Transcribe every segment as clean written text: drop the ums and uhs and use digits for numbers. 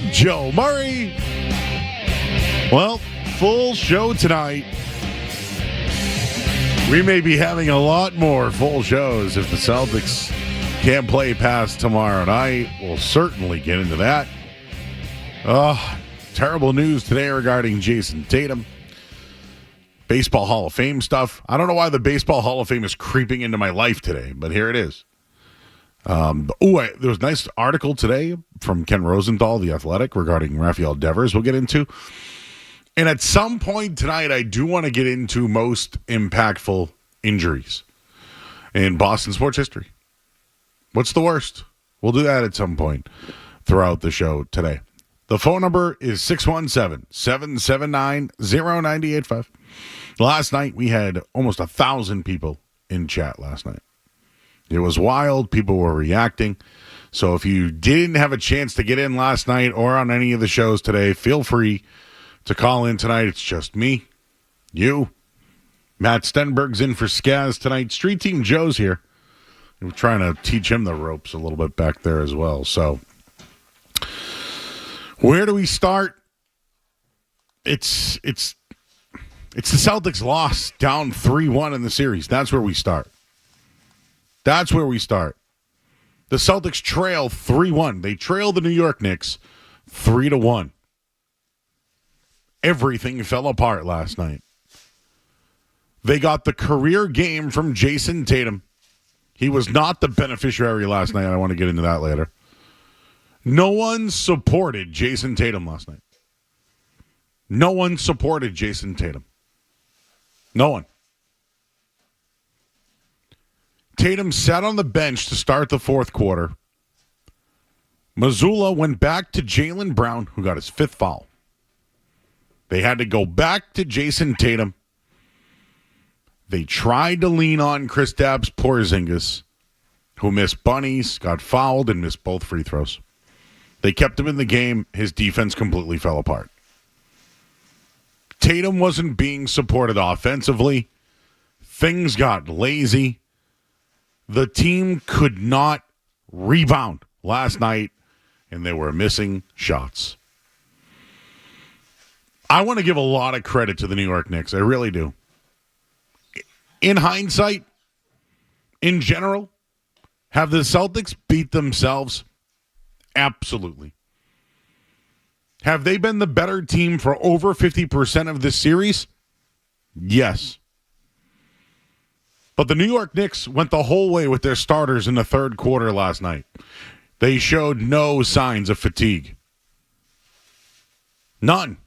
I'm Joe Murray. Well, full show tonight. We may be having a lot more full shows if the Celtics can't play past tomorrow night. We'll certainly get into that. Terrible news today regarding Jayson Tatum. Baseball Hall of Fame stuff. I don't know why the Baseball Hall of Fame is creeping into my life today, but here it is. There was a nice article today from Ken Rosenthal, The Athletic, regarding Rafael Devers we'll get into. And at some point tonight, I do want to get into most impactful injuries in Boston sports history. What's the worst? We'll do that at some point throughout the show today. The phone number is 617-779-0985. Last night, we had almost 1,000 people in chat last night. It was wild. People were reacting. So if you didn't have a chance to get in last night or on any of the shows today, feel free to call in tonight. It's just me, you. Matt Stenberg's in for Skaz tonight. Street Team Joe's here. We're trying to teach him the ropes a little bit back there as well. So where do we start? It's the Celtics loss down 3-1 in the series. That's where we start. The Celtics trail 3-1. They trail the New York Knicks 3-1. Everything fell apart last night. They got the career game from Jayson Tatum. He was not the beneficiary last night. I want to get into that later. No one supported Jayson Tatum last night. No one supported Jayson Tatum. No one. Tatum sat on the bench to start the fourth quarter. Mazzulla went back to Jaylen Brown, who got his fifth foul. They had to go back to Jayson Tatum. They tried to lean on Kristaps Porzingis, who missed bunnies, got fouled, and missed both free throws. They kept him in the game. His defense completely fell apart. Tatum wasn't being supported offensively. Things got lazy. The team could not rebound last night, and they were missing shots. I want to give a lot of credit to the New York Knicks. I really do. In hindsight, in general, have the Celtics beat themselves? Absolutely. Have they been the better team for over 50% of this series? Yes. But the New York Knicks went the whole way with their starters in the third quarter last night. They showed no signs of fatigue. None.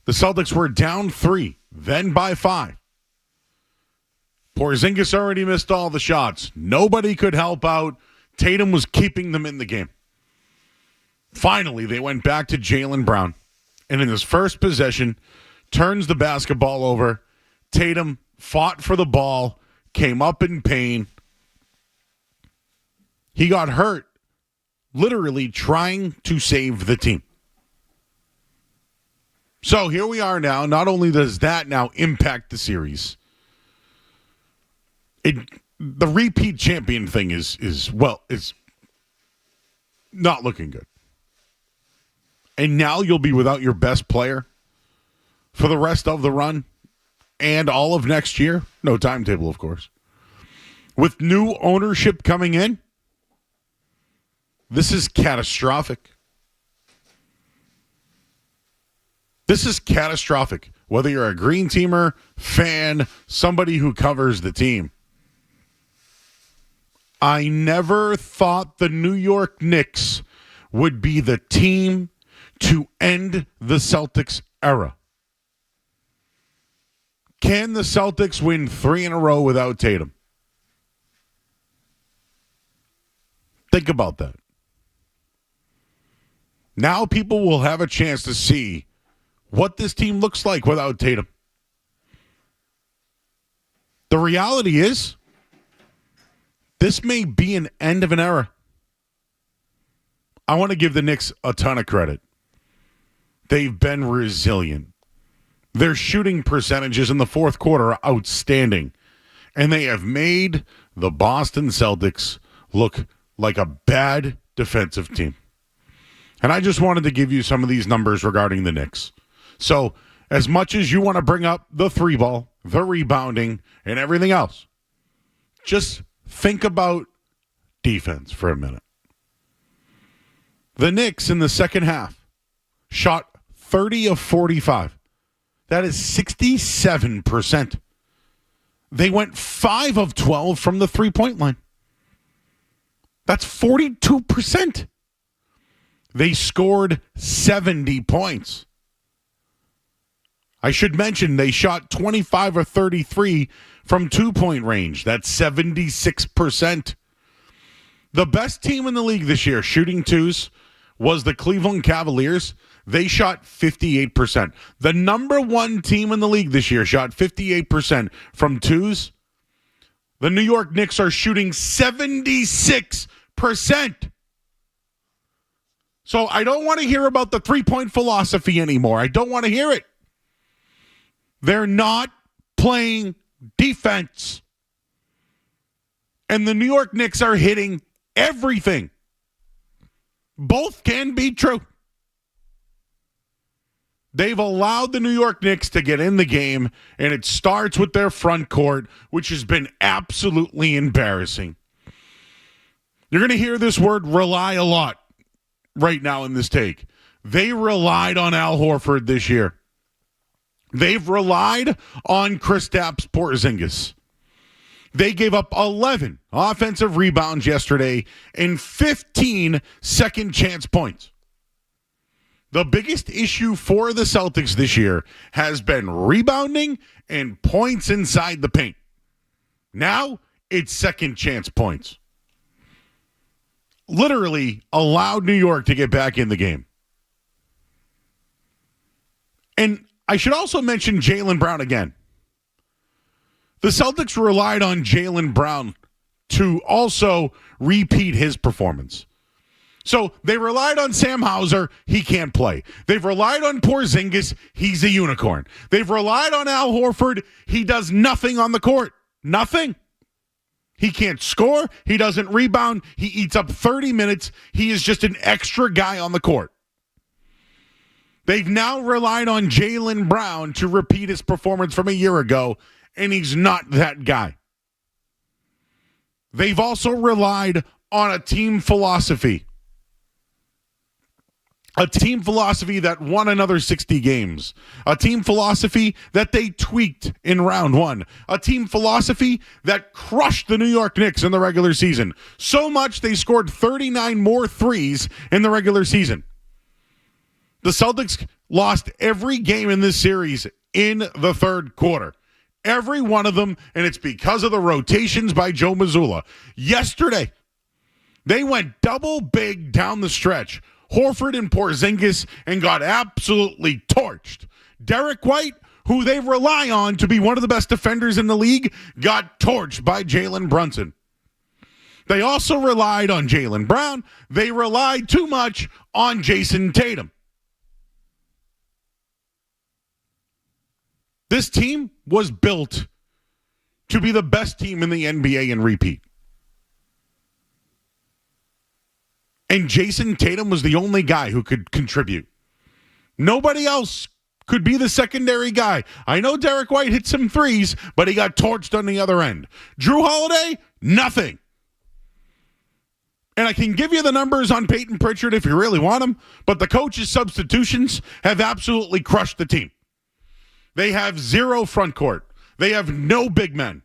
The Celtics were down 3, then by 5. Porzingis already missed all the shots. Nobody could help out. Tatum was keeping them in the game. Finally, they went back to Jaylen Brown. And in his first possession, turns the basketball over. Tatum fought for the ball, came up in pain. He got hurt, literally trying to save the team. So here we are now. Not only does that now impact the series, the repeat champion thing is not looking good. And now you'll be without your best player for the rest of the run and all of next year. No timetable, of course. With new ownership coming in, this is catastrophic. This is catastrophic. Whether you're a green teamer, fan, somebody who covers the team. I never thought the New York Knicks would be the team to end the Celtics era. Can the Celtics win 3 in a row without Tatum? Think about that. Now people will have a chance to see what this team looks like without Tatum. The reality is, this may be an end of an era. I want to give the Knicks a ton of credit. They've been resilient. Their shooting percentages in the fourth quarter are outstanding. And they have made the Boston Celtics look like a bad defensive team. And I just wanted to give you some of these numbers regarding the Knicks. So, as much as you want to bring up the three ball, the rebounding, and everything else, just think about defense for a minute. The Knicks in the second half shot 30 of 45. That is 67%. They went 5 of 12 from the three-point line. That's 42%. They scored 70 points. I should mention they shot 25 or 33 from two-point range. That's 76%. The best team in the league this year shooting twos was the Cleveland Cavaliers. They shot 58%. The number one team in the league this year shot 58% from twos. The New York Knicks are shooting 76%. So I don't want to hear about the three-point philosophy anymore. I don't want to hear it. They're not playing defense. And the New York Knicks are hitting everything. Both can be true. They've allowed the New York Knicks to get in the game, and it starts with their front court, which has been absolutely embarrassing. You're going to hear this word rely a lot right now in this take. They relied on Al Horford this year. They've relied on Kristaps Porzingis. They gave up 11 offensive rebounds yesterday and 15 second chance points. The biggest issue for the Celtics this year has been rebounding and points inside the paint. Now it's second chance points. Literally allowed New York to get back in the game. And I should also mention Jaylen Brown again. The Celtics relied on Jaylen Brown to also repeat his performance. So they relied on Sam Hauser. He can't play. They've relied on Porzingis. He's a unicorn. They've relied on Al Horford. He does nothing on the court. Nothing. He can't score. He doesn't rebound. He eats up 30 minutes. He is just an extra guy on the court. They've now relied on Jaylen Brown to repeat his performance from a year ago, and he's not that guy. They've also relied on a team philosophy. A team philosophy that won another 60 games. A team philosophy that they tweaked in round one. A team philosophy that crushed the New York Knicks in the regular season. So much they scored 39 more threes in the regular season. The Celtics lost every game in this series in the third quarter. Every one of them, and it's because of the rotations by Joe Mazzulla. Yesterday, they went double big down the stretch. Horford and Porzingis, and got absolutely torched. Derek White, who they rely on to be one of the best defenders in the league, got torched by Jalen Brunson. They also relied on Jaylen Brown. They relied too much on Jayson Tatum. This team was built to be the best team in the NBA and repeat. And Jayson Tatum was the only guy who could contribute. Nobody else could be the secondary guy. I know Derek White hit some threes, but he got torched on the other end. Drew Holiday, nothing. And I can give you the numbers on Peyton Pritchard if you really want them, but the coach's substitutions have absolutely crushed the team. They have zero front court. They have no big men.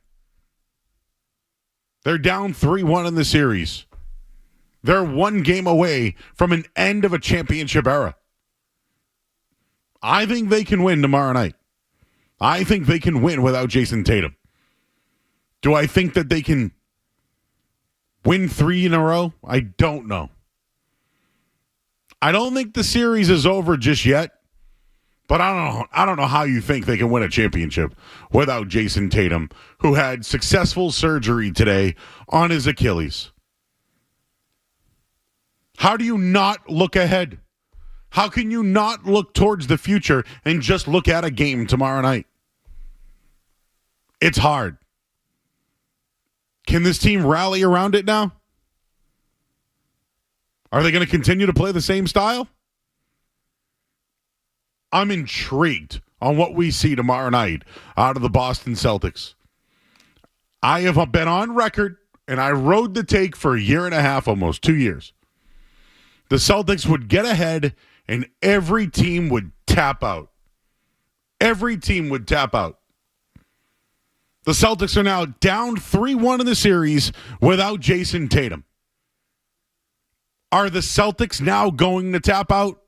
They're down 3-1 in the series. They're one game away from an end of a championship era. I think they can win tomorrow night. I think they can win without Jayson Tatum. Do I think that they can win 3 in a row? I don't know. I don't think the series is over just yet. But I don't know how you think they can win a championship without Jayson Tatum, who had successful surgery today on his Achilles. How do you not look ahead? How can you not look towards the future and just look at a game tomorrow night? It's hard. Can this team rally around it now? Are they going to continue to play the same style? I'm intrigued on what we see tomorrow night out of the Boston Celtics. I have been on record, and I rode the take for a year and a half, almost 2 years. The Celtics would get ahead, and every team would tap out. Every team would tap out. The Celtics are now down 3-1 in the series without Jayson Tatum. Are the Celtics now going to tap out?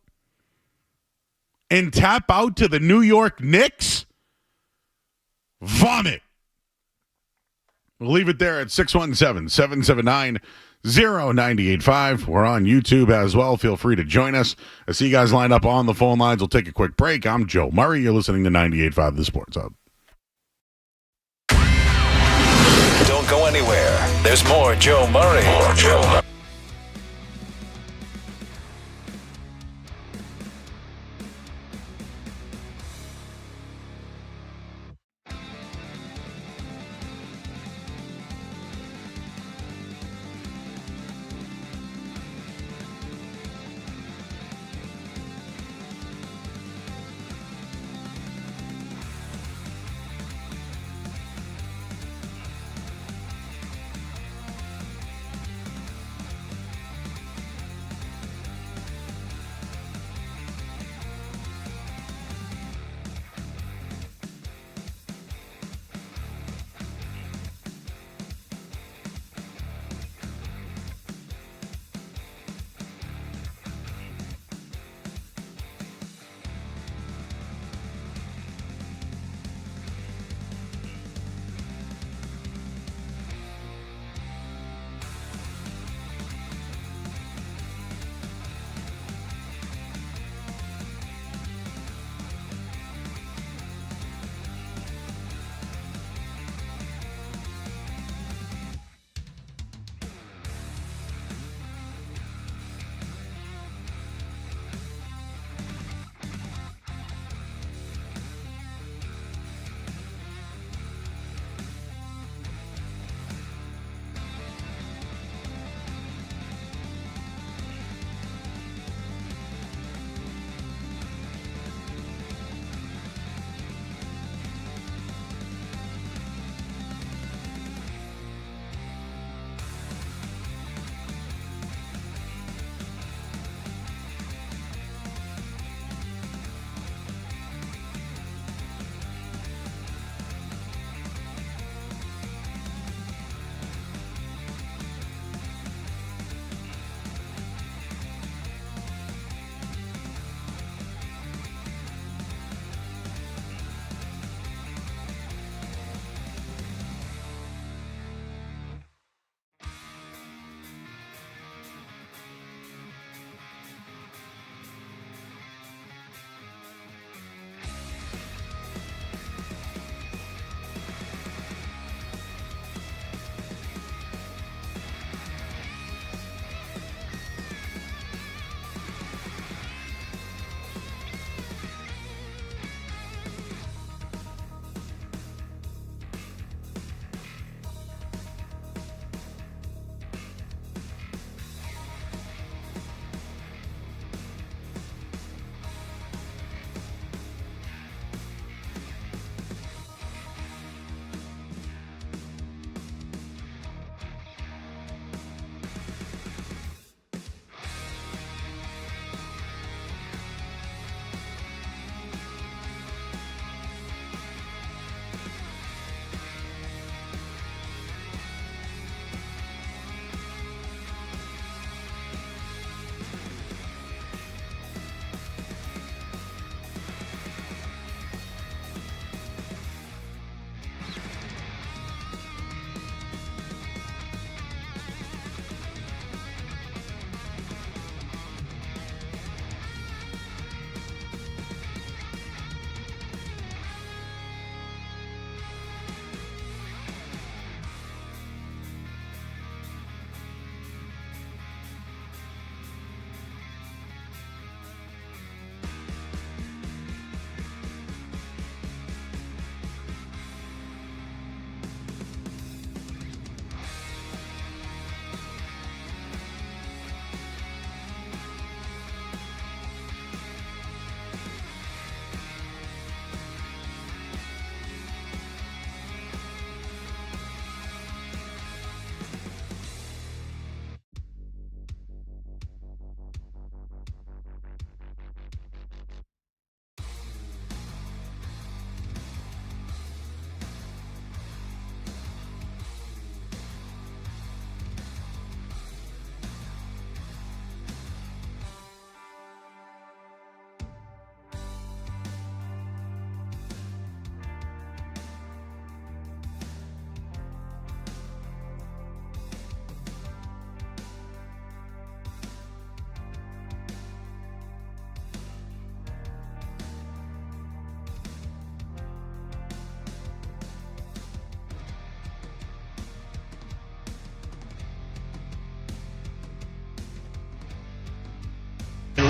And tap out to the New York Knicks? Vomit. We'll leave it there at 617-779-0985. We're on YouTube as well. Feel free to join us. I see you guys lined up on the phone lines. We'll take a quick break. I'm Joe Murray. You're listening to 98.5 The Sports Hub. Don't go anywhere. There's more Joe Murray. More Joe Murray.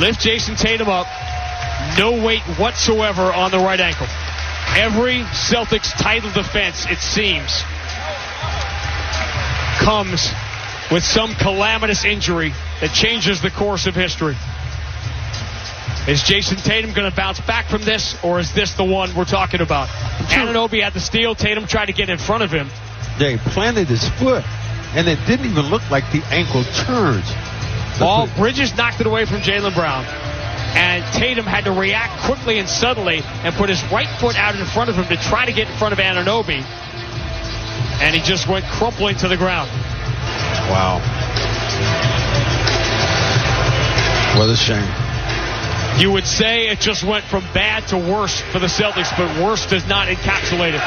lift Jayson Tatum up. No weight whatsoever on the right ankle. Every Celtics title defense, it seems, comes with some calamitous injury that changes the course of history. Is Jayson Tatum going to bounce back from this, or is this the one we're talking about? Anunoby had the steal. Tatum tried to get in front of him. They planted his foot, and it didn't even look like the ankle turned. Bridges knocked it away from Jaylen Brown. And Tatum had to react quickly and suddenly and put his right foot out in front of him to try to get in front of Anunoby. And he just went crumpling to the ground. Wow. What a shame. You would say it just went from bad to worse for the Celtics, but worse does not encapsulate it.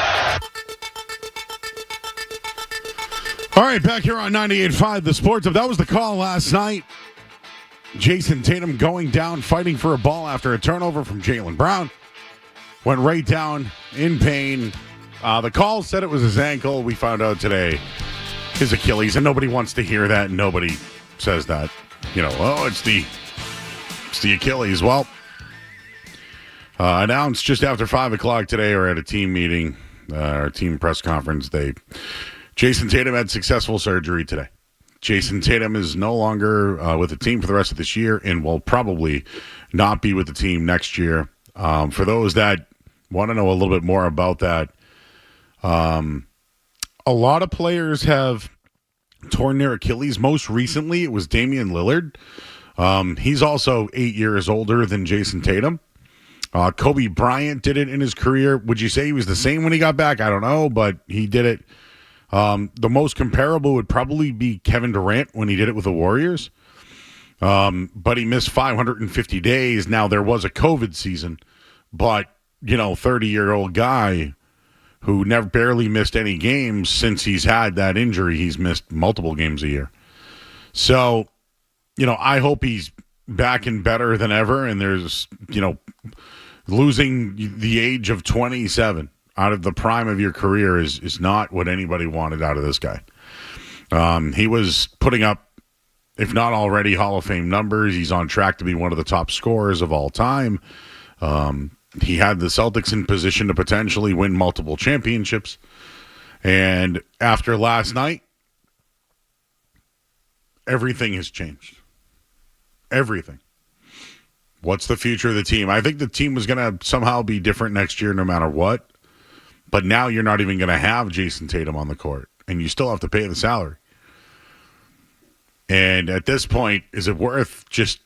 All right, back here on 98.5 The Sports Hub. That was the call last night. Jayson Tatum going down, fighting for a ball after a turnover from Jaylen Brown. Went right down in pain. The call said it was his ankle. We found out today his Achilles, and nobody wants to hear that. Nobody says that. It's the Achilles. Well, announced just after 5 o'clock today, or at a team meeting, our team press conference, Jayson Tatum had successful surgery today. Jayson Tatum is no longer with the team for the rest of this year and will probably not be with the team next year. For those that want to know a little bit more about that, a lot of players have torn their Achilles. Most recently, it was Damian Lillard. He's also 8 years older than Jayson Tatum. Kobe Bryant did it in his career. Would you say he was the same when he got back? I don't know, but he did it. The most comparable would probably be Kevin Durant when he did it with the Warriors. But he missed 550 days. Now, there was a COVID season, but, 30-year-old guy who barely missed any games since he's had that injury. He's missed multiple games a year. So, I hope he's back and better than ever. And there's, losing the age of 27 out of the prime of your career is not what anybody wanted out of this guy. He was putting up, if not already, Hall of Fame numbers. He's on track to be one of the top scorers of all time. He had the Celtics in position to potentially win multiple championships. And after last night, everything has changed. Everything. What's the future of the team? I think the team was going to somehow be different next year no matter what. But now you're not even going to have Jayson Tatum on the court, and you still have to pay the salary. And at this point, is it worth just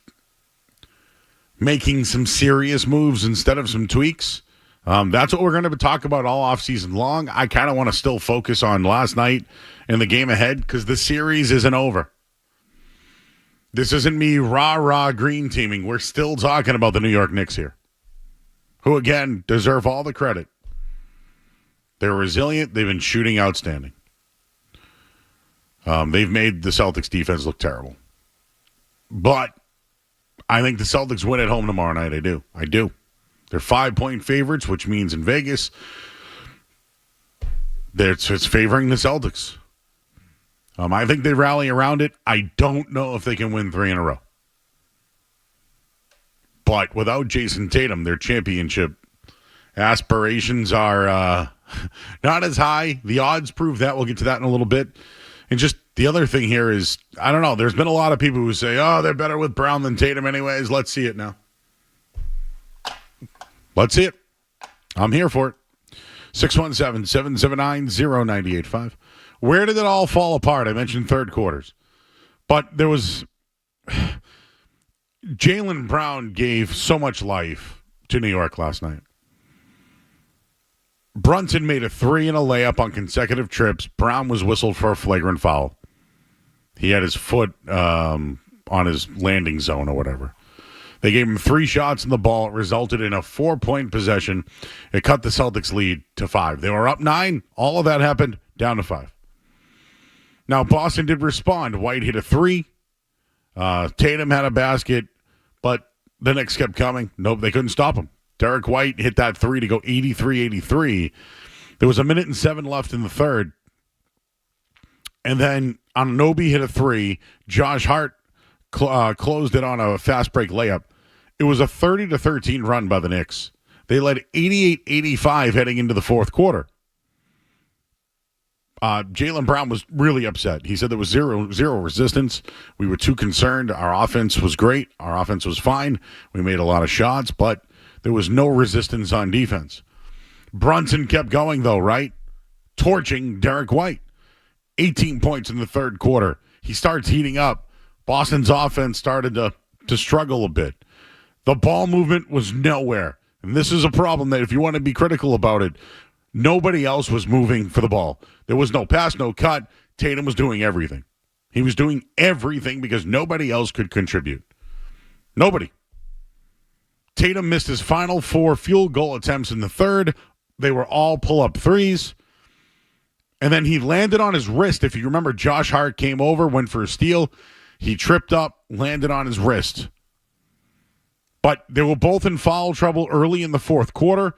making some serious moves instead of some tweaks? That's what we're going to talk about all offseason long. I kind of want to still focus on last night and the game ahead because the series isn't over. This isn't me rah-rah green teaming. We're still talking about the New York Knicks here, who, again, deserve all the credit. They're resilient. They've been shooting outstanding. They've made the Celtics defense look terrible. But I think the Celtics win at home tomorrow night. I do. They're 5-point favorites, which means in Vegas, it's favoring the Celtics. I think they rally around it. I don't know if they can win 3 in a row. But without Jayson Tatum, their championship aspirations are not as high. The odds prove that. We'll get to that in a little bit. And just the other thing here is, I don't know, there's been a lot of people who say, they're better with Brown than Tatum anyways. Let's see it now. Let's see it. I'm here for it. 617-779-0985. Where did it all fall apart? I mentioned third quarters. But there was... Jaylen Brown gave so much life to New York last night. Brunson made a 3 and a layup on consecutive trips. Brown was whistled for a flagrant foul. He had his foot on his landing zone or whatever. They gave him 3 shots in the ball. It resulted in a 4-point possession. It cut the Celtics lead to 5. They were up 9. All of that happened down to 5. Now, Boston did respond. White hit a 3. Tatum had a basket, but the Knicks kept coming. Nope, they couldn't stop him. Derek White hit that 3 to go 83-83. There was 1:07 left in the third. And then Anunoby hit a 3. Josh Hart closed it on a fast break layup. It was a 30-13 run by the Knicks. They led 88-85 heading into the fourth quarter. Jaylen Brown was really upset. He said there was zero resistance. We were too concerned. Our offense was great. Our offense was fine. We made a lot of shots, but there was no resistance on defense. Brunson kept going, though, right? Torching Derek White. 18 points in the third quarter. He starts heating up. Boston's offense started to struggle a bit. The ball movement was nowhere. And this is a problem that if you want to be critical about it, nobody else was moving for the ball. There was no pass, no cut. Tatum was doing everything. He was doing everything because nobody else could contribute. Nobody. Tatum missed his final 4 field goal attempts in the third. They were all pull-up threes. And then he landed on his wrist. If you remember, Josh Hart came over, went for a steal. He tripped up, landed on his wrist. But they were both in foul trouble early in the fourth quarter.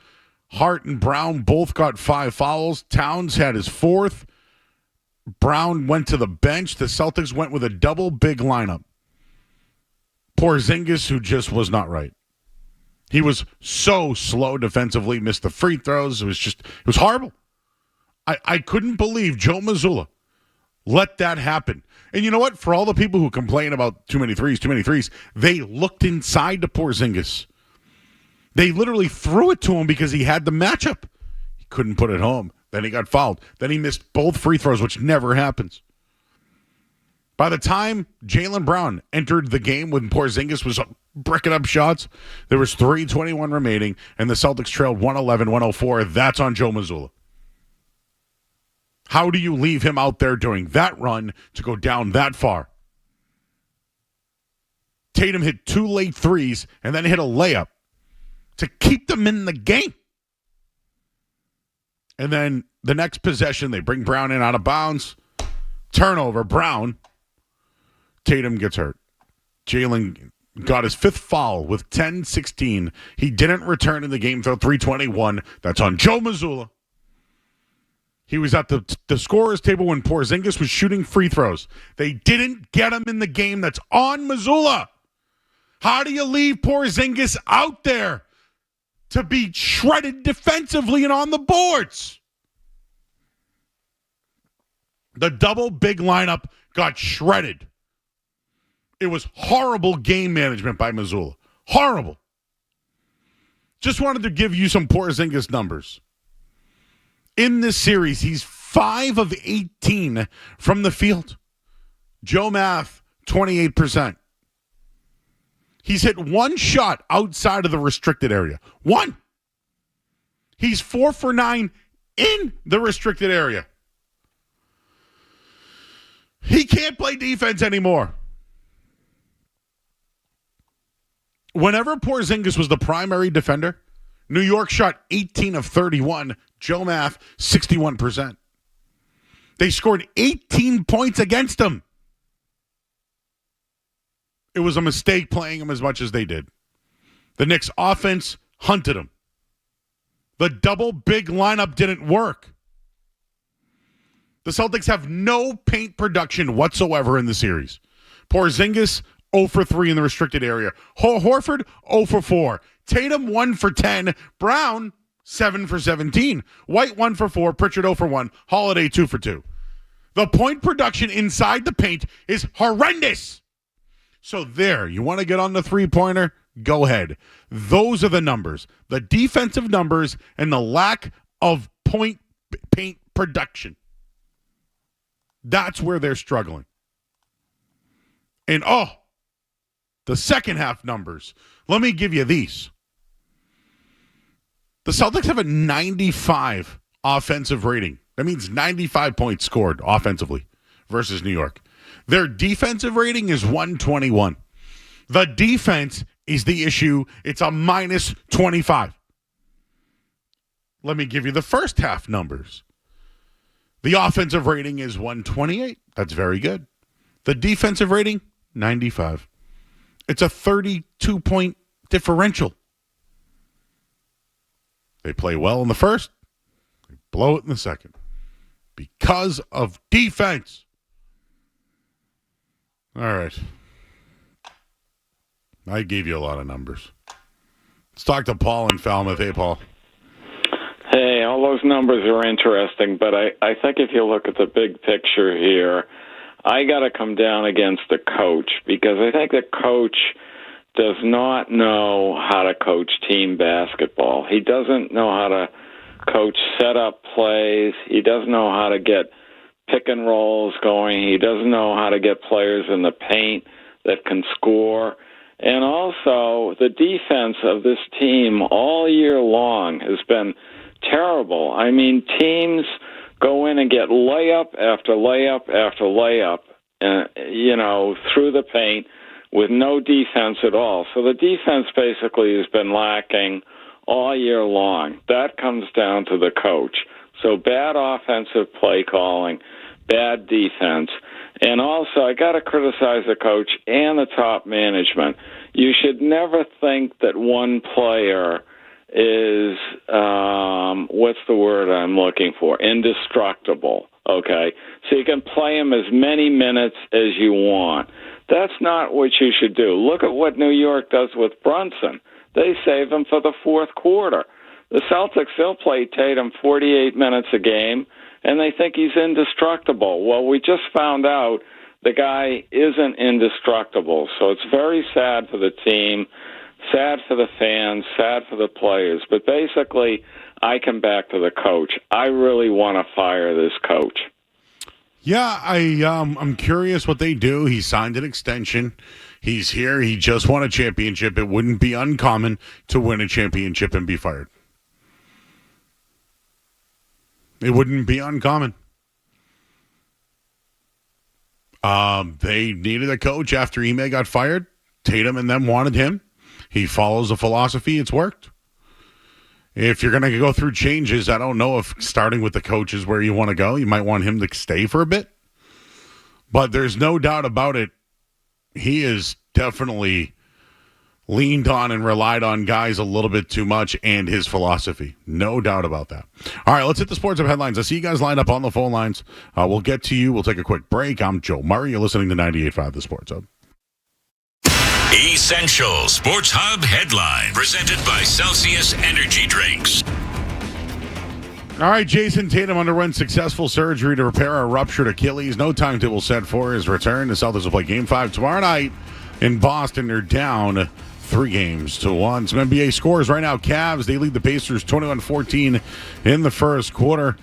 Hart and Brown both got 5 fouls. Towns had his 4th. Brown went to the bench. The Celtics went with a double big lineup. Porzingis, who just was not right. He was so slow defensively, missed the free throws. It was horrible. I couldn't believe Joe Mazzulla let that happen. And you know what? For all the people who complain about too many threes, they looked inside to Porzingis. They literally threw it to him because he had the matchup. He couldn't put it home. Then he got fouled. Then he missed both free throws, which never happens. By the time Jaylen Brown entered the game when Porzingis was bricking up shots, there was 3:21 remaining, and the Celtics trailed 111-104. That's on Joe Mazzulla. How do you leave him out there during that run to go down that far? Tatum hit 2 late threes and then hit a layup to keep them in the game. And then the next possession, they bring Brown in out of bounds. Turnover, Brown. Tatum gets hurt. Jaylen got his 5th foul with 10-16. He didn't return in the game till 3:21. That's on Joe Mazzulla. He was at the scorer's table when Porzingis was shooting free throws. They didn't get him in the game. That's on Mazzulla. How do you leave Porzingis out there to be shredded defensively and on the boards? The double big lineup got shredded. It was horrible game management by Mazzulla. Horrible. Just wanted to give you some Porzingis numbers. In this series, he's 5 of 18 from the field. Joe Math, 28%. He's hit 1 shot outside of the restricted area. 1. He's 4 for 9 in the restricted area. He can't play defense anymore. Whenever Porzingis was the primary defender, New York shot 18 of 31. Joe Math, 61%. They scored 18 points against him. It was a mistake playing him as much as they did. The Knicks offense hunted him. The double big lineup didn't work. The Celtics have no paint production whatsoever in the series. Porzingis, 0 for 3 in the restricted area. Horford, 0 for 4. Tatum, 1 for 10. Brown, 7 for 17. White, 1 for 4. Pritchard, 0 for 1. Holiday, 2 for 2. The point production inside the paint is horrendous. So there, you want to get on the three-pointer? Go ahead. Those are the numbers. The defensive numbers and the lack of paint production. That's where they're struggling. And, the second half numbers. Let me give you these. The Celtics have a 95 offensive rating. That means 95 points scored offensively versus New York. Their defensive rating is 121. The defense is the issue. It's a minus 25. Let me give you the first half numbers. The offensive rating is 128. That's very good. The defensive rating, 95. It's a 32-point differential. They play well in the first. They blow it in the second. Because of defense. All right. I gave you a lot of numbers. Let's talk to Paul in Falmouth. Hey, Paul. Hey, all those numbers are interesting, but I think if you look at the big picture here, I got to come down against the coach because I think the coach does not know how to coach team basketball. He doesn't know how to coach set-up plays. He doesn't know how to get pick and rolls going. He doesn't know how to get players in the paint that can score. And also, the defense of this team all year long has been terrible. I mean, teams go in and get layup after layup after layup, through the paint with no defense at all. So the defense basically has been lacking all year long. That comes down to the coach. So bad offensive play calling, bad defense. And also, I got to criticize the coach and the top management. You should never think that one player is, what's the word I'm looking for? Indestructible, okay? So you can play him as many minutes as you want. That's not what you should do. Look at what New York does with Brunson. They save him for the fourth quarter. The Celtics, they'll play Tatum 48 minutes a game, and they think he's indestructible. Well, we just found out the guy isn't indestructible. So it's very sad for the team, sad for the fans, sad for the players. But basically, I come back to the coach. I really want to fire this coach. Yeah, I'm curious what they do. He signed an extension. He's here. He just won a championship. It wouldn't be uncommon to win a championship and be fired. It wouldn't be uncommon. They needed a coach after Ime got fired. Tatum and them wanted him. He follows a philosophy. It's worked. If you're going to go through changes, I don't know if starting with the coach is where you want to go. You might want him to stay for a bit. But there's no doubt about it. He is definitely leaned on and relied on guys a little bit too much and his philosophy. No doubt about that. All right, let's hit the Sports Hub headlines. I see you guys lined up on the phone lines. We'll get to you. We'll take a quick break. I'm Joe Murray. You're listening to 98.5 The Sports Hub. Essential Sports Hub headline presented by Celsius Energy Drinks. All right, Jayson Tatum underwent successful surgery to repair a ruptured Achilles. No timetable set for his return. The Celtics will play Game 5 tomorrow night in Boston. They're down 3-1. Some NBA scores right now. Cavs, they lead the Pacers 21-14 in the first quarter.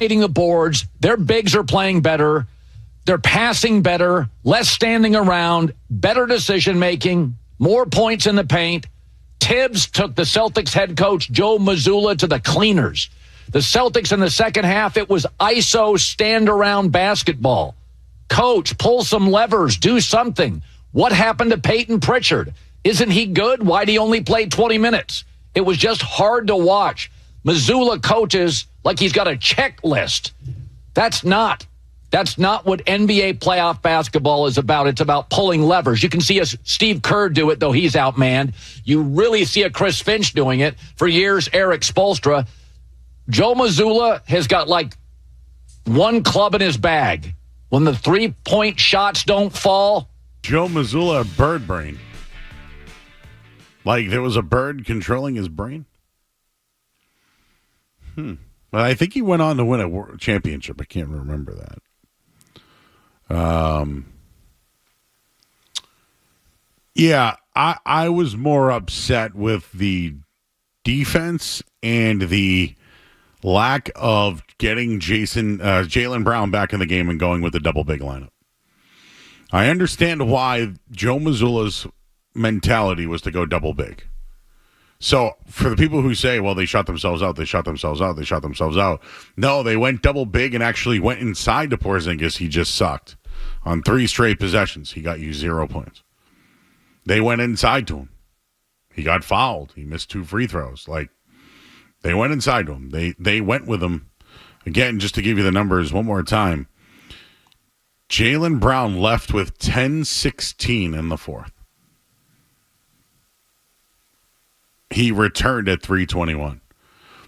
dominating the boards. Their bigs are playing better. They're passing better, less standing around, better decision-making, more points in the paint. Tibbs took the Celtics head coach, Joe Mazzulla, to the cleaners. The Celtics in the second half, it was ISO stand-around basketball. Coach, pull some levers, do something. What happened to Peyton Pritchard? Isn't he good? Why'd he only play 20 minutes? It was just hard to watch. Mazzulla coaches like he's got a checklist. That's not what NBA playoff basketball is about. It's about pulling levers. You can see Steve Kerr do it, though he's outmanned. You really see a Chris Finch doing it. For years, Eric Spoelstra. Joe Mazzulla has got like one club in his bag. When the three-point shots don't fall. Joe Mazzulla, bird brain. Like there was a bird controlling his brain? But I think he went on to win a championship. I can't remember that. Yeah, I was more upset with the defense and the lack of getting Jaylen Brown back in the game and going with the double big lineup. I understand why Joe Mazzulla's mentality was to go double big. So for the people who say, well, they shot themselves out, no, they went double big and actually went inside to Porzingis. He just sucked. On 3 straight possessions, he got you 0 points. They went inside to him. He got fouled. He missed 2 free throws. Like, they went inside to him. They went with him. Again, just to give you the numbers one more time, Jaylen Brown left with 10-16 in the fourth. He returned at 3:21.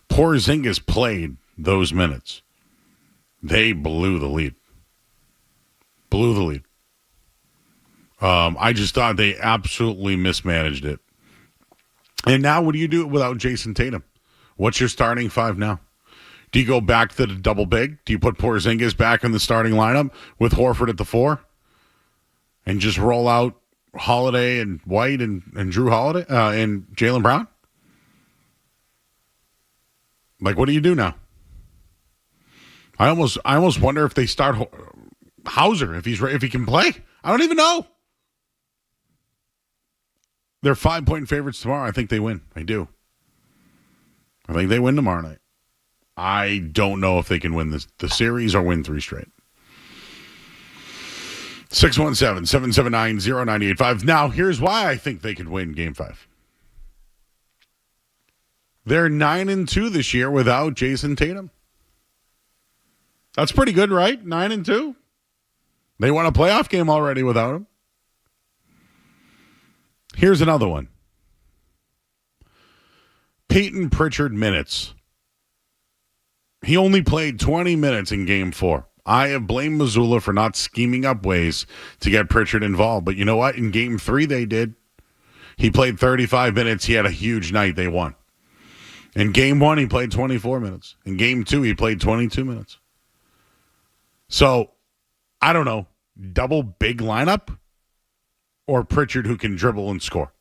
Porzingis played those minutes. They blew the lead. I just thought they absolutely mismanaged it. And now what do you do without Jayson Tatum? What's your starting 5 now? Do you go back to the double big? Do you put Porzingis back in the starting lineup with Horford at the 4? And just roll out Holiday and White and Drew Holiday and Jaylen Brown? Like, what do you do now? I almost wonder if they start Hauser if he can play. I don't even know. They're 5-point favorites tomorrow. I think they win. I do. I think they win tomorrow night. I don't know if they can win the series or win 3 straight. 617-779-0985. Now, here's why I think they could win Game 5. They're 9-2 this year without Jayson Tatum. That's pretty good, right? 9-2. They won a playoff game already without him. Here's another one. Peyton Pritchard minutes. He only played 20 minutes in Game 4. I have blamed Mazzulla for not scheming up ways to get Pritchard involved. But you know what? In Game 3, they did. He played 35 minutes. He had a huge night. They won. In Game 1, he played 24 minutes. In Game 2, he played 22 minutes. So, I don't know. Double big lineup or Pritchard who can dribble and score?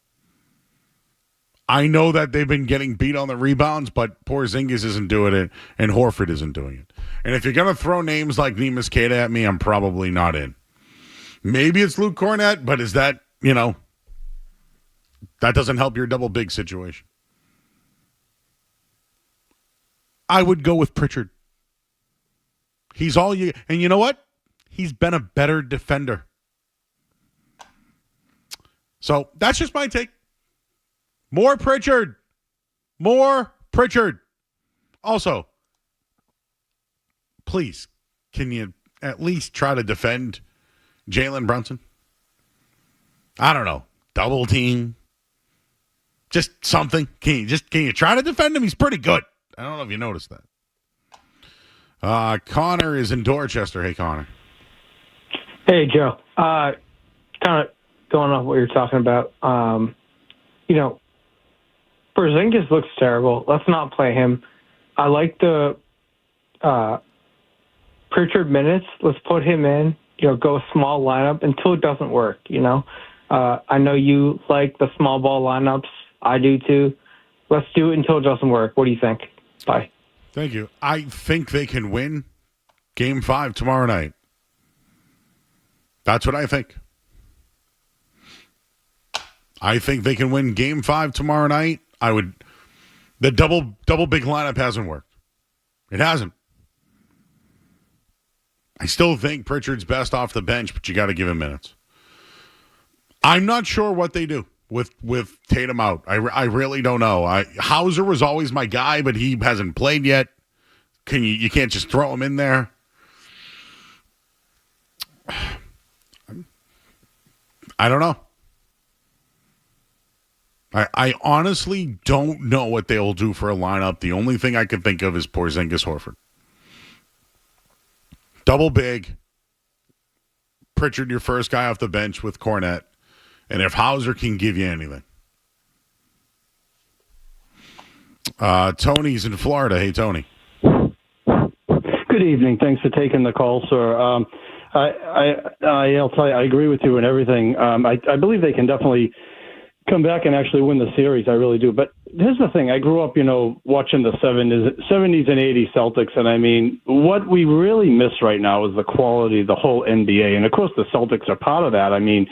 I know that they've been getting beat on the rebounds, but Porzingis isn't doing it, and Horford isn't doing it. And if you're going to throw names like Neemias Queta at me, I'm probably not in. Maybe it's Luke Cornett, but is that, that doesn't help your double big situation. I would go with Pritchard. He's all you, and you know what? He's been a better defender. So that's just my take. More Pritchard. Also, please, can you at least try to defend Jalen Brunson? I don't know. Double team. Just something. Can you try to defend him? He's pretty good. I don't know if you noticed that. Connor is in Dorchester. Hey, Connor. Hey, Joe. Kind of going off what you're talking about. Porzingis looks terrible. Let's not play him. I like the Pritchard minutes. Let's put him in. Go small lineup until it doesn't work. I know you like the small ball lineups. I do too. Let's do it until it doesn't work. What do you think? Bye. Thank you. I think they can win Game 5 tomorrow night. That's what I think. I think they can win Game 5 tomorrow night. The double big lineup hasn't worked. It hasn't. I still think Pritchard's best off the bench, but you got to give him minutes. I'm not sure what they do with Tatum out. I really don't know. Hauser was always my guy, but he hasn't played yet. You can't just throw him in there. I don't know. I honestly don't know what they'll do for a lineup. The only thing I can think of is Porzingis Horford. Double big. Pritchard, your first guy off the bench with Cornette. And if Hauser can give you anything. Tony's in Florida. Hey, Tony. Good evening. Thanks for taking the call, sir. I'll tell you, I agree with you and everything. I believe they can definitely come back and actually win the series. I really do. But here's the thing. I grew up, watching the 70s and 80s Celtics. And I mean, what we really miss right now is the quality of the whole NBA. And of course, the Celtics are part of that. I mean,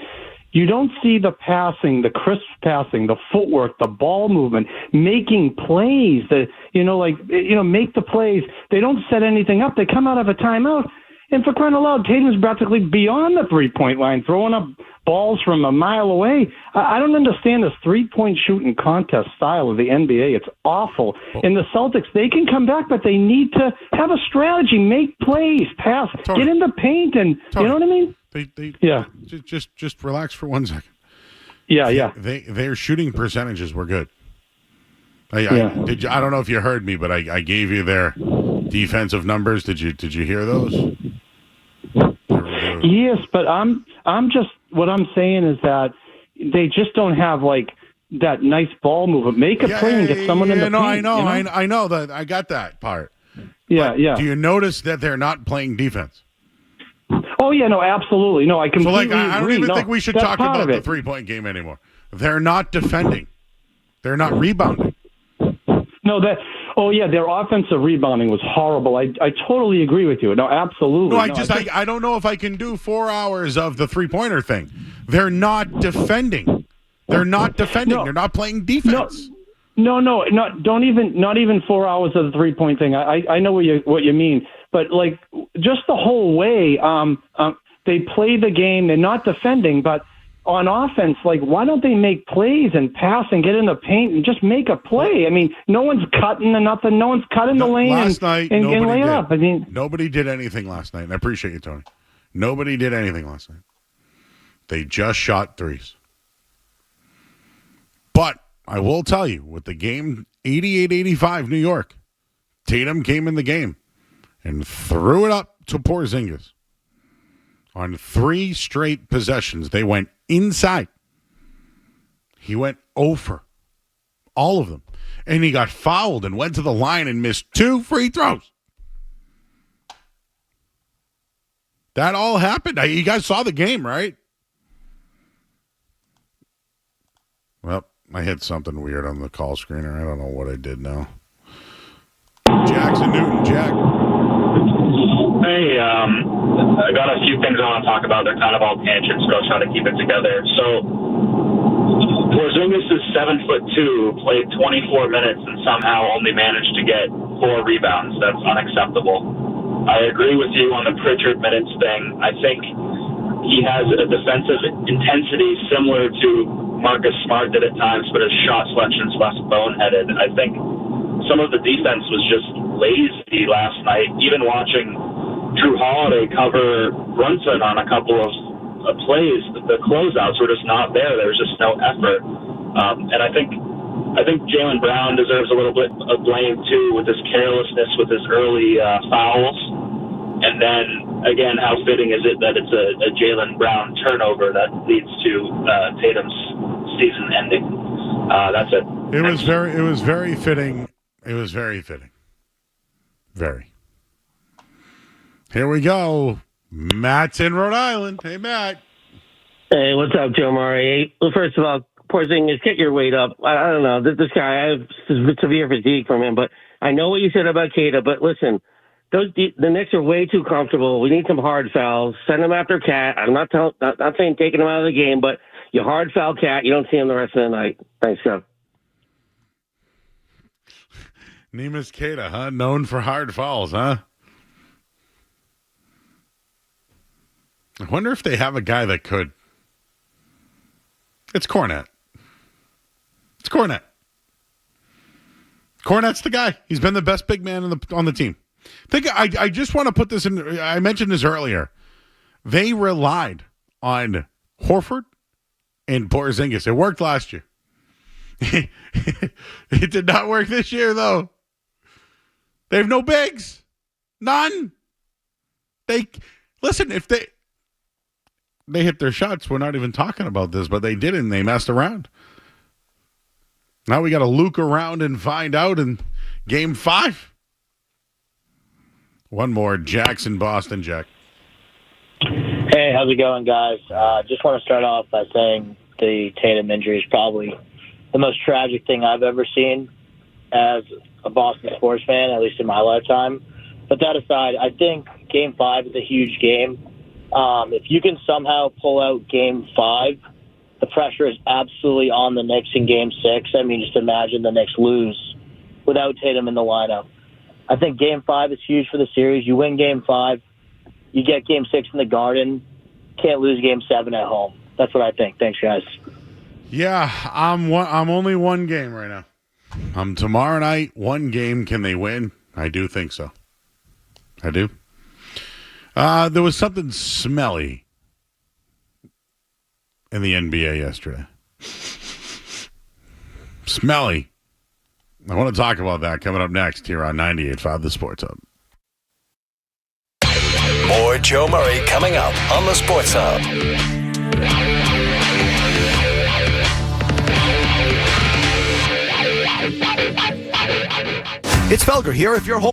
you don't see the passing, the crisp passing, the footwork, the ball movement, making plays make the plays. They don't set anything up. They come out of a timeout. And for crying out loud, Tatum's practically beyond the three-point line, throwing up balls from a mile away. I don't understand this three-point shooting contest style of the NBA. It's awful. In the Celtics, they can come back, but they need to have a strategy, make plays, pass, get in the paint, and you know what I mean? Yeah. Just relax for 1 second. Yeah. Their shooting percentages were good. I don't know if you heard me, but I gave you their defensive numbers. Did you hear those? Yes, but I'm just what I'm saying is that they just don't have like that nice ball movement. Make a play and get someone in the paint. I know that. I got that part. Yeah. Do you notice that they're not playing defense? Oh yeah, no, absolutely, no. I completely agree. I don't even think we should talk about the 3-point game anymore. They're not defending. They're not rebounding. No, their offensive rebounding was horrible. I totally agree with you. No, absolutely. I don't know if I can do 4 hours of the 3-pointer thing. They're not defending. They're not defending. No, they're not playing defense. No, not even 4 hours of the 3-point thing. I know what you mean, but like just the whole way they play the game. They're not defending, but on offense, like, why don't they make plays and pass and get in the paint and just make a play? I mean, no one's cutting and nothing. No one's cutting the lane and lay it up. I mean, nobody did anything last night, and I appreciate you, Tony. Nobody did anything last night. They just shot threes. But I will tell you, with the game 88-85 New York, Tatum came in the game and threw it up to Porzingis. On 3 straight possessions, they went inside. He went over all of them. And he got fouled and went to the line and missed 2 free throws. That all happened. You guys saw the game, right? Well, I hit something weird on the call screener. I don't know what I did now. Jackson Newton, Jack. Hey, I got a few things I want to talk about. They're kind of all tangents, so I'll try to keep it together. So, Porzingis is 7'2", played 24 minutes, and somehow only managed to get 4 rebounds. That's unacceptable. I agree with you on the Pritchard minutes thing. I think he has a defensive intensity similar to Marcus Smart did at times, but his shot selection's less boneheaded. I think some of the defense was just lazy last night. Even watching Drew Holiday cover Brunson on a couple of plays, the closeouts were just not there. There was just no effort. And I think Jaylen Brown deserves a little bit of blame, too, with his carelessness with his early fouls. And then, again, how fitting is it that it's a Jaylen Brown turnover that leads to Tatum's season ending? That's it. It was very fitting. It was very fitting. Very. Here we go. Matt's in Rhode Island. Hey, Matt. Hey, what's up, Joe Murray? Well, first of all, Porzingis, get your weight up. I don't know. This guy, I have severe fatigue from him, but I know what you said about Kata, but listen, the Knicks are way too comfortable. We need some hard fouls. Send them after Cat. I'm not saying taking him out of the game, but you hard foul Cat, you don't see him the rest of the night. Thanks, Joe. Neemias Queta, huh? Known for hard fouls, huh? I wonder if they have a guy that could. It's Cornette. It's Cornette. Cornette's the guy. He's been the best big man on the team. I just want to put this in. I mentioned this earlier. They relied on Horford and Porzingis. It worked last year. It did not work this year, though. They have no bigs. None. Listen, if they hit their shots, we're not even talking about this, but they didn't. They messed around. Now we got to luke around and find out in Game 5. One more. Jackson, Boston, Jack. Hey, how's it going, guys? Just want to start off by saying the Tatum injury is probably the most tragic thing I've ever seen as a Boston sports fan, at least in my lifetime. But that aside, I think Game 5 is a huge game. If you can somehow pull out Game 5, the pressure is absolutely on the Knicks in Game 6. I mean, just imagine the Knicks lose without Tatum in the lineup. I think Game 5 is huge for the series. You win Game 5, you get Game 6 in the Garden, can't lose Game 7 at home. That's what I think. Thanks, guys. Yeah, I'm only one game right now. Tomorrow night, one game. Can they win? I do think so. I do. There was something smelly in the NBA yesterday. Smelly. I want to talk about that coming up next here on 98.5 The Sports Hub. More Joe Murray coming up on The Sports Hub. It's Felger here. If you're home.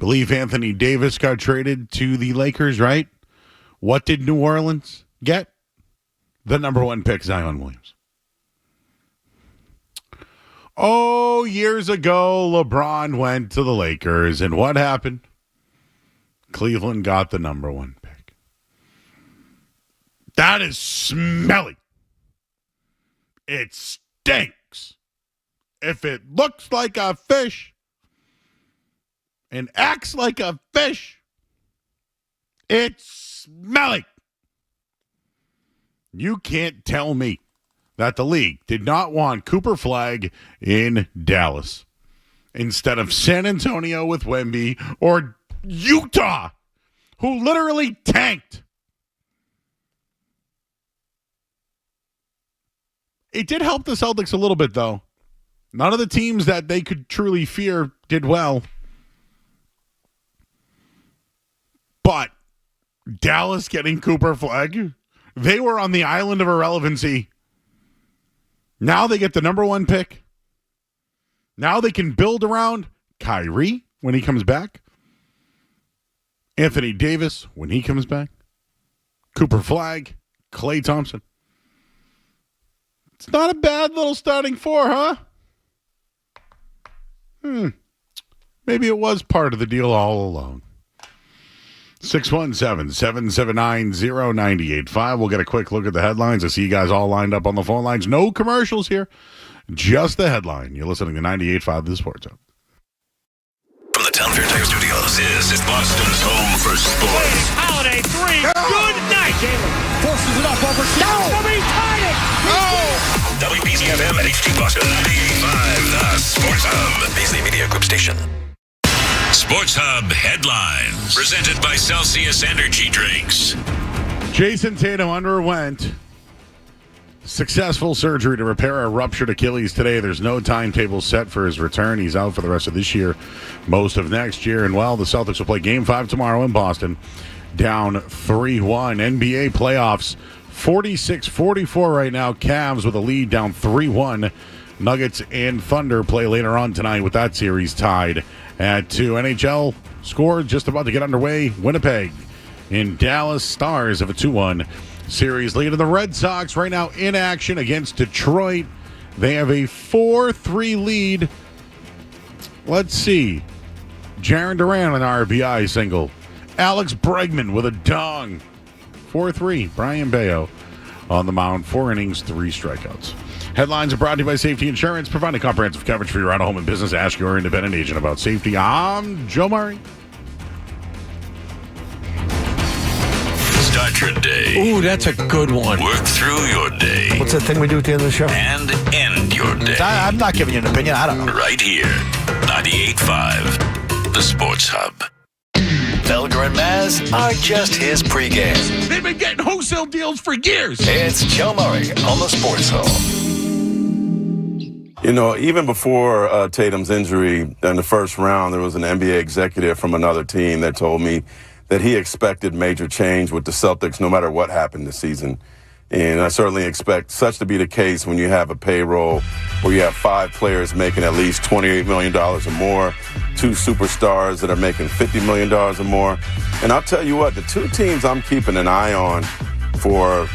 Believe Anthony Davis got traded to the Lakers, right? What did New Orleans get? The number 1 pick, Zion Williams. Oh, years ago, LeBron went to the Lakers, and what happened? Cleveland got the number 1 pick. That is smelly. It stinks. If it looks like a fish and acts like a fish, it's smelly. You can't tell me that the league did not want Cooper Flagg in Dallas instead of San Antonio with Wemby or Utah, who literally tanked. It did help the Celtics a little bit, though. None of the teams that they could truly fear did well. But Dallas getting Cooper Flagg, they were on the island of irrelevancy. Now they get the number 1 pick. Now they can build around Kyrie when he comes back. Anthony Davis when he comes back. Cooper Flagg, Klay Thompson. It's not a bad little starting 4, huh? Maybe it was part of the deal all along. 617-779-0985. We'll get a quick look at the headlines. I see you guys all lined up on the phone lines. No commercials here. Just the headline. You're listening to 98.5 The Sports Hub. From the Town Fair Tire Studios, this is Boston's home for sports. Holiday 3. Good night. Jalen forces it up over. Somebody tied it. WBCFM and HD Boston 98.5 The Sports Hub. Beasley Media Group Station. Sports Hub headlines presented by Celsius Energy Drinks. Jayson Tatum underwent successful surgery to repair a ruptured Achilles today. There's no timetable set for his return. He's out for the rest of this year, most of next year. And, well, the Celtics will play Game 5 tomorrow in Boston, down 3-1. NBA playoffs, 46-44 right now. Cavs with a lead, down 3-1. Nuggets and Thunder play later on tonight with that series tied at 2. NHL score just about to get underway. Winnipeg in Dallas. Stars have a 2-1 series lead. And the Red Sox right now in action against Detroit. They have a 4-3 lead. Let's see. Jaron Duran an RBI single. Alex Bregman with a dong. 4-3. Brian Bayo on the mound. 4 innings, 3 strikeouts. Headlines are brought to you by Safety Insurance, providing comprehensive coverage for your auto, home, and business. Ask your independent agent about safety. I'm Joe Murray. Start your day. Ooh, that's a good one. Work through your day. What's that thing we do at the end of the show? And end your day. I'm not giving you an opinion. I don't know. Right here. 98.5 The Sports Hub. Felger and Maz are just his pregame. They've been getting wholesale deals for years. It's Joe Murray on the Sports Hub. You know, even before Tatum's injury in the first round, there was an NBA executive from another team that told me that he expected major change with the Celtics no matter what happened this season. And I certainly expect such to be the case when you have a payroll where you have 5 players making at least $28 million or more, 2 superstars that are making $50 million or more. And I'll tell you what, the 2 teams I'm keeping an eye on for a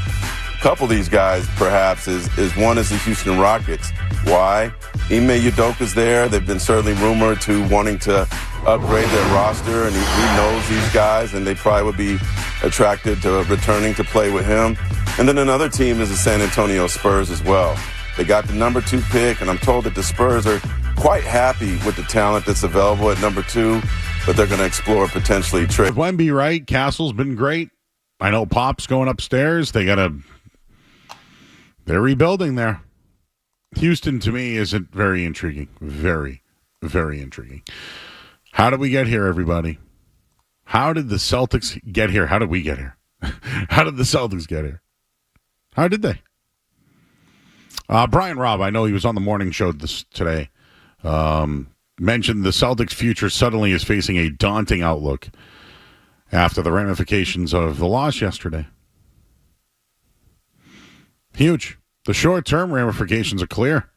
couple of these guys perhaps is one is the Houston Rockets. Why? Ime Udoka's there. They've been certainly rumored to wanting to upgrade their roster, and he knows these guys, and they probably would be attracted to returning to play with him. And then another team is the San Antonio Spurs as well. They got the number 2 pick, and I'm told that the Spurs are quite happy with the talent that's available at number 2, but they're going to explore potentially trade. Wemby, right? Castle's been great. I know Pop's going upstairs. They're rebuilding there. Houston, to me, isn't very intriguing. Very, very intriguing. How did we get here, everybody? How did the Celtics get here? How did we get here? How did the Celtics get here? How did they? Brian Robb, I know he was on the morning show today, mentioned the Celtics' future suddenly is facing a daunting outlook after the ramifications of the loss yesterday. Huge. The short-term ramifications are clear.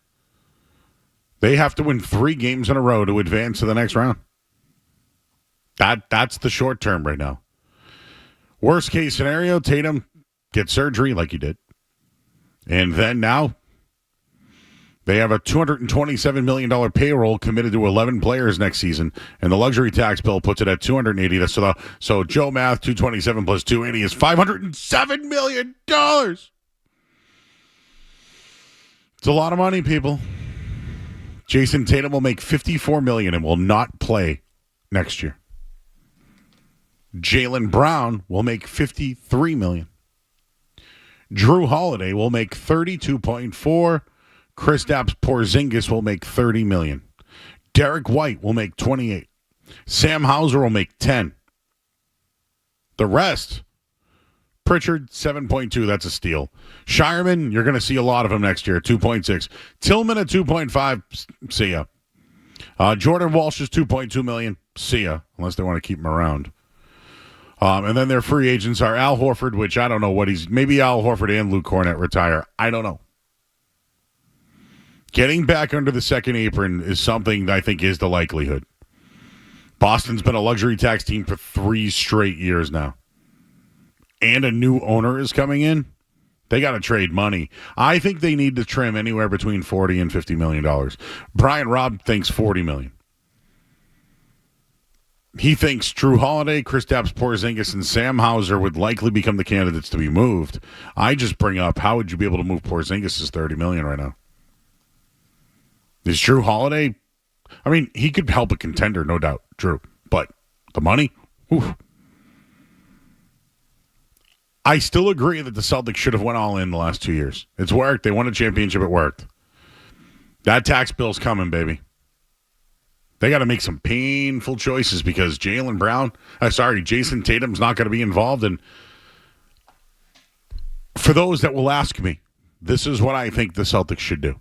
They have to win 3 games in a row to advance to the next round. That's the short term right now. Worst case scenario, Tatum gets surgery like he did. And then now they have a $227 million payroll committed to 11 players next season, and the luxury tax bill puts it at $280. So Joe math, 227 plus 280 is $507 million. It's a lot of money, people. Jayson Tatum will make $54 million and will not play next year. Jaylen Brown will make $53 million. Drew Holiday will make $32.4. Kristaps Porzingis will make $30 million. Derek White will make $28. Sam Hauser will make $10. The rest, Pritchard, $7.2. That's a steal. Shireman, you're going to see a lot of him next year, $2.6. Tillman at $2.5. See ya. Jordan Walsh is $2.2 million. See ya, unless they want to keep him around. And then their free agents are Al Horford, which I don't know what maybe Al Horford and Luke Cornett retire. I don't know. Getting back under the second apron is something that I think is the likelihood. Boston's been a luxury tax team for 3 straight years now. And a new owner is coming in. They got to trade money. I think they need to trim anywhere between $40 and $50 million. Brian Robb thinks $40 million. He thinks Drew Holiday, Kristaps Porzingis, and Sam Hauser would likely become the candidates to be moved. I just bring up, how would you be able to move Porzingis' $30 million right now? Is Drew Holiday? I mean, he could help a contender, no doubt, Drew. But the money? Oof. I still agree that the Celtics should have went all in the last 2 years. It's worked. They won a championship. It worked. That tax bill's coming, baby. They got to make some painful choices because Jayson Tatum's not going to be involved. And for those that will ask me, this is what I think the Celtics should do.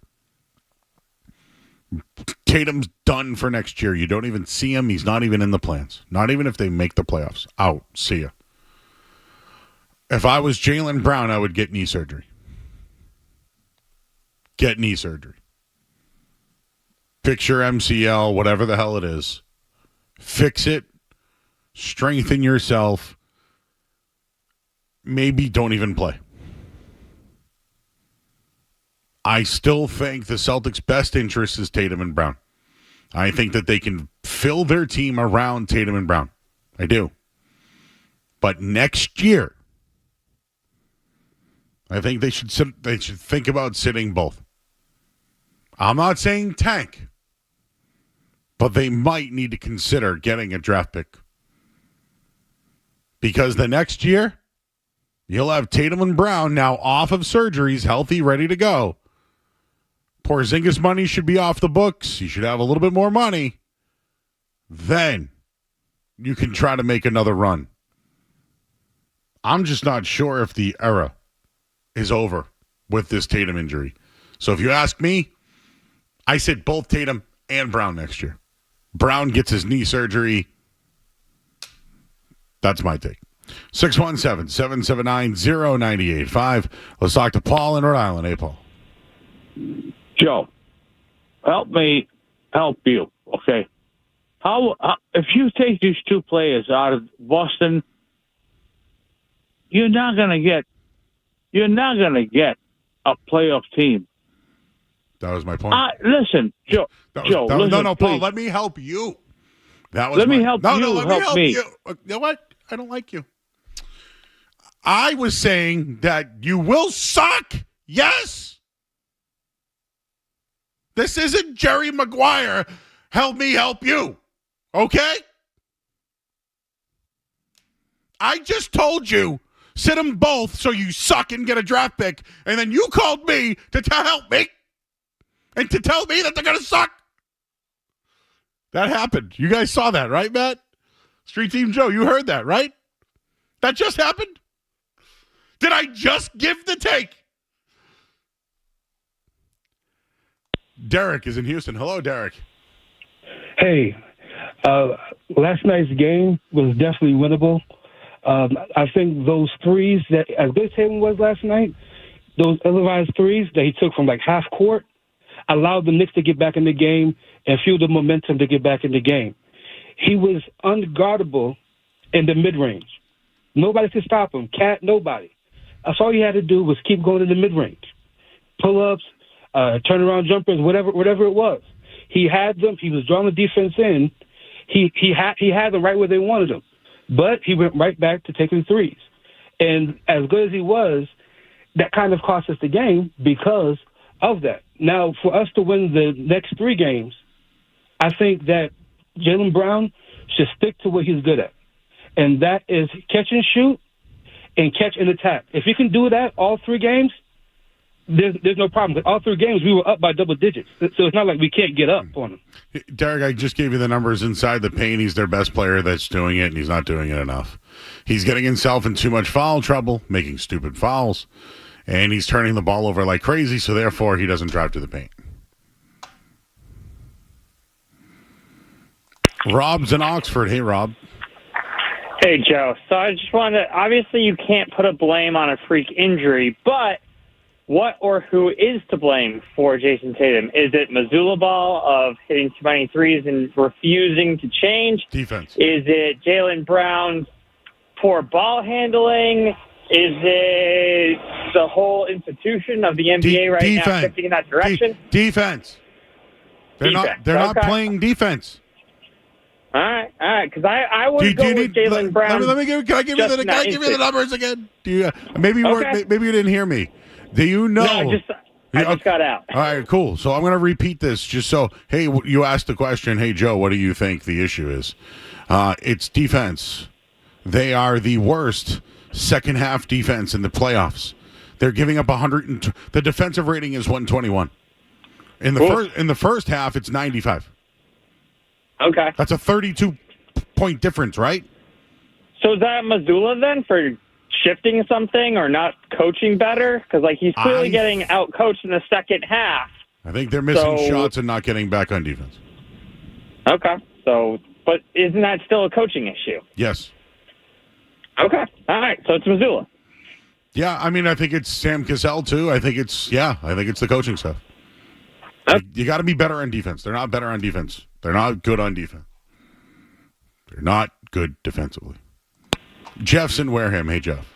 Tatum's done for next year. You don't even see him. He's not even in the plans. Not even if they make the playoffs. Out. See ya. If I was Jaylen Brown, I would get knee surgery. Get knee surgery. Fix your MCL, whatever the hell it is. Fix it. Strengthen yourself. Maybe don't even play. I still think the Celtics' best interest is Tatum and Brown. I think that they can fill their team around Tatum and Brown. I do. But next year, I think they should think about sitting both. I'm not saying tank, but they might need to consider getting a draft pick. Because the next year, you'll have Tatum and Brown now off of surgeries, healthy, ready to go. Porzingis money should be off the books. You should have a little bit more money. Then you can try to make another run. I'm just not sure if the era is over with this Tatum injury. So if you ask me, I said both Tatum and Brown next year. Brown gets his knee surgery. That's my take. 617-779-0985. Let's talk to Paul in Rhode Island. Hey, Paul. Joe, help me help you, okay? How if you take these 2 players out of Boston, you're not gonna get a playoff team. That was my point. Listen, Joe. Listen, no, Paul. please. Let me help you. Let me help you. Let me help you. You know what? I don't like you. I was saying that you will suck. Yes. This isn't Jerry Maguire. Help me help you. Okay? I just told you, sit them both so you suck and get a draft pick, and then you called me to help me and to tell me that they're going to suck. That happened. You guys saw that, right, Matt? Street Team Joe, you heard that, right? That just happened? Did I just give the take? Derek is in Houston. Hello, Derek. Hey, last night's game was definitely winnable. I think those threes that, as good as Tatum was last night, those televised threes that he took from like half court allowed the Knicks to get back in the game and fuel the momentum to get back in the game. he was unguardable in the mid-range. Nobody could stop him. Cat, nobody. That's all he had to do was keep going in the mid-range. Pull-ups, turnaround jumpers, whatever it was. He had them. He was drawing the defense in. He had them right where they wanted them. But he went right back to taking threes. And as good as he was, that kind of cost us the game because of that. Now, for us to win the next 3 games, I think that Jaylen Brown should stick to what he's good at. And that is catch and shoot and catch and attack. If he can do that all 3 games, there's no problem. But all 3 games, we were up by double digits. So it's not like we can't get up on them. Derek, I just gave you the numbers inside the paint. He's their best player that's doing it, and he's not doing it enough. He's getting himself in too much foul trouble, making stupid fouls, and he's turning the ball over like crazy, so therefore he doesn't drive to the paint. Rob's in Oxford. Hey, Rob. Hey, Joe. So I just wanted to, obviously you can't put a blame on a freak injury, but what or who is to blame for Jayson Tatum? Is it Mazzulla Ball of hitting too many threes and refusing to change? Defense. Is it Jaylen Brown's poor ball handling? Is it the whole institution of the NBA now shifting in that direction? Defense. They're not playing defense. All right, because I would go with Jaylen Brown. Can I give you the numbers again? Maybe you didn't hear me. Do you know? No, I just got out. All right, cool. So I'm going to repeat this just so, hey, you asked the question, hey, Joe, what do you think the issue is? It's defense. They are the worst second-half defense in the playoffs. They're giving up 100. The defensive rating is 121. In the first half, it's 95. Okay. That's a 32-point difference, right? So is that Mazzulla then for shifting something or not coaching better? Because he's clearly getting out-coached in the second half. I think they're missing shots and not getting back on defense. Okay. But isn't that still a coaching issue? Yes. Okay. All right. So it's Mazzulla. Yeah, I mean, I think it's Sam Cassell, too. I think it's the coaching stuff. You got to be better on defense. They're not better on defense. They're not good on defense. They're not good defensively. Jeff's in Wareham. Hey, Jeff.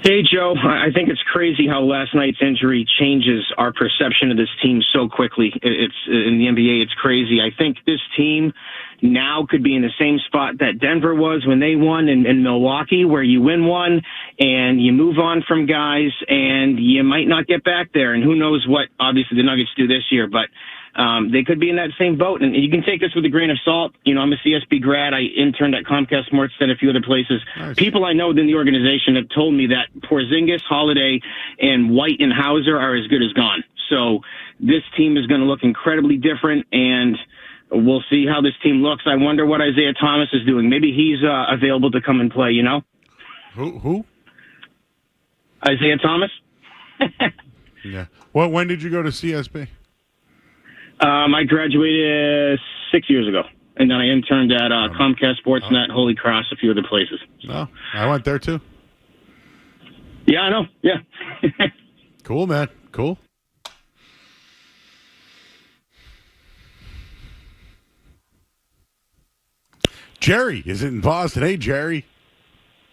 Hey, Joe. I think it's crazy how last night's injury changes our perception of this team so quickly. It's in the NBA, it's crazy. I think this team now could be in the same spot that Denver was when they won in Milwaukee, where you win one and you move on from guys and you might not get back there. And who knows what, obviously, the Nuggets do this year, but they could be in that same boat. And you can take this with a grain of salt. You know, I'm a CSB grad. I interned at Comcast Sports and a few other places. Nice. People I know within the organization have told me that Porzingis, Holiday, and White and Hauser are as good as gone. So this team is going to look incredibly different, and we'll see how this team looks. I wonder what Isaiah Thomas is doing. Maybe he's available to come and play, you know? Who? Isaiah Thomas. Yeah. Well, when did you go to CSB? I graduated 6 years ago, and then I interned at Comcast Sportsnet, Holy Cross, a few other places. Oh, I went there too. Yeah, I know. Yeah. Cool, man. Cool. Jerry is in Boston. Hey, Jerry.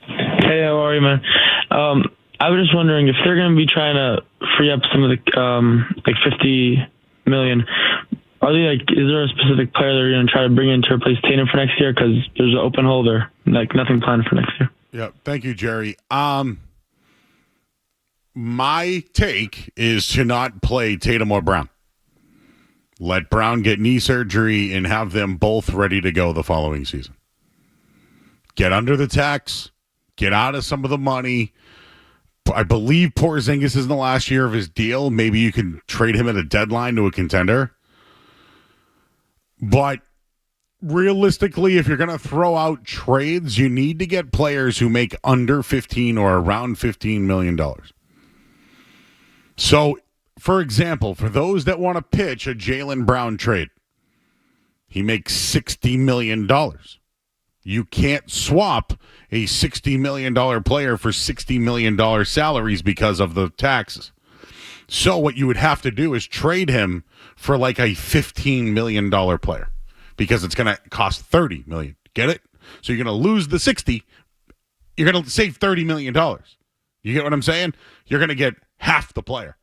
Hey, how are you, man? I was just wondering if they're going to be trying to free up some of the $50 million. Are they is there a specific player they're going to try to bring in to replace Tatum for next year? Because there's an open hole there, nothing planned for next year. Yeah, thank you, Jerry. My take is to not play Tatum or Brown. Let Brown get knee surgery and have them both ready to go the following season. Get under the tax. Get out of some of the money. I believe Porzingis is in the last year of his deal. Maybe you can trade him at a deadline to a contender. But realistically, if you're going to throw out trades, you need to get players who make under 15 or around $15 million. So, for example, for those that want to pitch a Jaylen Brown trade, he makes $60 million. You can't swap a $60 million player for $60 million salaries because of the taxes. So what you would have to do is trade him for like a $15 million player. because it's going to cost $30 million. Get it? So you're going to lose the 60. You're going to save $30 million. You get what I'm saying? You're going to get half the player.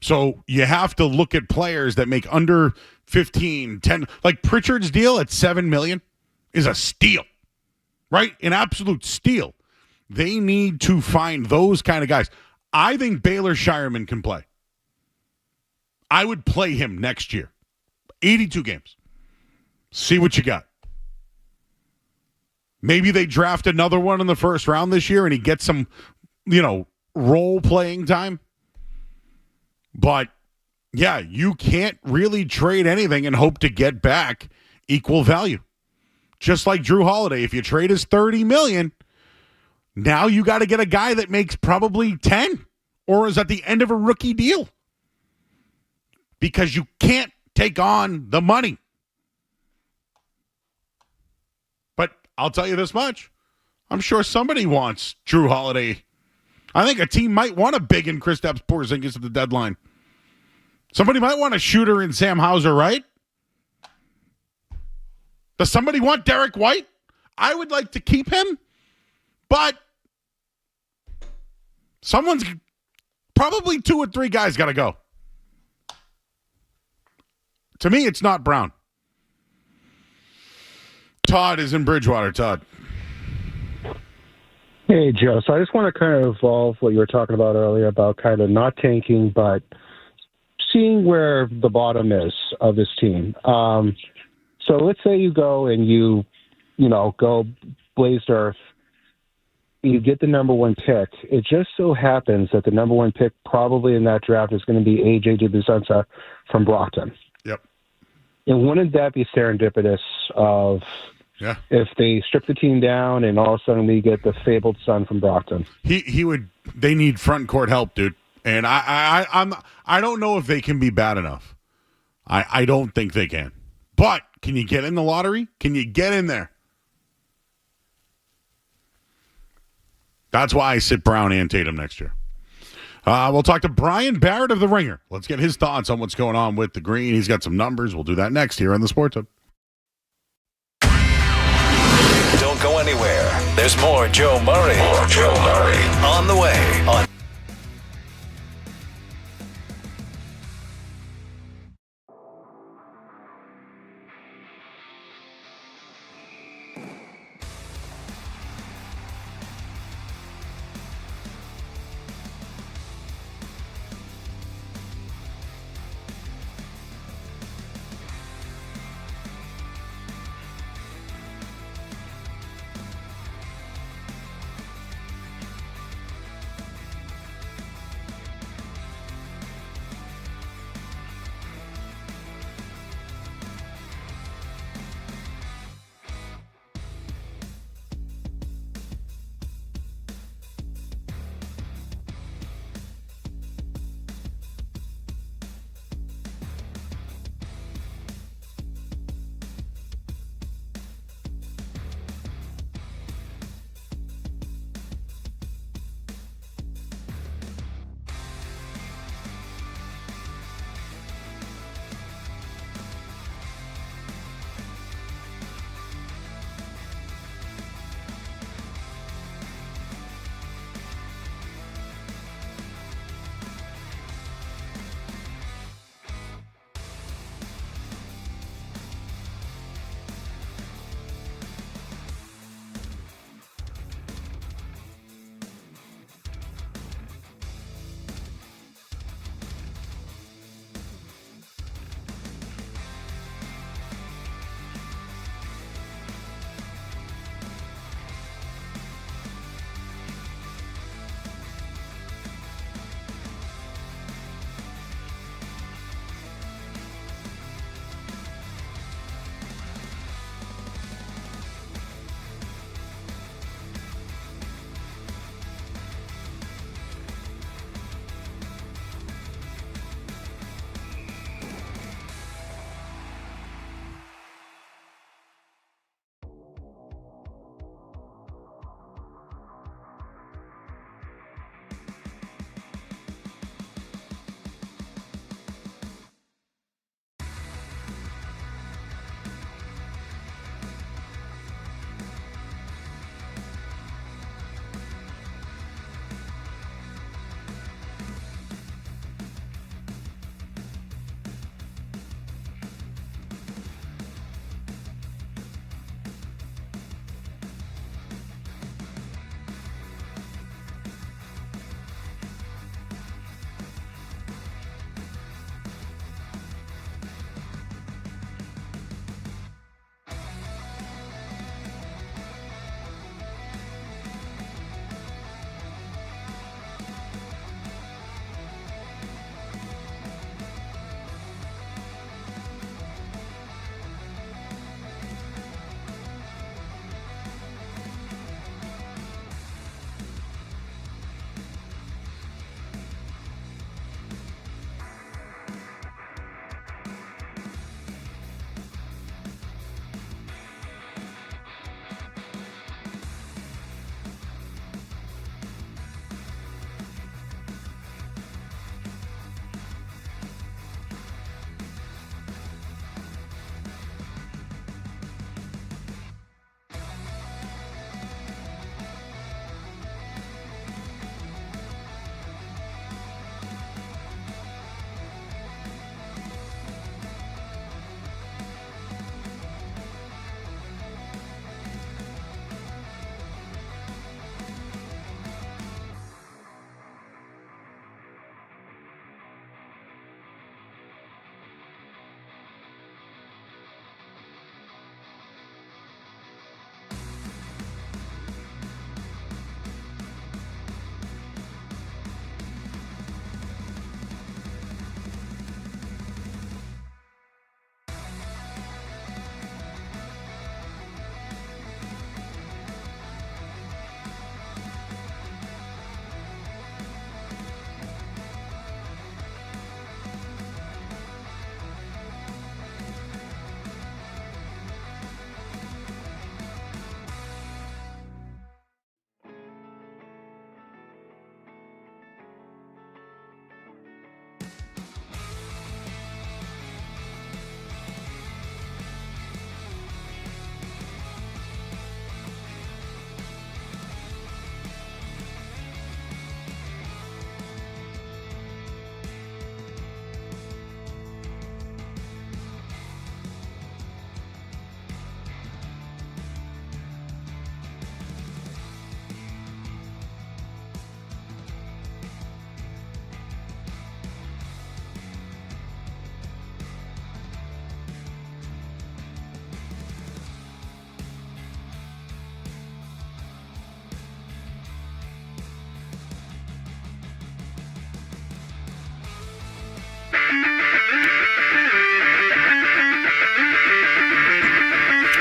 So you have to look at players that make under 15, 10. Like Pritchard's deal at $7 million is a steal, right? An absolute steal. They need to find those kind of guys. I think Baylor Shireman can play. I would play him next year. 82 games. See what you got. Maybe they draft another one in the first round this year and he gets some, role playing time. But, yeah, you can't really trade anything and hope to get back equal value. Just like Drew Holiday, if you trade his $30 million, now you got to get a guy that makes probably 10 or is at the end of a rookie deal. Because you can't take on the money. But I'll tell you this much. I'm sure somebody wants Drew Holiday. I think a team might want a big in Kristaps Porzingis at the deadline. Somebody might want a shooter in Sam Hauser, right? Does somebody want Derek White? I would like to keep him, but someone's probably 2 or 3 guys got to go. To me, it's not Brown. Todd is in Bridgewater. Todd. Hey, Joe. So I just want to kind of evolve what you were talking about earlier about kind of not tanking, but seeing where the bottom is of this team. So let's say you go and you go blazed earth. You get the number 1 pick. It just so happens that the number 1 pick probably in that draft is going to be A.J. DiBiasenza from Brockton. Yep. And wouldn't that be serendipitous of if they strip the team down and all of a sudden we get the fabled son from Brockton? He would. They need front court help, dude. And I don't know if they can be bad enough. I don't think they can. But can you get in the lottery? Can you get in there? That's why I sit Brown and Tatum next year. We'll talk to Brian Barrett of The Ringer. Let's get his thoughts on what's going on with the Green. He's got some numbers. We'll do that next here on the Sports Hub. Don't go anywhere. There's more Joe Murray. On the way on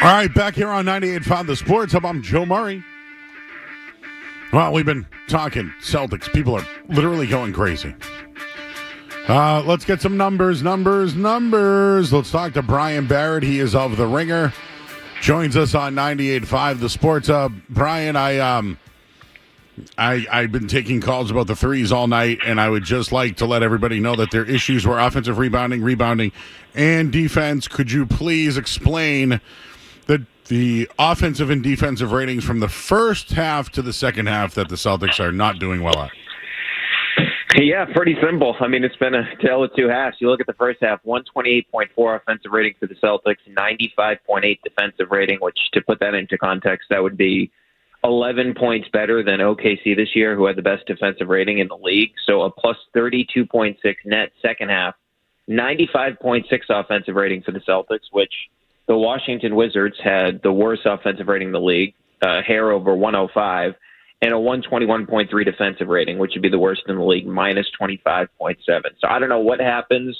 All right, back here on 98.5 The Sports Hub, I'm Joe Murray. Well, we've been talking Celtics. People are literally going crazy. Let's get some numbers. Let's talk to Brian Barrett. He is of The Ringer. Joins us on 98.5 The Sports Hub. Brian, I've been taking calls about the threes all night, and I would just like to let everybody know that their issues were offensive rebounding, and defense. Could you please explain the offensive and defensive ratings from the first half to the second half that the Celtics are not doing well at? Yeah, pretty simple. I mean, it's been a tale of two halves. You look at the first half, 128.4 offensive rating for the Celtics, 95.8 defensive rating, which, to put that into context, that would be 11 points better than OKC this year, who had the best defensive rating in the league. So a plus 32.6 net second half, 95.6 offensive rating for the Celtics, which the Washington Wizards had the worst offensive rating in the league, hair over 105, and a 121.3 defensive rating, which would be the worst in the league, minus 25.7. So I don't know what happens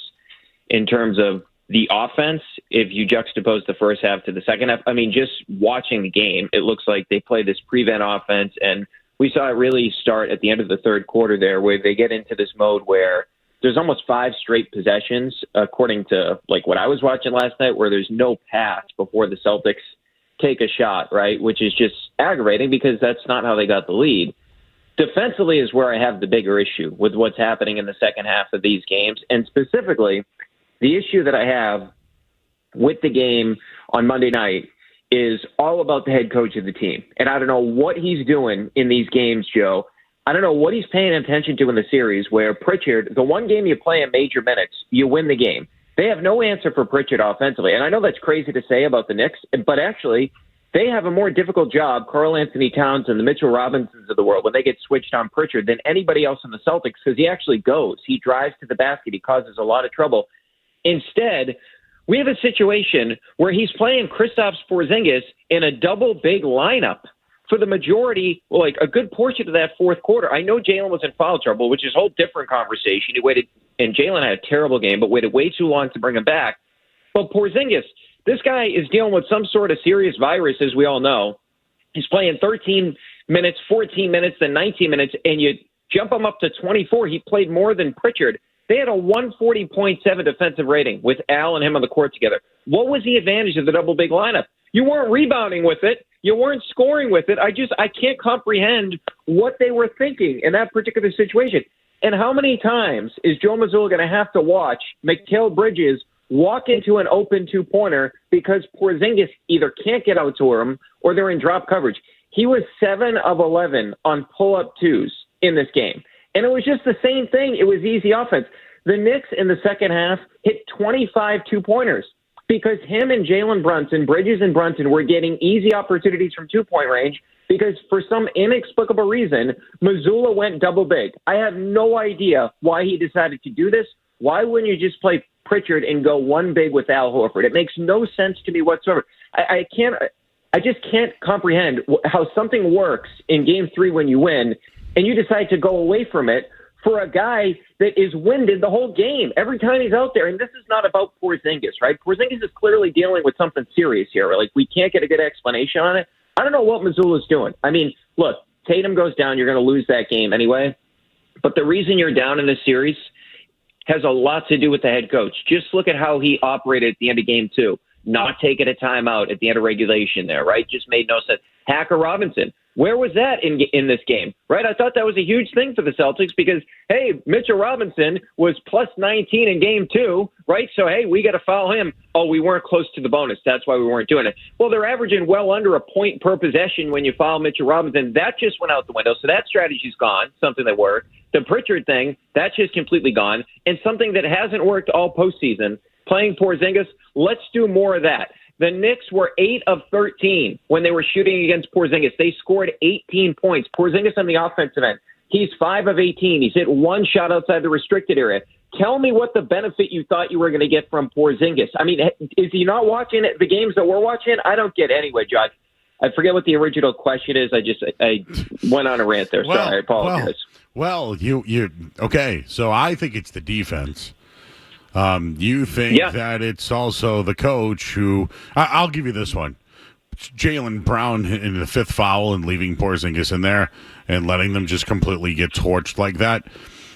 in terms of the offense if you juxtapose the first half to the second half. I mean, just watching the game, it looks like they play this prevent offense, and we saw it really start at the end of the third quarter there, where they get into this mode where there's almost 5 straight possessions, according to like what I was watching last night, where there's no pass before the Celtics take a shot, right? Which is just aggravating because that's not how they got the lead. Defensively is where I have the bigger issue with what's happening in the second half of these games. And specifically, the issue that I have with the game on Monday night is all about the head coach of the team. And I don't know what he's doing in these games, Joe. I don't know what he's paying attention to in the series where Pritchard, the one game you play in major minutes, you win the game. They have no answer for Pritchard offensively. And I know that's crazy to say about the Knicks, but actually they have a more difficult job, Karl Anthony Towns and the Mitchell Robinsons of the world, when they get switched on Pritchard than anybody else in the Celtics, because he actually goes. He drives to the basket. He causes a lot of trouble. Instead, we have a situation where he's playing Kristaps Porzingis in a double big lineup for the majority, like a good portion of that fourth quarter. I know Jaylen was in foul trouble, which is a whole different conversation. He waited, and Jaylen had a terrible game, but waited way too long to bring him back. But Porzingis, this guy is dealing with some sort of serious virus, as we all know. He's playing 13 minutes, 14 minutes, then 19 minutes, and you jump him up to 24. He played more than Pritchard. They had a 140.7 defensive rating with Al and him on the court together. What was the advantage of the double big lineup? You weren't rebounding with it. You weren't scoring with it. I can't comprehend what they were thinking in that particular situation. And how many times is Joe Mazzulla going to have to watch Mikal Bridges walk into an open two-pointer because Porzingis either can't get out to him or they're in drop coverage? He was 7 of 11 on pull-up twos in this game. And it was just the same thing. It was easy offense. The Knicks in the second half hit 25 two-pointers because him and Jalen Brunson, Bridges and Brunson, were getting easy opportunities from two-point range because for some inexplicable reason, Mazzulla went double big. I have no idea why he decided to do this. Why wouldn't you just play Pritchard and go one big with Al Horford? It makes no sense to me whatsoever. I just can't comprehend how something works in Game 3 when you win, and you decide to go away from it for a guy that is winded the whole game every time he's out there. And this is not about Porzingis, right? Porzingis is clearly dealing with something serious here. Like, we can't get a good explanation on it. I don't know what Mazzulla's doing. I mean, look, Tatum goes down, you're going to lose that game anyway. But the reason you're down in this series has a lot to do with the head coach. Just look at how he operated at the end of Game 2. Not taking a timeout at the end of regulation there, right? Just made no sense. Hacker Robinson, where was that in this game, right? I thought that was a huge thing for the Celtics because, hey, Mitchell Robinson was plus 19 in Game 2, right? So, hey, we got to foul him. Oh, we weren't close to the bonus. That's why we weren't doing it. Well, they're averaging well under a point per possession when you foul Mitchell Robinson. That just went out the window. So that strategy's gone, something that worked. The Pritchard thing, that's just completely gone. And something that hasn't worked all postseason, playing Porzingis, let's do more of that. The Knicks were 8 of 13 when they were shooting against Porzingis. They scored 18 points. Porzingis on the offensive end, he's 5 of 18. He's hit one shot outside the restricted area. Tell me what the benefit you thought you were going to get from Porzingis. I mean, is he not watching the games that we're watching? I don't get it anyway, Josh. I forget what the original question is. I went on a rant there. Sorry, I apologize. Well, you okay, so I think it's the defense. You think that it's also the coach who – I'll give you this one. Jaylen Brown in the fifth foul and leaving Porzingis in there and letting them just completely get torched like that.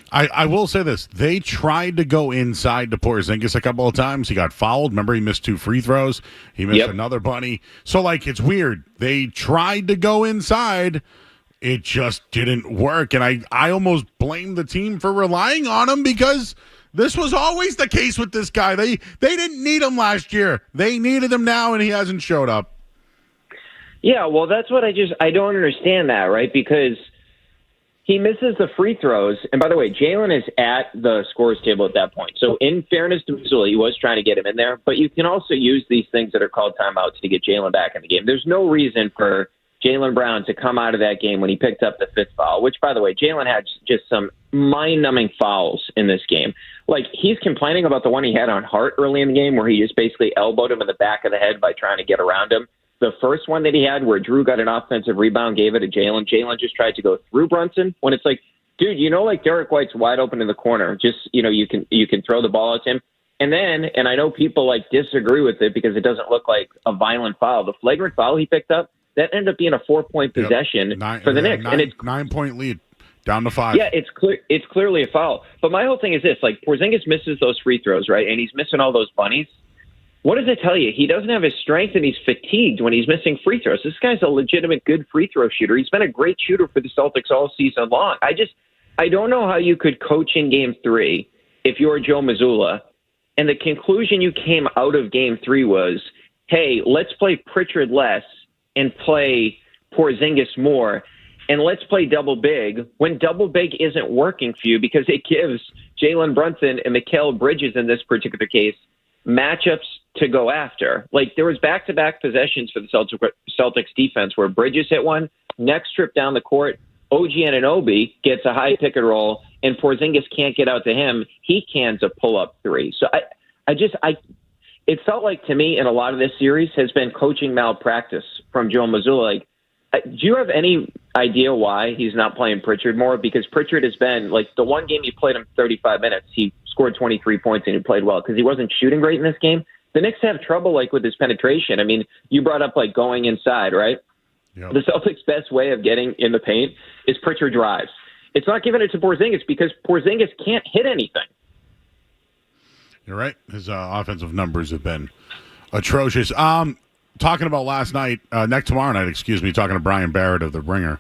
I will say this. They tried to go inside to Porzingis a couple of times. He got fouled. Remember, he missed 2 free throws. He missed another bunny. So, like, it's weird. They tried to go inside. It just didn't work. And I almost blame the team for relying on him because this was always the case with this guy. They didn't need him last year. They needed him now, and he hasn't showed up. Yeah, well, that's what I don't understand that, right? Because he misses the free throws. And by the way, Jaylen is at the scores table at that point. So in fairness to Missoula, he was trying to get him in there. But you can also use these things that are called timeouts to get Jaylen back in the game. There's no reason for Jaylen Brown to come out of that game when he picked up the fifth foul, which, by the way, Jaylen had just some mind-numbing fouls in this game. Like, he's complaining about the one he had on Hart early in the game where he just basically elbowed him in the back of the head by trying to get around him. The first one that he had where Drew got an offensive rebound, gave it to Jaylen. Jaylen just tried to go through Brunson when it's like, dude, like Derek White's wide open in the corner. Just, you can throw the ball at him. And then, and I know people like disagree with it because it doesn't look like a violent foul. The flagrant foul he picked up, that ended up being a 4-point possession for the Knicks. And it's 9-point lead down to 5. Yeah, it's clearly a foul. But my whole thing is this, like Porzingis misses those free throws, right? And he's missing all those bunnies. What does it tell you? He doesn't have his strength and he's fatigued when he's missing free throws. This guy's a legitimate good free throw shooter. He's been a great shooter for the Celtics all season long. I don't know how you could coach in Game 3 if you're Joe Mazzulla, and the conclusion you came out of Game 3 was, hey, let's play Pritchard less and play Porzingis more, and let's play double big when double big isn't working for you because it gives Jalen Brunson and Mikal Bridges in this particular case matchups to go after. Like, there was back-to-back possessions for the Celtics defense where Bridges hit one, next trip down the court, OG Anunoby gets a high pick and roll, and Porzingis can't get out to him. He cans a pull-up three. So it felt like to me in a lot of this series has been coaching malpractice from Joe Mazzulla. Like, do you have any idea why he's not playing Pritchard more? Because Pritchard has been, like, the one game you played him 35 minutes, he scored 23 points and he played well because he wasn't shooting great in this game. The Knicks have trouble, like, with his penetration. I mean, you brought up, like, going inside, right? Yep. The Celtics' best way of getting in the paint is Pritchard drives. It's not giving it to Porzingis because Porzingis can't hit anything. You're right. His offensive numbers have been atrocious. Talking about last night, tomorrow night, talking to Brian Barrett of The Ringer.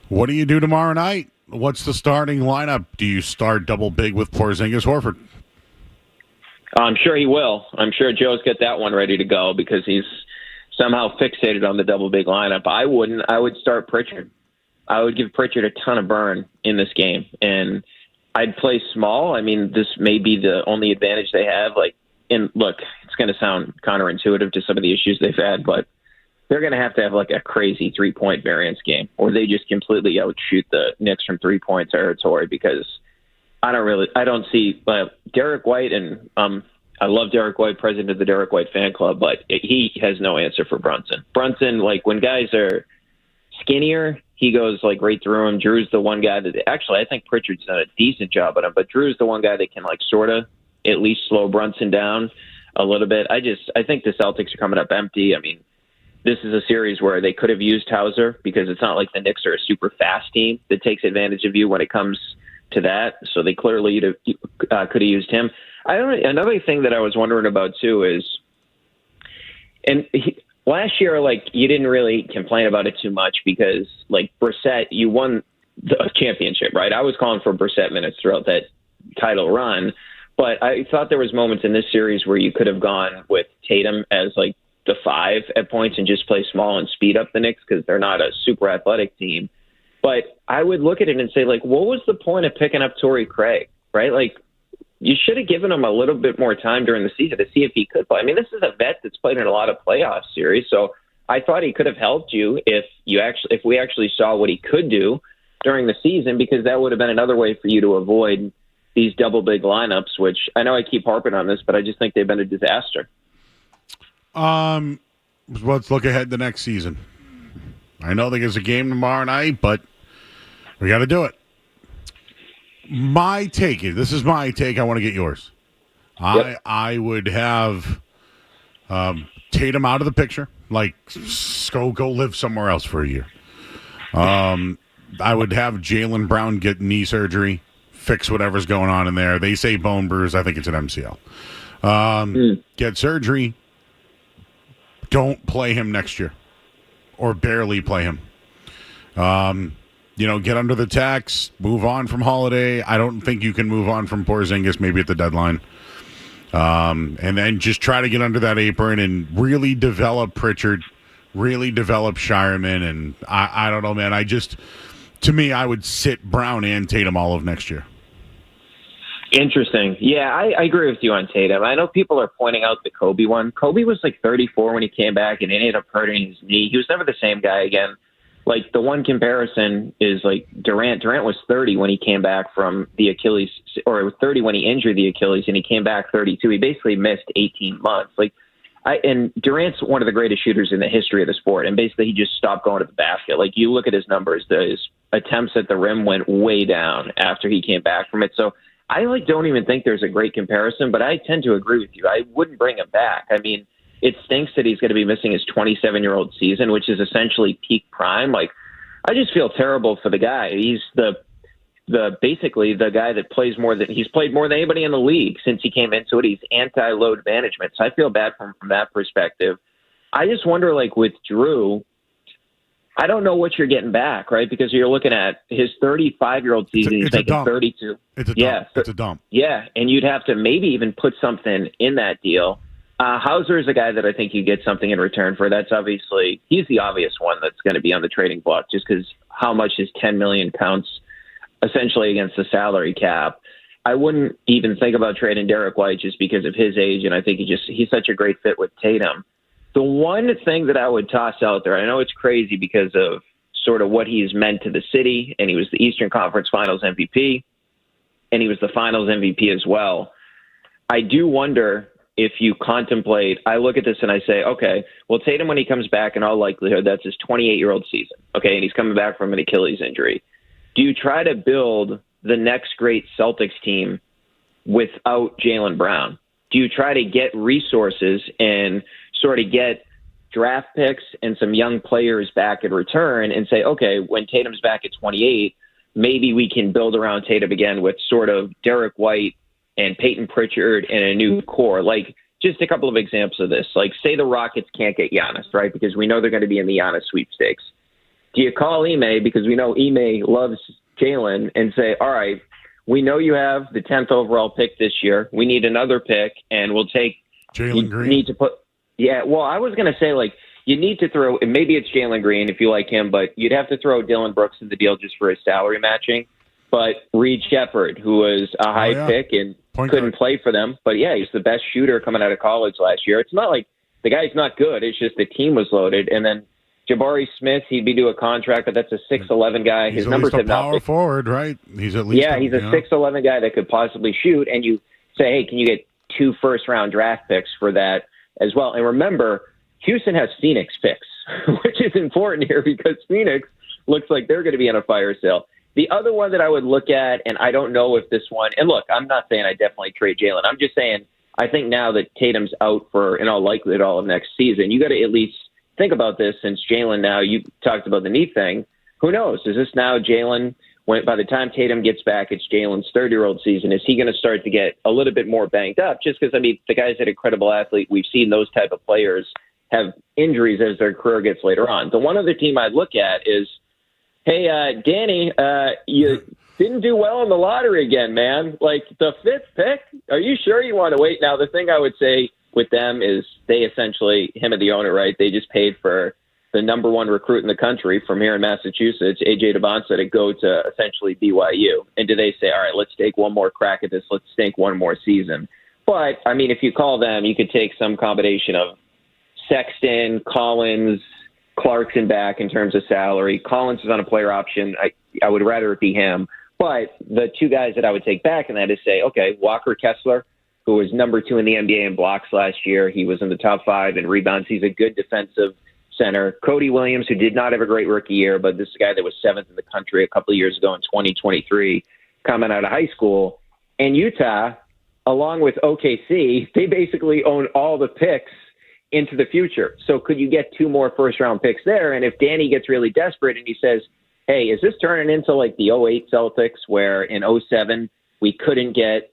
What do you do tomorrow night? What's the starting lineup? Do you start double big with Porzingis Horford? I'm sure he will. I'm sure Joe's got that one ready to go because he's somehow fixated on the double big lineup. I wouldn't. I would start Pritchard. I would give Pritchard a ton of burn in this game, and I'd play small. I mean, this may be the only advantage they have. Like, and look, it's going to sound counterintuitive to some of the issues they've had, but they're going to have like a crazy 3-point variance game, or they just completely outshoot the Knicks from 3-point territory because I don't see Derek White, and I love Derek White, president of the Derek White fan club, but he has no answer for Brunson. Brunson, like, when guys are skinnier, he goes like right through him. Drew's the one guy that actually I think Pritchard's done a decent job on him, but Drew's the one guy that can like sort of at least slow Brunson down a little bit. I think the Celtics are coming up empty. I mean, this is a series where they could have used Hauser because it's not like the Knicks are a super fast team that takes advantage of you when it comes to that. So they clearly could have used him. Another thing that I was wondering about too is, last year, like, you didn't really complain about it too much because, like, Brissett, you won the championship, right? I was calling for Brissett minutes throughout that title run, but I thought there was moments in this series where you could have gone with Tatum as, like, the 5 at points and just play small and speed up the Knicks because they're not a super athletic team. But I would look at it and say, like, what was the point of picking up Torrey Craig, right? Like, you should have given him a little bit more time during the season to see if he could play. I mean, this is a vet that's played in a lot of playoff series, so I thought he could have helped you if we actually saw what he could do during the season, because that would have been another way for you to avoid these double big lineups, which I know I keep harping on this, but I just think they've been a disaster. Let's look ahead to next season. I know there's a game tomorrow night, but we got to do it. This is my take. I want to get yours. Yep. I would have Tatum out of the picture Like, go live somewhere else for a year. I would have Jaylen Brown get knee surgery, fix whatever's going on in there. They say bone bruise. I think it's an MCL. Get surgery. Don't play him next year, or barely play him. Get under the tax, move on from Holiday. I don't think you can move on from Porzingis maybe at the deadline. And then just try to get under that apron and really develop Pritchard, really develop Shireman. And I don't know, man. To me, I would sit Brown and Tatum all of next year. Interesting. Yeah, I agree with you on Tatum. I know people are pointing out the Kobe one. Kobe was like 34 when he came back and ended up hurting his knee. He was never the same guy again. Like, the one comparison is like Durant. Durant was 30 when he came back from the Achilles, or it was 30 when he injured the Achilles, and he came back 32. He basically missed 18 months. And Durant's one of the greatest shooters in the history of the sport, and basically he just stopped going to the basket. Like, you look at his numbers, his attempts at the rim went way down after he came back from it. So I don't even think there's a great comparison, but I tend to agree with you. I wouldn't bring him back. I mean, it stinks that he's going to be missing his 27-year-old season, which is essentially peak prime. Like, I just feel terrible for the guy. He's basically the guy that he's played more than anybody in the league since he came into it. He's anti-load management. So I feel bad for him from that perspective. I just wonder, with Drew, I don't know what you're getting back, right? Because you're looking at his 35-year-old season. He's making 32. It's a dump. It's a dump. Yeah, and you'd have to maybe even put something in that deal. Hauser is a guy that I think you get something in return for. That's obviously, he's the obvious one that's going to be on the trading block, just because how much his $10 million counts essentially against the salary cap. I wouldn't even think about trading Derek White just because of his age, and I think he's such a great fit with Tatum. The one thing that I would toss out there, I know it's crazy because of sort of what he's meant to the city, and he was the Eastern Conference Finals MVP, and he was the Finals MVP as well. I do wonder if you contemplate, I look at this and I say, okay, well, Tatum, when he comes back, in all likelihood, that's his 28-year-old season, okay, and he's coming back from an Achilles injury. Do you try to build the next great Celtics team without Jaylen Brown? Do you try to get resources and sort of get draft picks and some young players back in return and say, okay, when Tatum's back at 28, maybe we can build around Tatum again with sort of Derek White and Peyton Pritchard and a new core? Like, just a couple of examples of this. Like, say the Rockets can't get Giannis, right? Because we know they're going to be in the Giannis sweepstakes. Do you call Ime, because we know Ime loves Jaylen, and say, all right, we know you have the 10th overall pick this year. We need another pick, and we'll take Jalen Green. Need to put, yeah, well, I was going to say, you need to throw, and maybe it's Jalen Green if you like him, but you'd have to throw Dylan Brooks in the deal just for his salary matching. But Reed Shepherd, who was a high pick and couldn't play for them, but yeah, he's the best shooter coming out of college last year. It's not like the guy's not good. It's just the team was loaded. And then Jabari Smith, he'd be due a contract, but that's a 6'11" guy. His numbers have not been forward, right? He's at least he's a 6'11" guy that could possibly shoot. And you say, hey, can you get 2 first-round draft picks for that as well? And remember, Houston has Phoenix picks, which is important here because Phoenix looks like they're going to be on a fire sale. The other one that I would look at, and I don't know if this one, and look, I'm not saying I definitely trade Jaylen. I'm just saying I think now that Tatum's out for, in all likelihood, all of next season, you got to at least think about this since Jaylen now, you talked about the knee thing. Who knows? Is this now Jaylen, by the time Tatum gets back, it's Jaylen's third-year-old season. Is he going to start to get a little bit more banged up? Just because, the guy's an incredible athlete. We've seen those type of players have injuries as their career gets later on. The one other team I'd look at is, hey, Danny, you didn't do well in the lottery again, man. Like, the 5th pick? Are you sure you want to wait? Now, the thing I would say with them is they essentially, him and the owner, right, they just paid for the number 1 recruit in the country from here in Massachusetts, A.J. Devonta, to go to essentially BYU. And do they say, all right, let's take one more crack at this. Let's take one more season. But, if you call them, you could take some combination of Sexton, Collins, Clarkson back in terms of salary. Collins is on a player option. I would rather it be him. But the 2 guys that I would take back in that is say, okay, Walker Kessler, who was number 2 in the NBA in blocks last year. He was in the top 5 in rebounds. He's a good defensive center. Cody Williams, who did not have a great rookie year, but this is a guy that was 7th in the country a couple of years ago in 2023, coming out of high school. And Utah, along with OKC, they basically own all the picks into the future. So could you get 2 more first-round picks there? And if Danny gets really desperate and he says, hey, is this turning into like the '08 Celtics where in '07 we couldn't get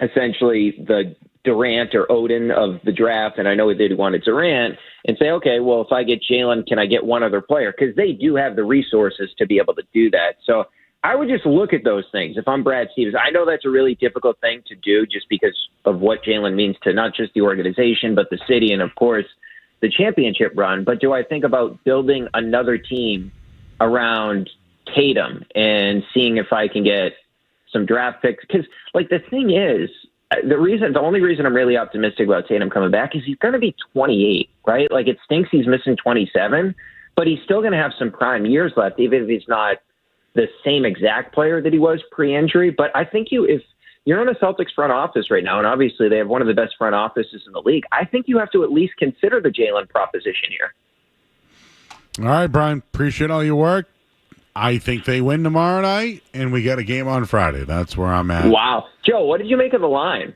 essentially the Durant or Odin of the draft, and I know they wanted Durant, and say, okay, well, if I get Jaylen, can I get one other player? Because they do have the resources to be able to do that. So I would just look at those things. If I'm Brad Stevens, I know that's a really difficult thing to do just because of what Jaylen means to not just the organization, but the city and, of course, the championship run. But do I think about building another team around Tatum and seeing if I can get some draft picks? Because, like, the thing is, the only reason I'm really optimistic about Tatum coming back is he's going to be 28, right? Like, it stinks he's missing 27, but he's still going to have some prime years left, even if he's not the same exact player that he was pre-injury. But I think if you're in a Celtics front office right now, and obviously they have one of the best front offices in the league, I think you have to at least consider the Jaylen proposition here. All right, Brian, appreciate all your work. I think they win tomorrow night, and we get a game on Friday. That's where I'm at. Wow. Joe, what did you make of the line?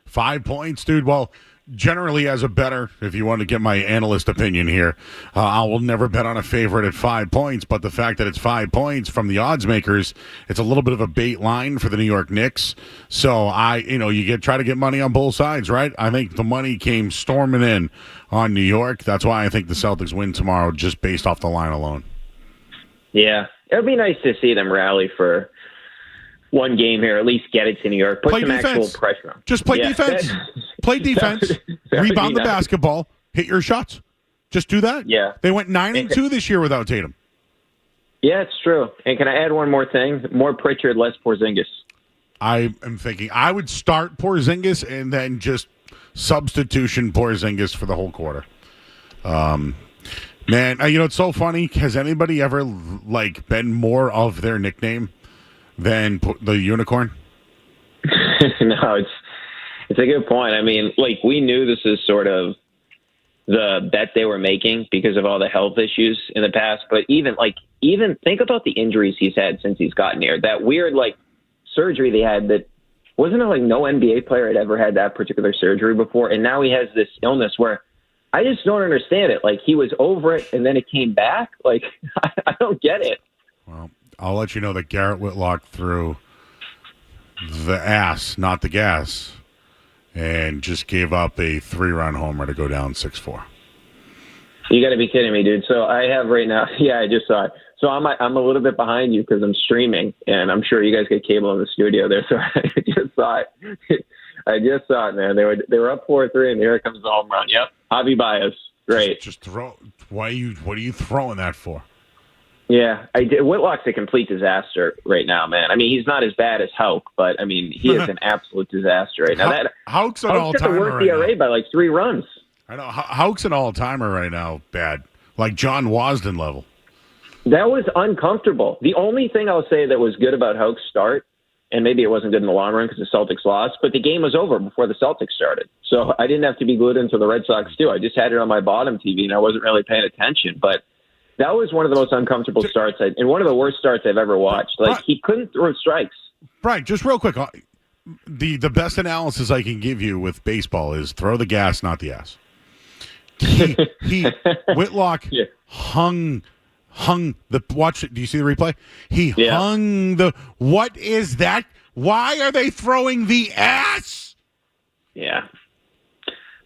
5 points, dude. Well, generally as a bettor, if you want to get my analyst opinion here, I will never bet on a favorite at 5 points, but the fact that it's 5 points from the odds makers, it's a little bit of a bait line for the New York Knicks. So try to get money on both sides, right? I think the money came storming in on New York. That's why I think the Celtics win tomorrow, just based off the line alone. Yeah, it would be nice to see them rally for one game here, at least get it to New York, put play some defense. Actual pressure on. Just play defense. Play defense. Rebound the basketball. Hit your shots. Just do that. Yeah. They went 9-2 this year without Tatum. Yeah, it's true. And can I add one more thing? More Pritchard, less Porzingis. I am thinking I would start Porzingis and then just substitution Porzingis for the whole quarter. Man, it's so funny. Has anybody ever been more of their nickname than the unicorn? No, it's a good point. I mean, we knew this is sort of the bet they were making because of all the health issues in the past. But even think about the injuries he's had since he's gotten here. That weird surgery they had that wasn't it no NBA player had ever had that particular surgery before, and now he has this illness where I just don't understand it. He was over it, and then it came back. I don't get it. Well, I'll let you know that Garrett Whitlock threw the ass, not the gas, and just gave up a 3-run homer to go down 6-4. You got to be kidding me, dude. So I have right now. Yeah, I just saw it. So I'm a little bit behind you because I'm streaming, and I'm sure you guys get cable in the studio there. So I just saw it. I just saw it, man. They were up 4-3, and here comes the home run. Yep, Javi Baez, great. Just throw. What are you throwing that for? Yeah, I did. Whitlock's a complete disaster right now, man. I mean, he's not as bad as Hauk, but I mean, he is an absolute disaster right now. Hauk's an all-timer worse ERA by 3 runs. I know Hauk's an all-timer right now. Bad, like John Wasden level. That was uncomfortable. The only thing I'll say that was good about Hauk's start, and maybe it wasn't good in the long run because the Celtics lost, but the game was over before the Celtics started. So I didn't have to be glued into the Red Sox, too. I just had it on my bottom TV, and I wasn't really paying attention. But that was one of the most uncomfortable starts, and one of the worst starts I've ever watched. He couldn't throw strikes. Brian, just real quick, the best analysis I can give you with baseball is throw the gas, not the ass. Whitlock hung the watch. Do you see the replay? He hung the. What is that? Why are they throwing the ass? Yeah,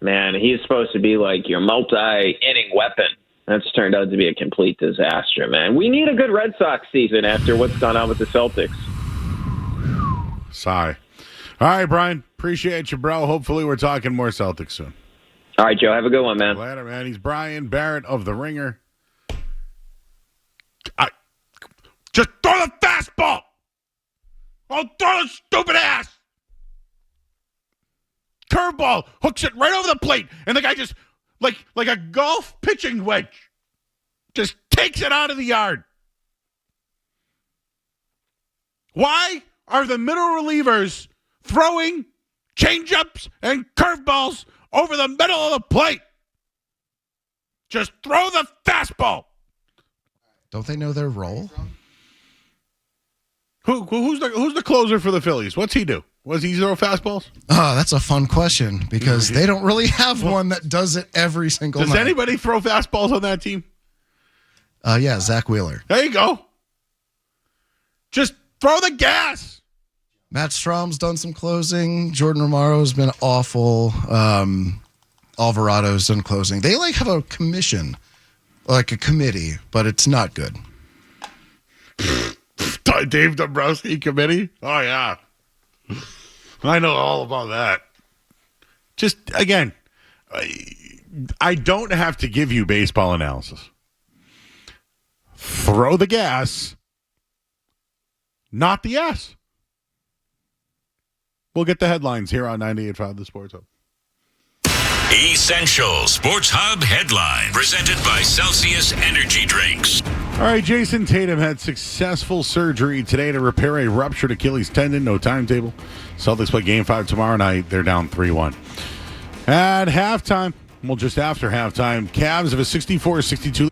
man, he's supposed to be your multi-inning weapon. That's turned out to be a complete disaster, man. We need a good Red Sox season after what's gone on with the Celtics. Sigh. All right, Brian. Appreciate you, bro. Hopefully we're talking more Celtics soon. All right, Joe. Have a good one, man. Later, man. He's Brian Barrett of The Ringer. Just throw the fastball. Oh, throw the stupid ass. Curveball hooks it right over the plate, and the guy just like a golf pitching wedge just takes it out of the yard. Why are the middle relievers throwing changeups and curveballs over the middle of the plate? Just throw the fastball. Don't they know their role? Who's the closer for the Phillies? What's he do? Was he throw fastballs? Oh, that's a fun question because they don't really have one that does it every single night. Does anybody throw fastballs on that team? Yeah, Zach Wheeler. There you go. Just throw the gas. Matt Strom's done some closing. Jordan Romaro's been awful. Alvarado's done closing. They have a commission, like a committee, but it's not good. Dave Dombrowski committee? Oh, yeah. I know all about that. Just, again, I don't have to give you baseball analysis. Throw the gas, not the S. We'll get the headlines here on 98.5 The Sports Hub. Essential Sports Hub headline presented by Celsius Energy Drinks. All right, Jayson Tatum had successful surgery today to repair a ruptured Achilles tendon. No timetable. Celtics play Game 5 tomorrow night. They're down 3-1. At halftime, well, just after halftime, Cavs have a 64-62.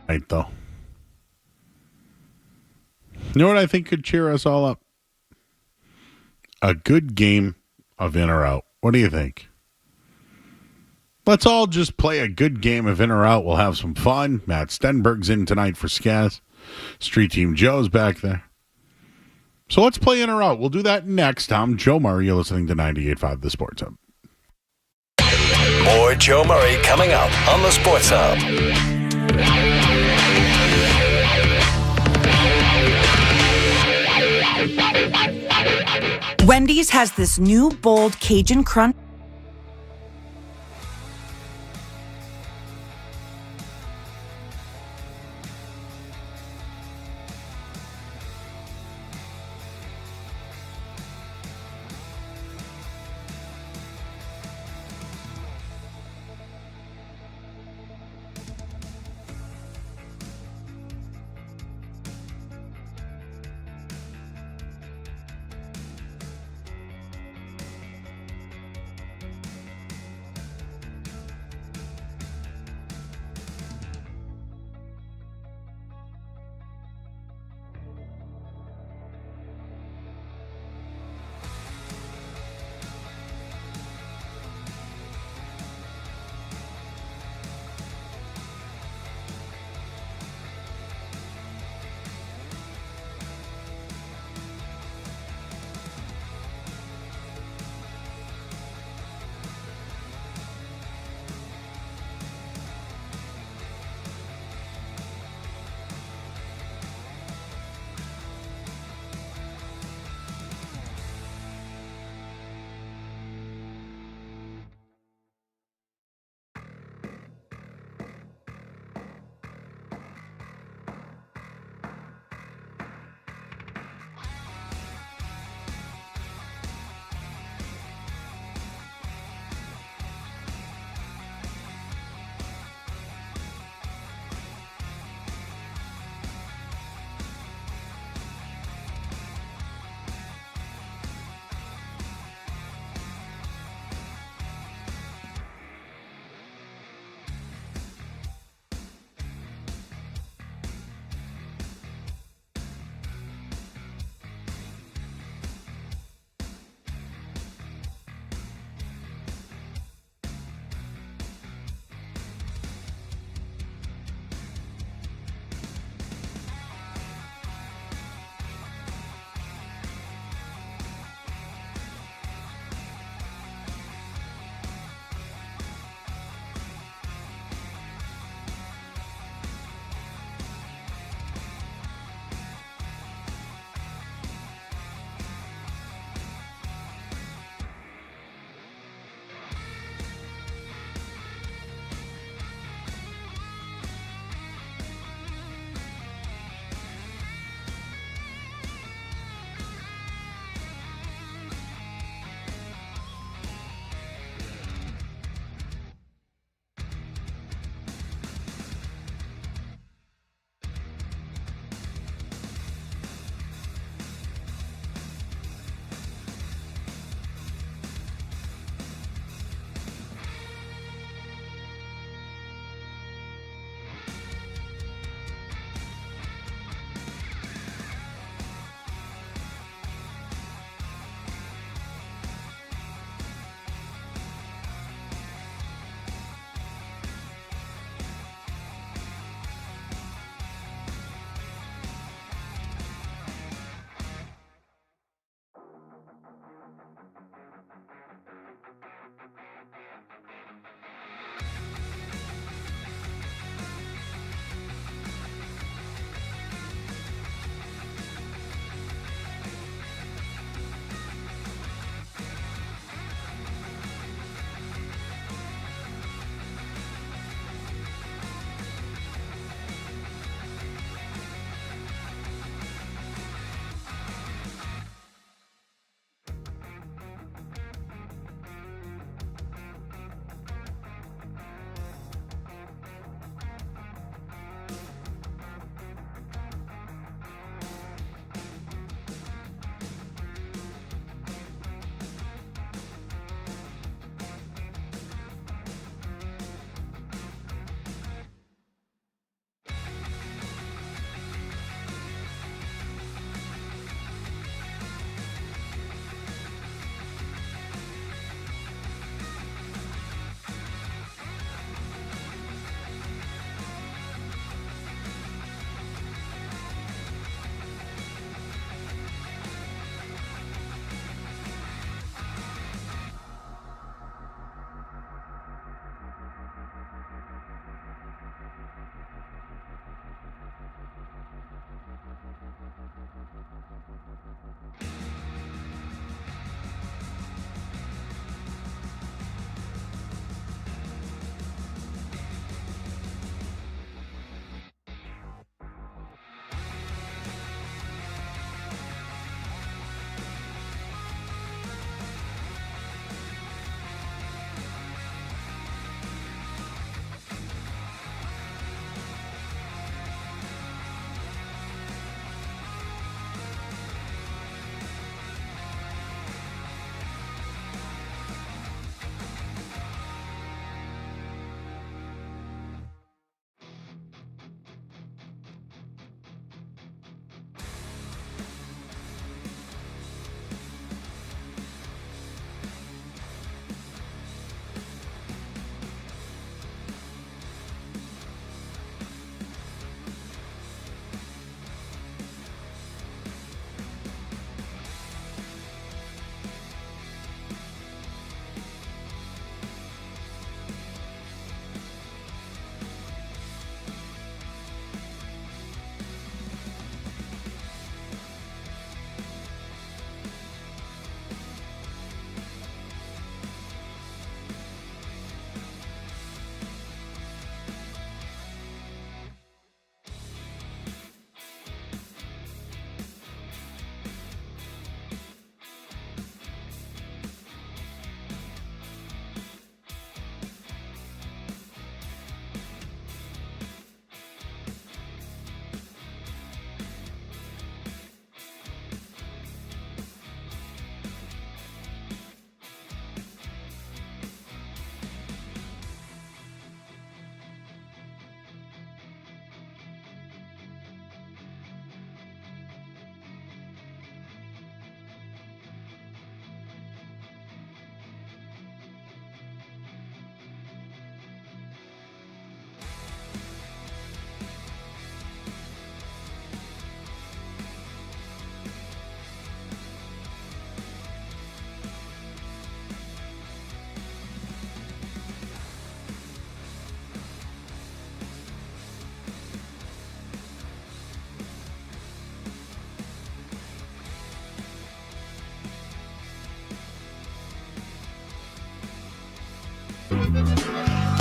Right, though. You know what I think could cheer us all up? A good game of in or out. What do you think? Let's all just play a good game of in or out. We'll have some fun. Matt Stenberg's in tonight for Skaz. Street Team Joe's back there. So let's play in or out. We'll do that next. I'm Joe Murray. You're listening to 98.5 The Sports Hub. More Joe Murray coming up on the Sports Hub. Wendy's has this new bold Cajun crunch.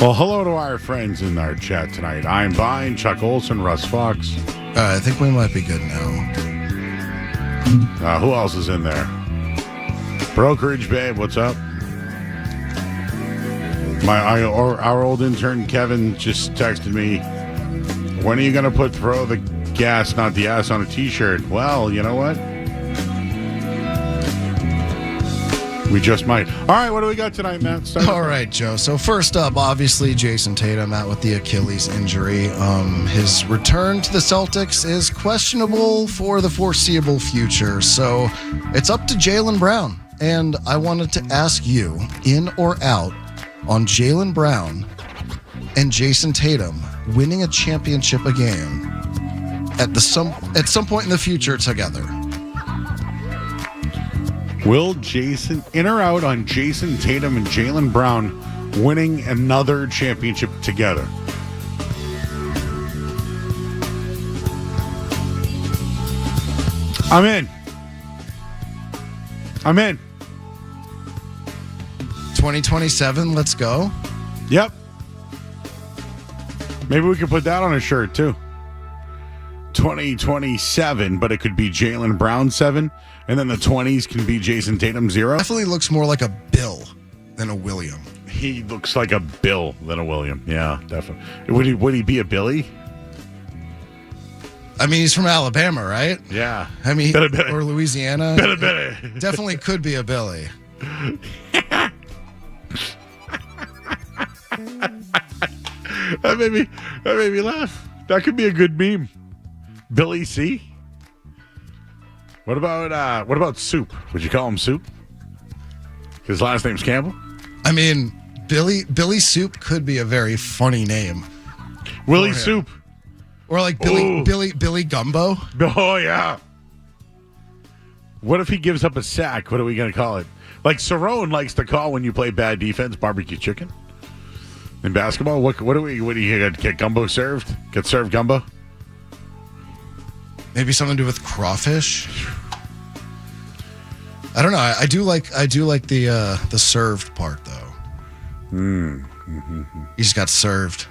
Well, hello to our friends in our chat tonight. I'm Vine, Chuck Olson, Russ Fox. I think we might be good now. Who else is in there? Brokerage Babe, what's up? Our old intern Kevin just texted me, when are you going to throw the gas, not the ass, on a t-shirt? Well, you know what? We just might. All right, what do we got tonight, Matt? All right, Joe. So first up, obviously, Jayson Tatum out with the Achilles injury. His return to the Celtics is questionable for the foreseeable future. So it's up to Jaylen Brown. And I wanted to ask you, in or out, on Jaylen Brown and Jayson Tatum winning a championship a game at some point in the future together. Will Jason, in or out on Jayson Tatum and Jaylen Brown winning another championship together? I'm in. 2027, let's go. Yep. Maybe we could put that on a shirt too. 2027, but it could be Jaylen Brown 7, and then the 20s can be Jayson Tatum 0. Definitely looks more like a Bill than a William. He looks like a Bill than a William. Yeah, definitely. Would he be a Billy? I mean, he's from Alabama, right? Yeah. I mean, Billy. Or Louisiana. Billy. Definitely could be a Billy. That made me laugh. That could be a good meme. Billy C. What about Soup? Would you call him Soup? His last name's Campbell. I mean, Billy Soup could be a very funny name. Willie Soup. Or like Billy Gumbo. Oh yeah. What if he gives up a sack? What are we gonna call it? Like Cerrone likes to call when you play bad defense, barbecue chicken. In basketball, what do you get Gumbo served? Get served Gumbo? Maybe something to do with crawfish. I don't know. I do like the served part though. Mm-hmm. He just got served.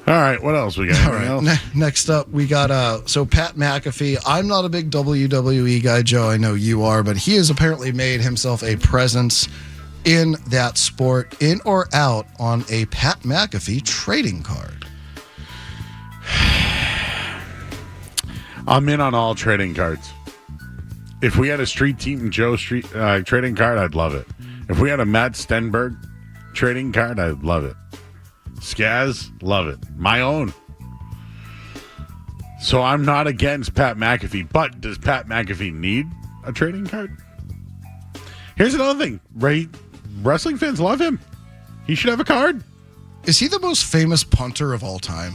All right, what else we got? All right, next up we got so Pat McAfee. I'm not a big WWE guy, Joe. I know you are, but he has apparently made himself a presence in that sport. In or out on a Pat McAfee trading card? I'm in on all trading cards. If we had a Street Team Joe trading card, I'd love it. If we had a Matt Stenberg trading card, I'd love it. Skaz, love it. My own. So I'm not against Pat McAfee, but does Pat McAfee need a trading card? Here's another thing, right? Wrestling fans love him. He should have a card. Is he the most famous punter of all time?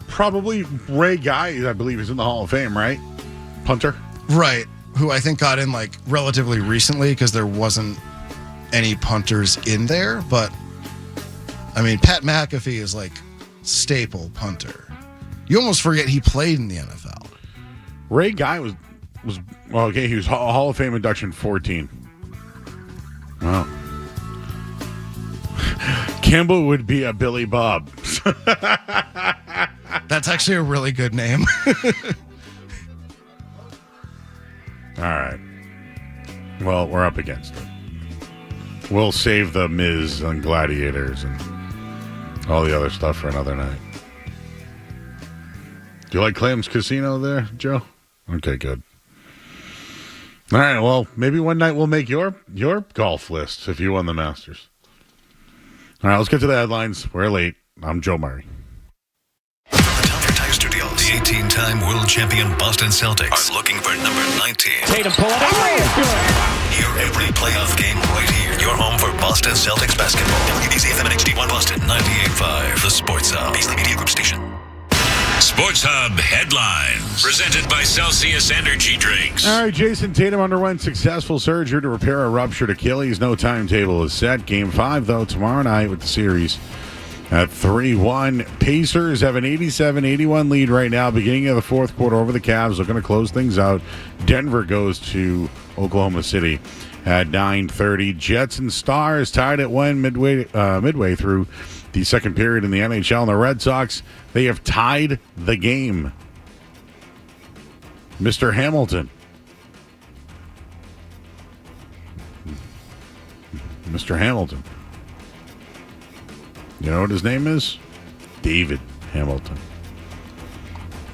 Probably Ray Guy, I believe, is in the Hall of Fame, right? Punter. Right. Who I think got in like relatively recently because there wasn't any punters in there. But, I mean, Pat McAfee is like staple punter. You almost forget he played in the NFL. Ray Guy was well, okay, he was Hall of Fame induction 14. Wow. Campbell would be a Billy Bob. That's actually a really good name. All right. Well, we're up against it. We'll save the Miz and Gladiators and all the other stuff for another night. Do you like Clam's Casino there, Joe? Okay, good. All right, well, maybe one night we'll make your golf list if you won the Masters. All right, let's get to the headlines. We're late. I'm Joe Murray. From the Tire Tire Studios, the 18-time world champion Boston Celtics are looking for number 19. Tatum pull it up. Hear every playoff game right here. Your home for Boston Celtics basketball. WBZ FM and HD1 Boston 98.5. The Sports Hub. Beasley Media Group Station. Sports Hub headlines. Presented by Celsius Energy Drinks. All right, Jayson Tatum underwent successful surgery to repair a ruptured Achilles. No timetable is set. Game 5, though, tomorrow night with the series At 3-1, Pacers have an 87-81 lead right now, beginning of the fourth quarter over the Cavs. They're going to close things out. Denver goes to Oklahoma City at 9:30. Jets and Stars tied at 1 midway through the second period in the NHL. And the Red Sox, they have tied the game. Mr. Hamilton. Mr. Hamilton. You know what his name is? David Hamilton.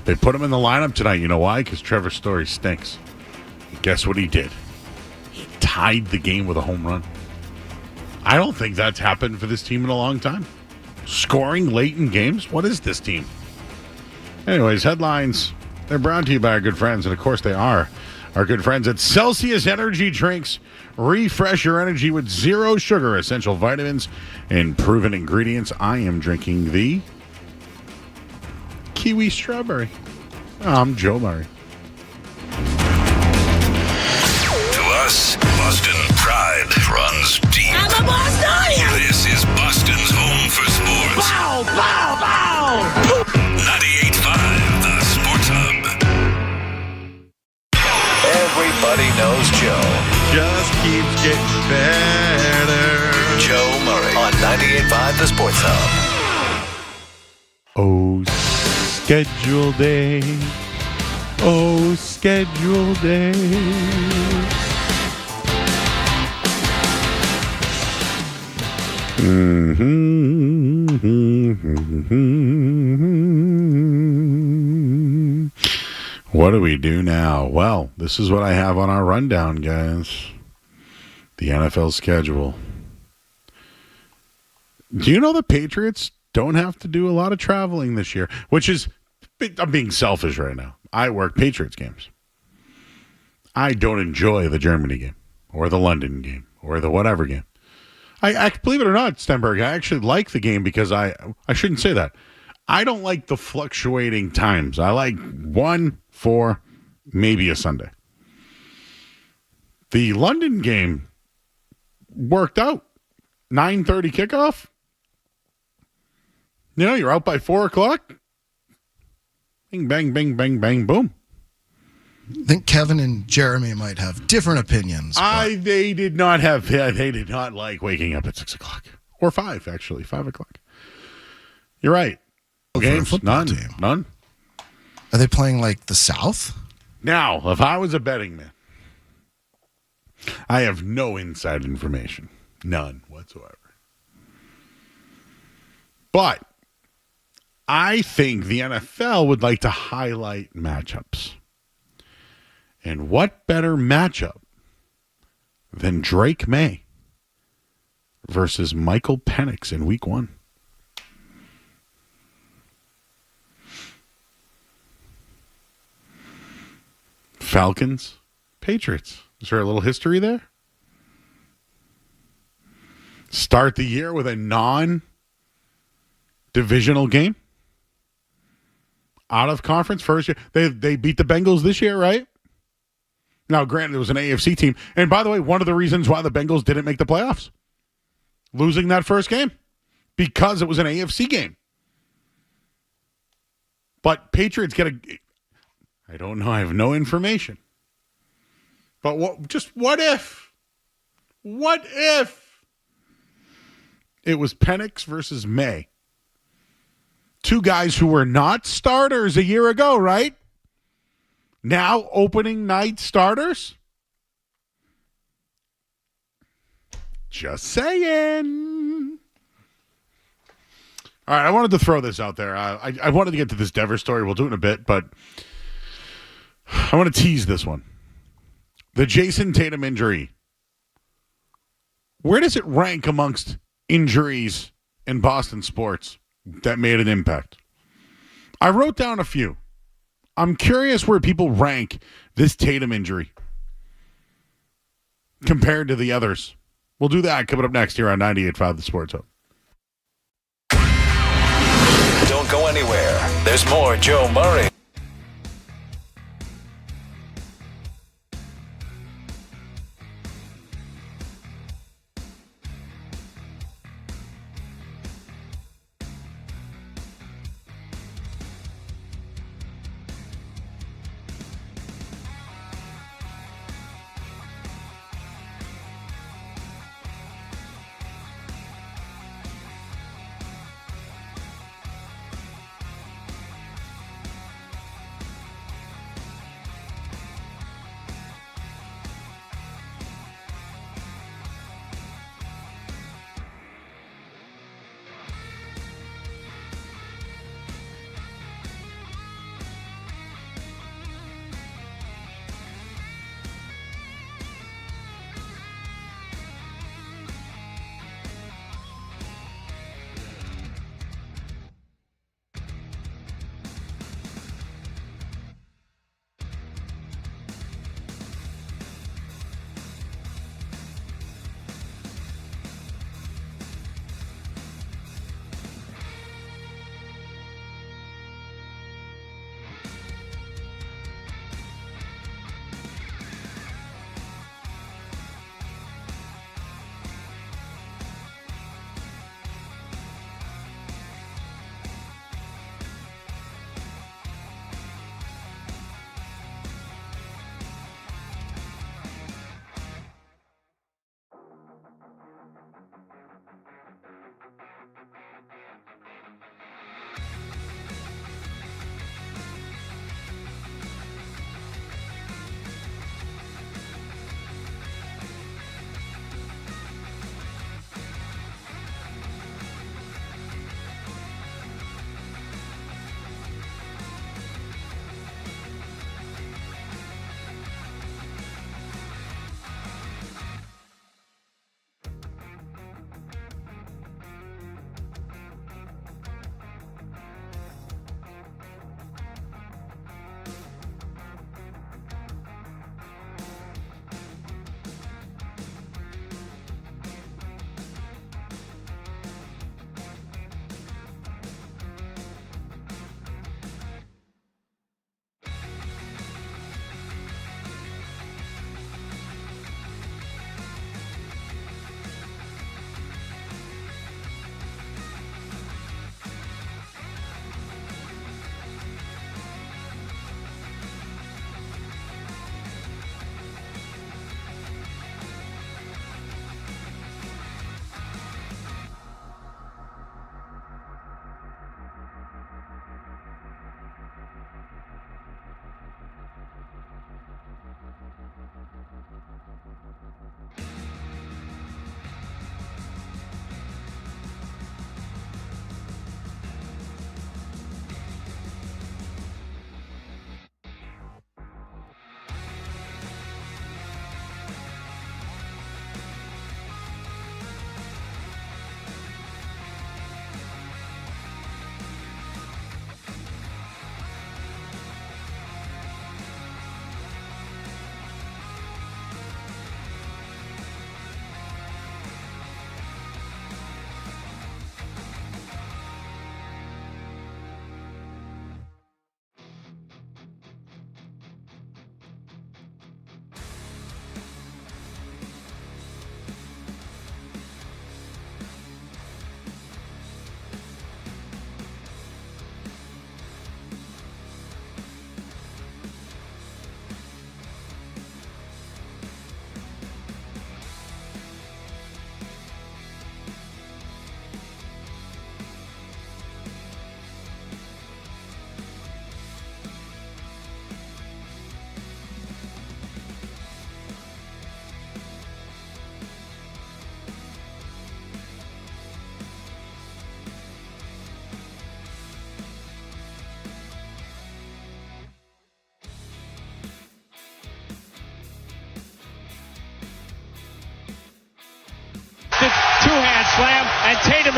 They put him in the lineup tonight. You know why? Because Trevor Story stinks. Guess what he did? He tied the game with a home run. I don't think that's happened for this team in a long time. Scoring late in games? What is this team? Anyways, headlines. They're brought to you by our good friends, and of course they are our good friends at Celsius Energy Drinks. Refresh your energy with zero sugar, essential vitamins, and proven ingredients. I am drinking the Kiwi Strawberry. I'm Joe Murray. To us, Boston pride runs deep. I'm a Bostonian! This is Boston's home for sports. Bow, bow, bow! 98.5, the Sports Hub. Everybody knows Joe. Just keeps getting better. Joe Murray on 98.5 The Sports Hub. Oh, schedule day. Oh, schedule day. What do we do now? Well, this is what I have on our rundown, guys. The NFL schedule. Do you know the Patriots don't have to do a lot of traveling this year? Which is, I'm being selfish right now. I work Patriots games. I don't enjoy the Germany game or the London game or the whatever game. I believe it or not, Stenberg, I actually like the game because I shouldn't say that. I don't like the fluctuating times. I like 1, 4, maybe a Sunday. The London game worked out. 9:30 kickoff. You know, you're out by 4 o'clock. Bing, bang, bang, bang, bang, boom. I think Kevin and Jeremy might have different opinions. They did not like waking up at 6 o'clock. Or 5, actually. 5 o'clock. You're right. Games? None. Are they playing like the South? Now, if I was a betting man, I have no inside information. None whatsoever. But I think the NFL would like to highlight matchups. And what better matchup than Drake May versus Michael Penix in Week 1? Falcons, Patriots. Is there a little history there? Start the year with a non-divisional game? Out of conference first year. They beat the Bengals this year, right? Now, granted, it was an AFC team. And by the way, one of the reasons why the Bengals didn't make the playoffs. Losing that first game. Because it was an AFC game. But Patriots get a... I don't know. I have no information. But what if? What if it was Penix versus May? Two guys who were not starters a year ago, right? Now opening night starters? Just saying. All right, I wanted to throw this out there. I wanted to get to this Devers story. We'll do it in a bit, but I want to tease this one. The Jayson Tatum injury. Where does it rank amongst injuries in Boston sports that made an impact? I wrote down a few. I'm curious where people rank this Tatum injury compared to the others. We'll do that coming up next here on 98.5 The Sports Hub. Don't go anywhere. There's more Joe Murray.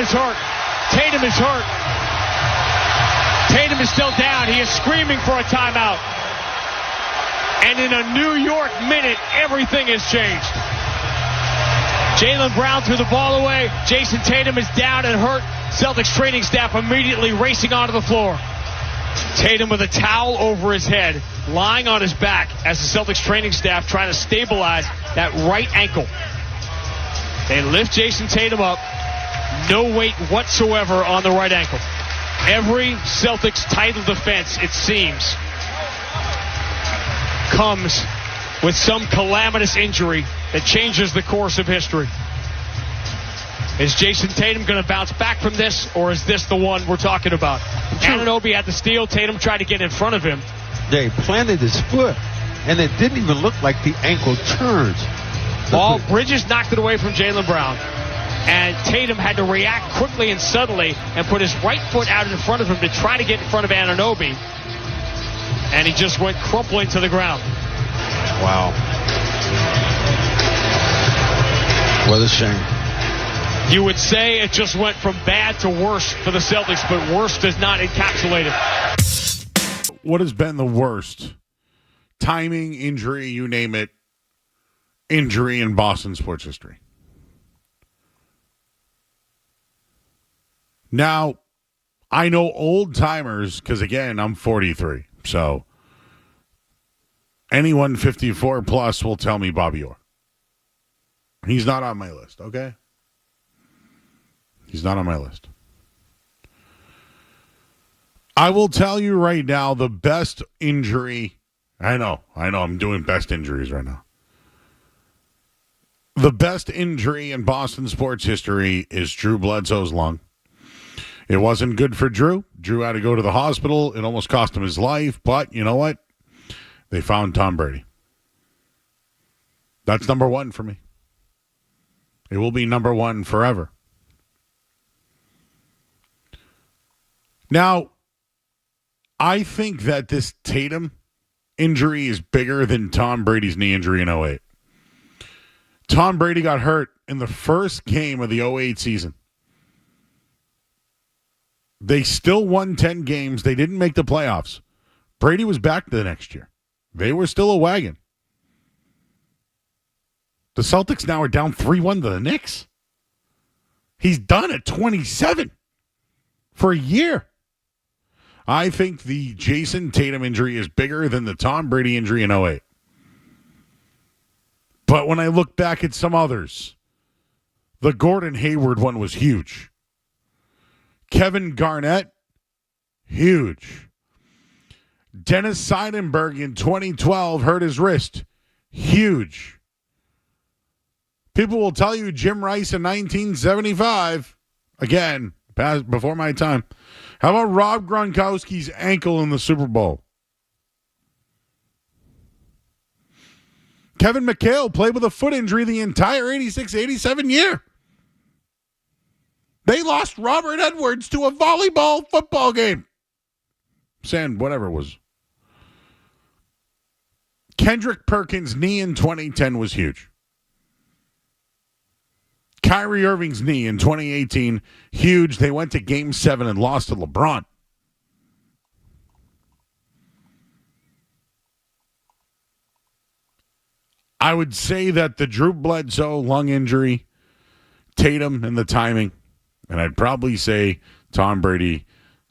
is hurt. Tatum is hurt. Tatum is still down. He is screaming for a timeout. And in a New York minute, everything has changed. Jaylen Brown threw the ball away. Jayson Tatum is down and hurt. Celtics training staff immediately racing onto the floor. Tatum with a towel over his head, lying on his back as the Celtics training staff trying to stabilize that right ankle. They lift Jayson Tatum up. No weight whatsoever on the right ankle. Every Celtics title defense, it seems, comes with some calamitous injury that changes the course of history. Is Jayson Tatum going to bounce back from this, or is this the one we're talking about? Anunoby had the steal. Tatum tried to get in front of him. They planted his foot, and it didn't even look like the ankle turned. Bridges knocked it away from Jaylen Brown, and Tatum had to react quickly and suddenly and put his right foot out in front of him to try to get in front of Anunoby, and he just went crumpling to the ground. Wow. What a shame. You would say it just went from bad to worse for the Celtics, but worse does not encapsulate it. What has been the worst timing, injury, you name it, injury in Boston sports history? Now, I know old timers, because again, I'm 43, so anyone 54 plus will tell me Bobby Orr. He's not on my list, okay? He's not on my list. I will tell you right now, the best injury, I know, I'm doing best injuries right now. The best injury in Boston sports history is Drew Bledsoe's lung. It wasn't good for Drew. Drew had to go to the hospital. It almost cost him his life, but you know what? They found Tom Brady. That's number one for me. It will be number one forever. Now, I think that this Tatum injury is bigger than Tom Brady's knee injury in 2008. Tom Brady got hurt in the first game of the 2008 season. They still won 10 games. They didn't make the playoffs. Brady was back the next year. They were still a wagon. The Celtics now are down 3-1 to the Knicks. He's done at 27 for a year. I think the Jayson Tatum injury is bigger than the Tom Brady injury in 2008. But when I look back at some others, the Gordon Hayward one was huge. Kevin Garnett, huge. Dennis Seidenberg in 2012 hurt his wrist, huge. People will tell you Jim Rice in 1975, again, before my time. How about Rob Gronkowski's ankle in the Super Bowl? Kevin McHale played with a foot injury the entire 86-87 year. They lost Robert Edwards to a volleyball football game. Whatever it was. Kendrick Perkins' knee in 2010 was huge. Kyrie Irving's knee in 2018, huge. They went to Game 7 and lost to LeBron. I would say that the Drew Bledsoe lung injury, Tatum and the timing, and I'd probably say Tom Brady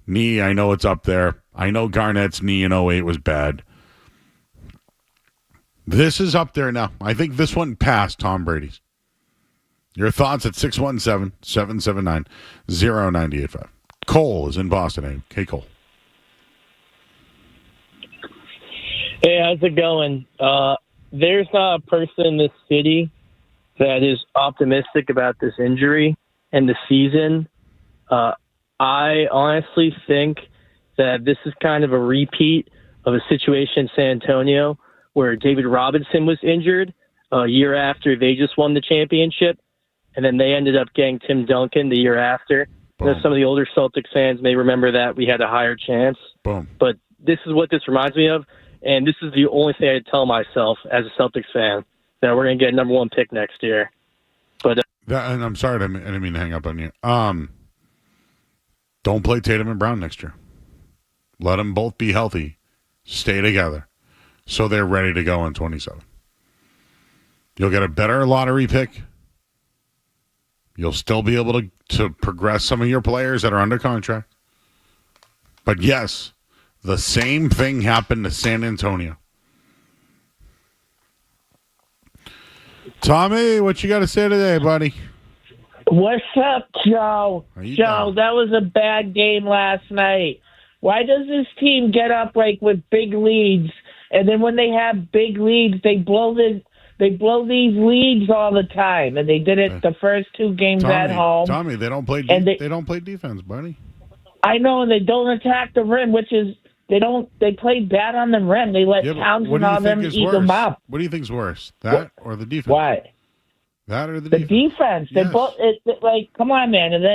knee, I know it's up there. I know Garnett's knee in 2008 was bad. This is up there now. I think this one passed Tom Brady's. Your thoughts at 617-779-0985. Cole is in Boston. Hey, Cole. Hey, how's it going? There's not a person in this city that is optimistic about this injury and the season. I honestly think that this is kind of a repeat of a situation in San Antonio where David Robinson was injured a year after they just won the championship, and then they ended up getting Tim Duncan the year after. You know, some of the older Celtics fans may remember that we had a higher chance. Boom. But this is what this reminds me of, and this is the only thing I tell myself as a Celtics fan, that we're going to get a number one pick next year. But and I'm sorry, I didn't mean to hang up on you. Don't play Tatum and Brown next year. Let them both be healthy. Stay together. So they're ready to go in 27. You'll get a better lottery pick. You'll still be able to progress some of your players that are under contract. But yes, the same thing happened to San Antonio. Tommy, what you got to say today, buddy? What's up, Joe? Joe, that was a bad game last night. Why does this team get up like with big leads, and then when they have big leads, they blow these leads all the time, and they did it the first two games at home. Tommy, they don't play. They don't play defense, buddy. I know, and they don't attack the rim, which is they play bad on the rim. They let Towns and all them eat them up. What do you think's worse, that or the defense? What? That or the defense? They both. Like, come on, man, and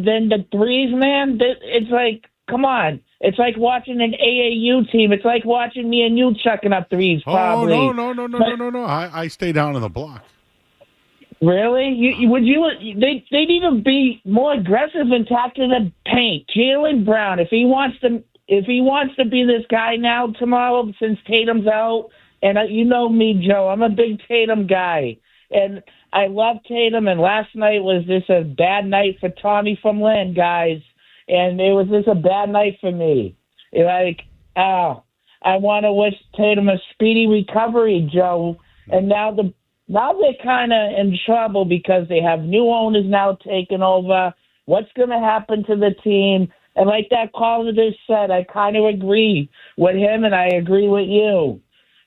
then the threes, man. It's like, come on. It's like watching an AAU team. It's like watching me and you chucking up threes. Probably. Oh no! I stay down in the block. Really? They'd even be more aggressive in attacking the paint. Jaylen Brown, if he wants to be this guy now tomorrow, since Tatum's out, and you know me, Joe, I'm a big Tatum guy, and I love Tatum. And last night was just a bad night for Tommy from Lynn, guys. And it was just a bad night for me. I want to wish Tatum a speedy recovery, Joe. And now they're kind of in trouble because they have new owners now taking over. What's going to happen to the team? And like that caller just said, I kind of agree with him, and I agree with you.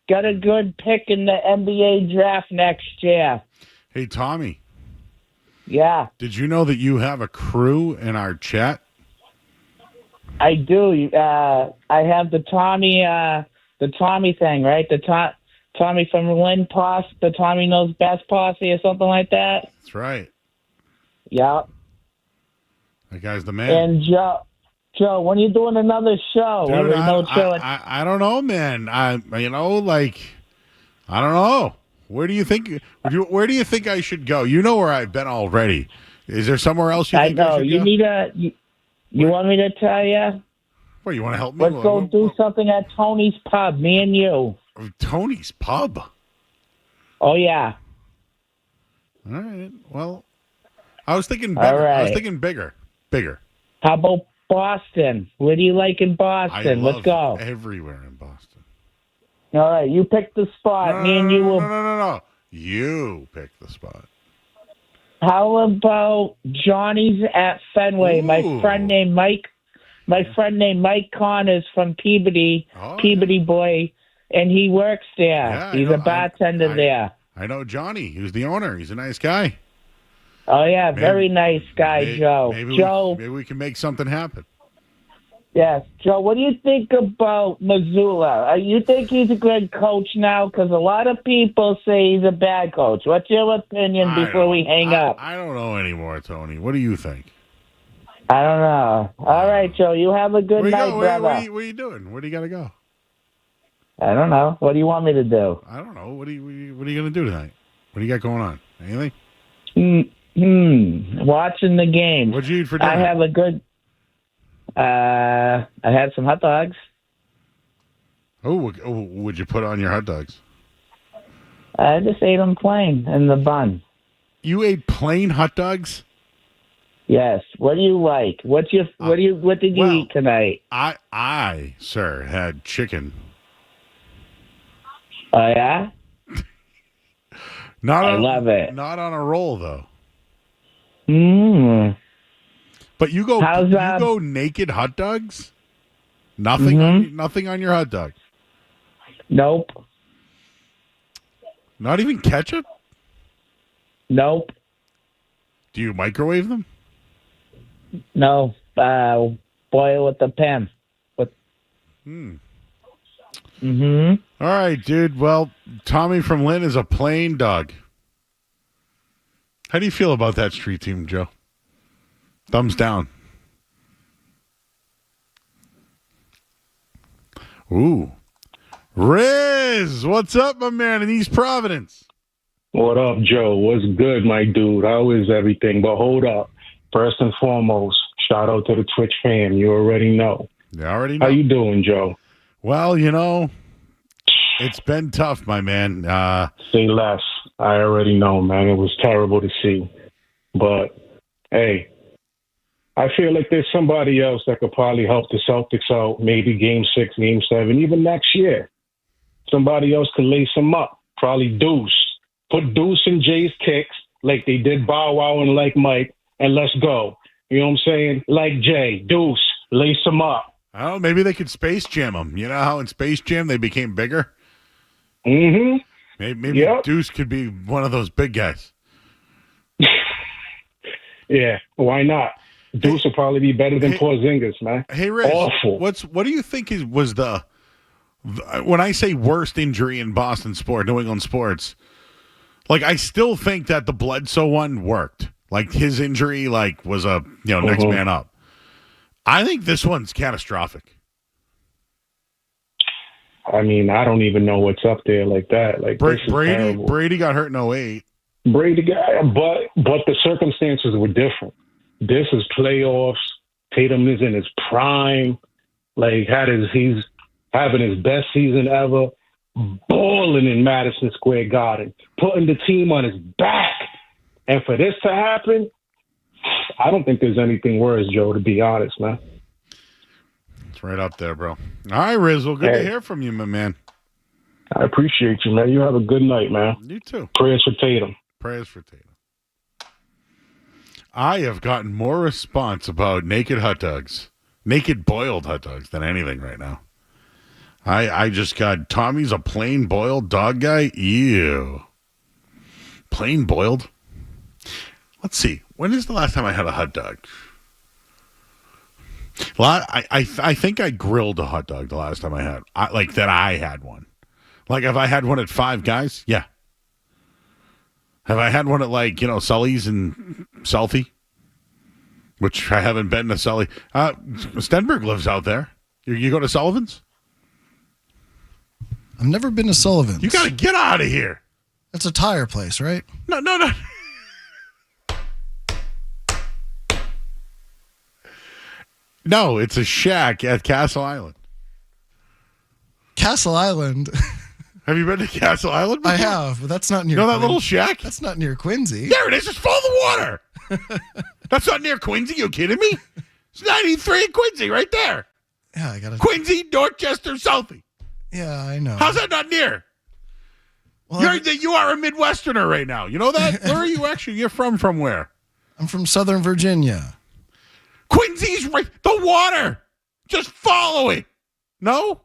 Got a good pick in the NBA draft next year. Hey, Tommy. Yeah. Did you know that you have a crew in our chat? I do. I have the Tommy thing, right? The Tommy from Lynn Posse, the Tommy Knows Best Posse or something like that. That's right. Yeah. That guy's the man. And Joe, when are you doing another show? Dude, I don't know, man. I don't know. Where do you think I should go? You know where I've been already. Is there somewhere else you think I should go? You want me to tell you? Well, you want to help me? Let's go do something at Tony's Pub, me and you. Tony's Pub? Oh, yeah. All right. Well, I was thinking bigger. All right. I was thinking bigger. How about Boston? Where do you like in Boston? Let's go. Everywhere in Boston. All right. You pick the spot. Me and you will. No. You pick the spot. How about Johnny's at Fenway? Ooh. My friend named Mike Connors from Peabody, boy, and he works there. Yeah, He's a bartender there. I know Johnny. He's the owner. He's a nice guy. Oh yeah, very nice guy, Joe. Maybe we can make something happen. Yes, Joe. What do you think about Missoula? You think he's a good coach now? Because a lot of people say he's a bad coach. What's your opinion before we hang up? I don't know anymore, Tony. What do you think? I don't know. All right, Joe. You have a good night, brother. What are you doing? Where do you got to go? I don't know. What do you want me to do? I don't know. What are you going to do tonight? What do you got going on? Anything? Watching the game. What'd you eat for dinner? I have a good. I had some hot dogs. Oh, would you put on your hot dogs? I just ate them plain in the bun. You ate plain hot dogs? Yes. What do you like? What did you eat tonight? I, sir, had chicken. Oh yeah? I love it. Not on a roll though. But you go naked hot dogs? Nothing on your hot dog? Nope. Not even ketchup? Nope. Do you microwave them? No. Boil with the pan. All right, dude. Well, Tommy from Lynn is a plain dog. How do you feel about that street team, Joe? Thumbs down. Ooh. Riz, what's up, my man, in East Providence? What up, Joe? What's good, my dude? How is everything? But hold up. First and foremost, Shout out to the Twitch fam. You already know. You already know. How you doing, Joe? Well, it's been tough, my man. Say less. I already know, man. It was terrible to see. But, hey, I feel like there's somebody else that could probably help the Celtics out, maybe Game 6, Game 7, even next year. Somebody else could lace them up, probably Deuce. Put Deuce in Jay's kicks like they did Bow Wow and like Mike, and let's go. You know what I'm saying? Like Jay, Deuce, lace them up. Oh, maybe they could Space Jam them. You know how in Space Jam they became bigger? Mm-hmm. Maybe Deuce could be one of those big guys. Yeah, why not? Deuce will probably be better than Porzingis, man. Hey, Riz, awful. What do you think was the when I say worst injury in Boston sport, New England sports? Like, I still think that the Bledsoe one worked. Like, his injury, was a next man up. I think this one's catastrophic. I mean, I don't even know what's up there like that. Like, Brady got hurt in 2008. Brady got, but the circumstances were different. This is playoffs. Tatum is in his prime. Like, he's having his best season ever. Balling in Madison Square Garden, putting the team on his back. And for this to happen, I don't think there's anything worse, Joe, to be honest, man. It's right up there, bro. All right, Rizzle. Good to hear from you, my man. I appreciate you, man. You have a good night, man. You too. Prayers for Tatum. Prayers for Tatum. I have gotten more response about naked boiled hot dogs than anything right now. I just got Tommy's a plain boiled dog guy. Ew. Plain boiled? Let's see. When is the last time I had a hot dog? I think I grilled a hot dog the last time I had. I had one. Like, have I had one at Five Guys? Yeah. Have I had one at Sully's and Southie? Which I haven't been to Sully. Stenberg lives out there. You go to Sullivan's? I've never been to Sullivan's. You got to get out of here. That's a tire place, right? No. No, it's a shack at Castle Island. Castle Island? Have you been to Castle Island before? I have, but that's not near that little shack? That's not near Quincy. There it is. It's full of the water. That's not near Quincy. You kidding me? It's 93 in Quincy right there. Yeah, I got to... Quincy, Dorchester, Southie. Yeah, I know. How's that not near? Well, you are a Midwesterner right now. You know that? Where are you actually? You're from where? I'm from Southern Virginia. Quincy's right. The water. Just follow it. No?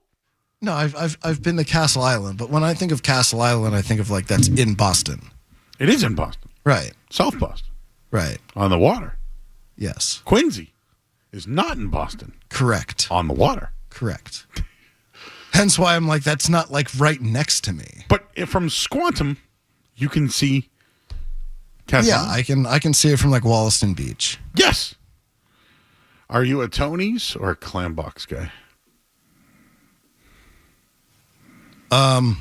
No, I've been to Castle Island, but when I think of Castle Island, I think of that's in Boston. It is in Boston. Right. South Boston. Right. On the water. Yes. Quincy is not in Boston. Correct. On the water. Correct. Hence why I'm that's not right next to me. But from Squantum, you can see Castle Island. Yeah, I can see it from Wollaston Beach. Yes. Are you a Tony's or a clam box guy? I'd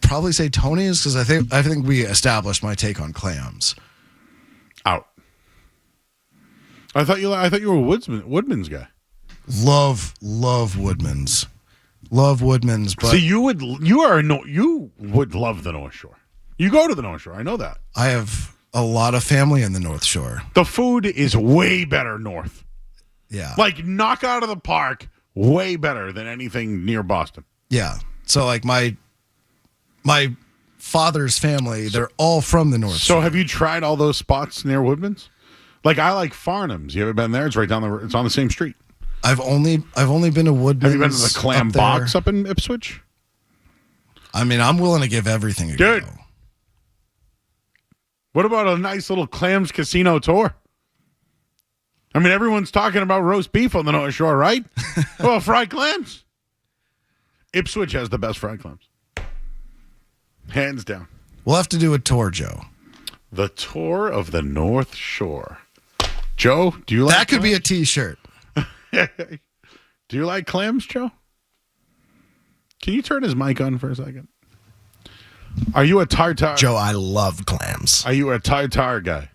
probably say Tony's because I think we established my take on clams. Out. I thought you were a Woodman's guy. Love Woodman's. Love Woodman's. But see, you would love the North Shore. You go to the North Shore. I know that. I have a lot of family in the North Shore. The food is way better north. Yeah. Knock out of the park, way better than anything near Boston. Yeah. So my father's family, they're all from the North Shore. So have you tried all those spots near Woodman's? I like Farnham's. You ever been there? It's right down it's on the same street. I've only been to Woodman's. Have you been to the Clam Box up in Ipswich? I mean, I'm willing to give everything a go. What about a nice little Clams Casino tour? I mean, everyone's talking about roast beef on the North Shore, right? Well, fried clams. Ipswich has the best fried clams. Hands down. We'll have to do a tour, Joe. The tour of the North Shore. Joe, do you like that? Could be a T-shirt. Do you like clams, Joe? Can you turn his mic on for a second? Are you a tartar? Joe, I love clams. Are you a tartar guy?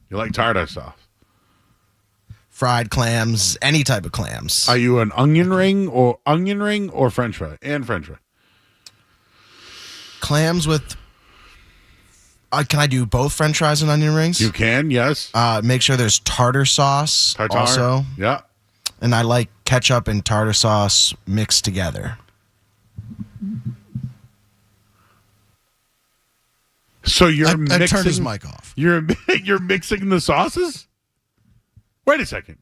You like tartar sauce? fried clams, any type of clams. Are you an onion ring or French fry and French fry? Clams with. Can I do both French fries and onion rings? You can, yes. Make sure there's tartar sauce. Tartar. Also. Yeah. And I like ketchup and tartar sauce mixed together. So you're mixing. I turned his mic off. You're mixing the sauces? Wait a second.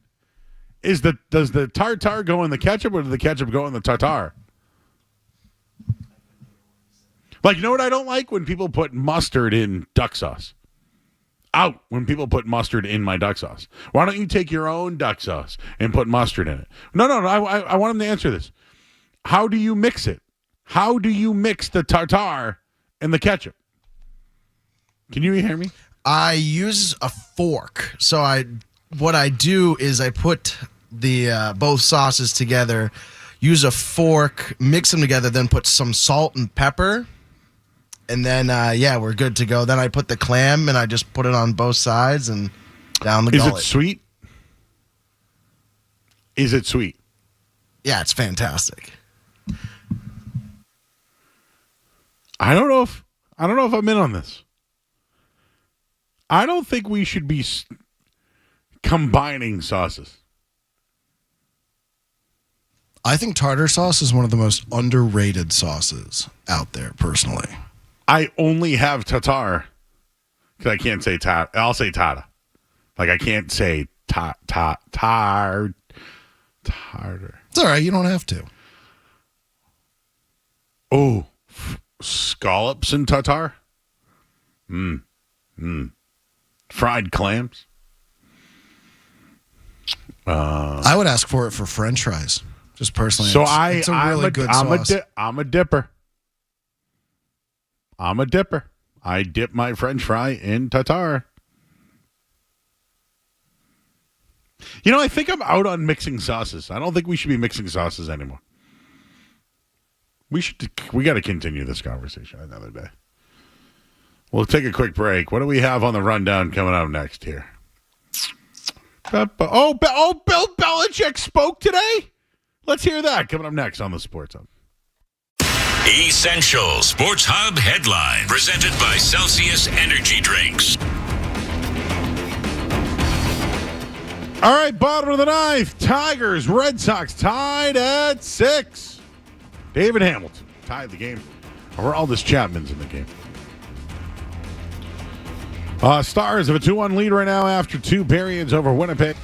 Does the tartar go in the ketchup or does the ketchup go in the tartar? Like, you know what I don't like? When people put mustard in duck sauce. Out when people put mustard in my duck sauce. Why don't you take your own duck sauce and put mustard in it? No, I want him to answer this. How do you mix it? How do you mix the tartar and the ketchup? Can you hear me? I use a fork. So what I do is I put the both sauces together, use a fork, mix them together, then put some salt and pepper. And then, we're good to go. Then I put the clam and I just put it on both sides and down the gullet. Is it sweet? Is it sweet? Yeah, it's fantastic. I don't know if I'm in on this. I don't think we should be combining sauces. I think tartar sauce is one of the most underrated sauces out there, personally. I only have tartar because I can't say tar. I'll say tata. Like I can't say tartar. It's all right. You don't have to. Oh, scallops and tartar. Fried clams. I would ask for it for French fries, just personally. So it's a really good sauce. I'm a dipper. I dip my French fry in tartar. You know, I think I'm out on mixing sauces. I don't think we should be mixing sauces anymore. We got to continue this conversation another day. We'll take a quick break. What do we have on the rundown coming up next here? Bill Belichick spoke today? Let's hear that coming up next on the Sports Hub. Essential Sports Hub headline presented by Celsius Energy Drinks. All right, bottom of the ninth. Tigers, Red Sox tied at 6. David Hamilton tied the game. Aroldis Chapman's in the game. Stars have a 2-1 lead right now after 2 periods over Winnipeg.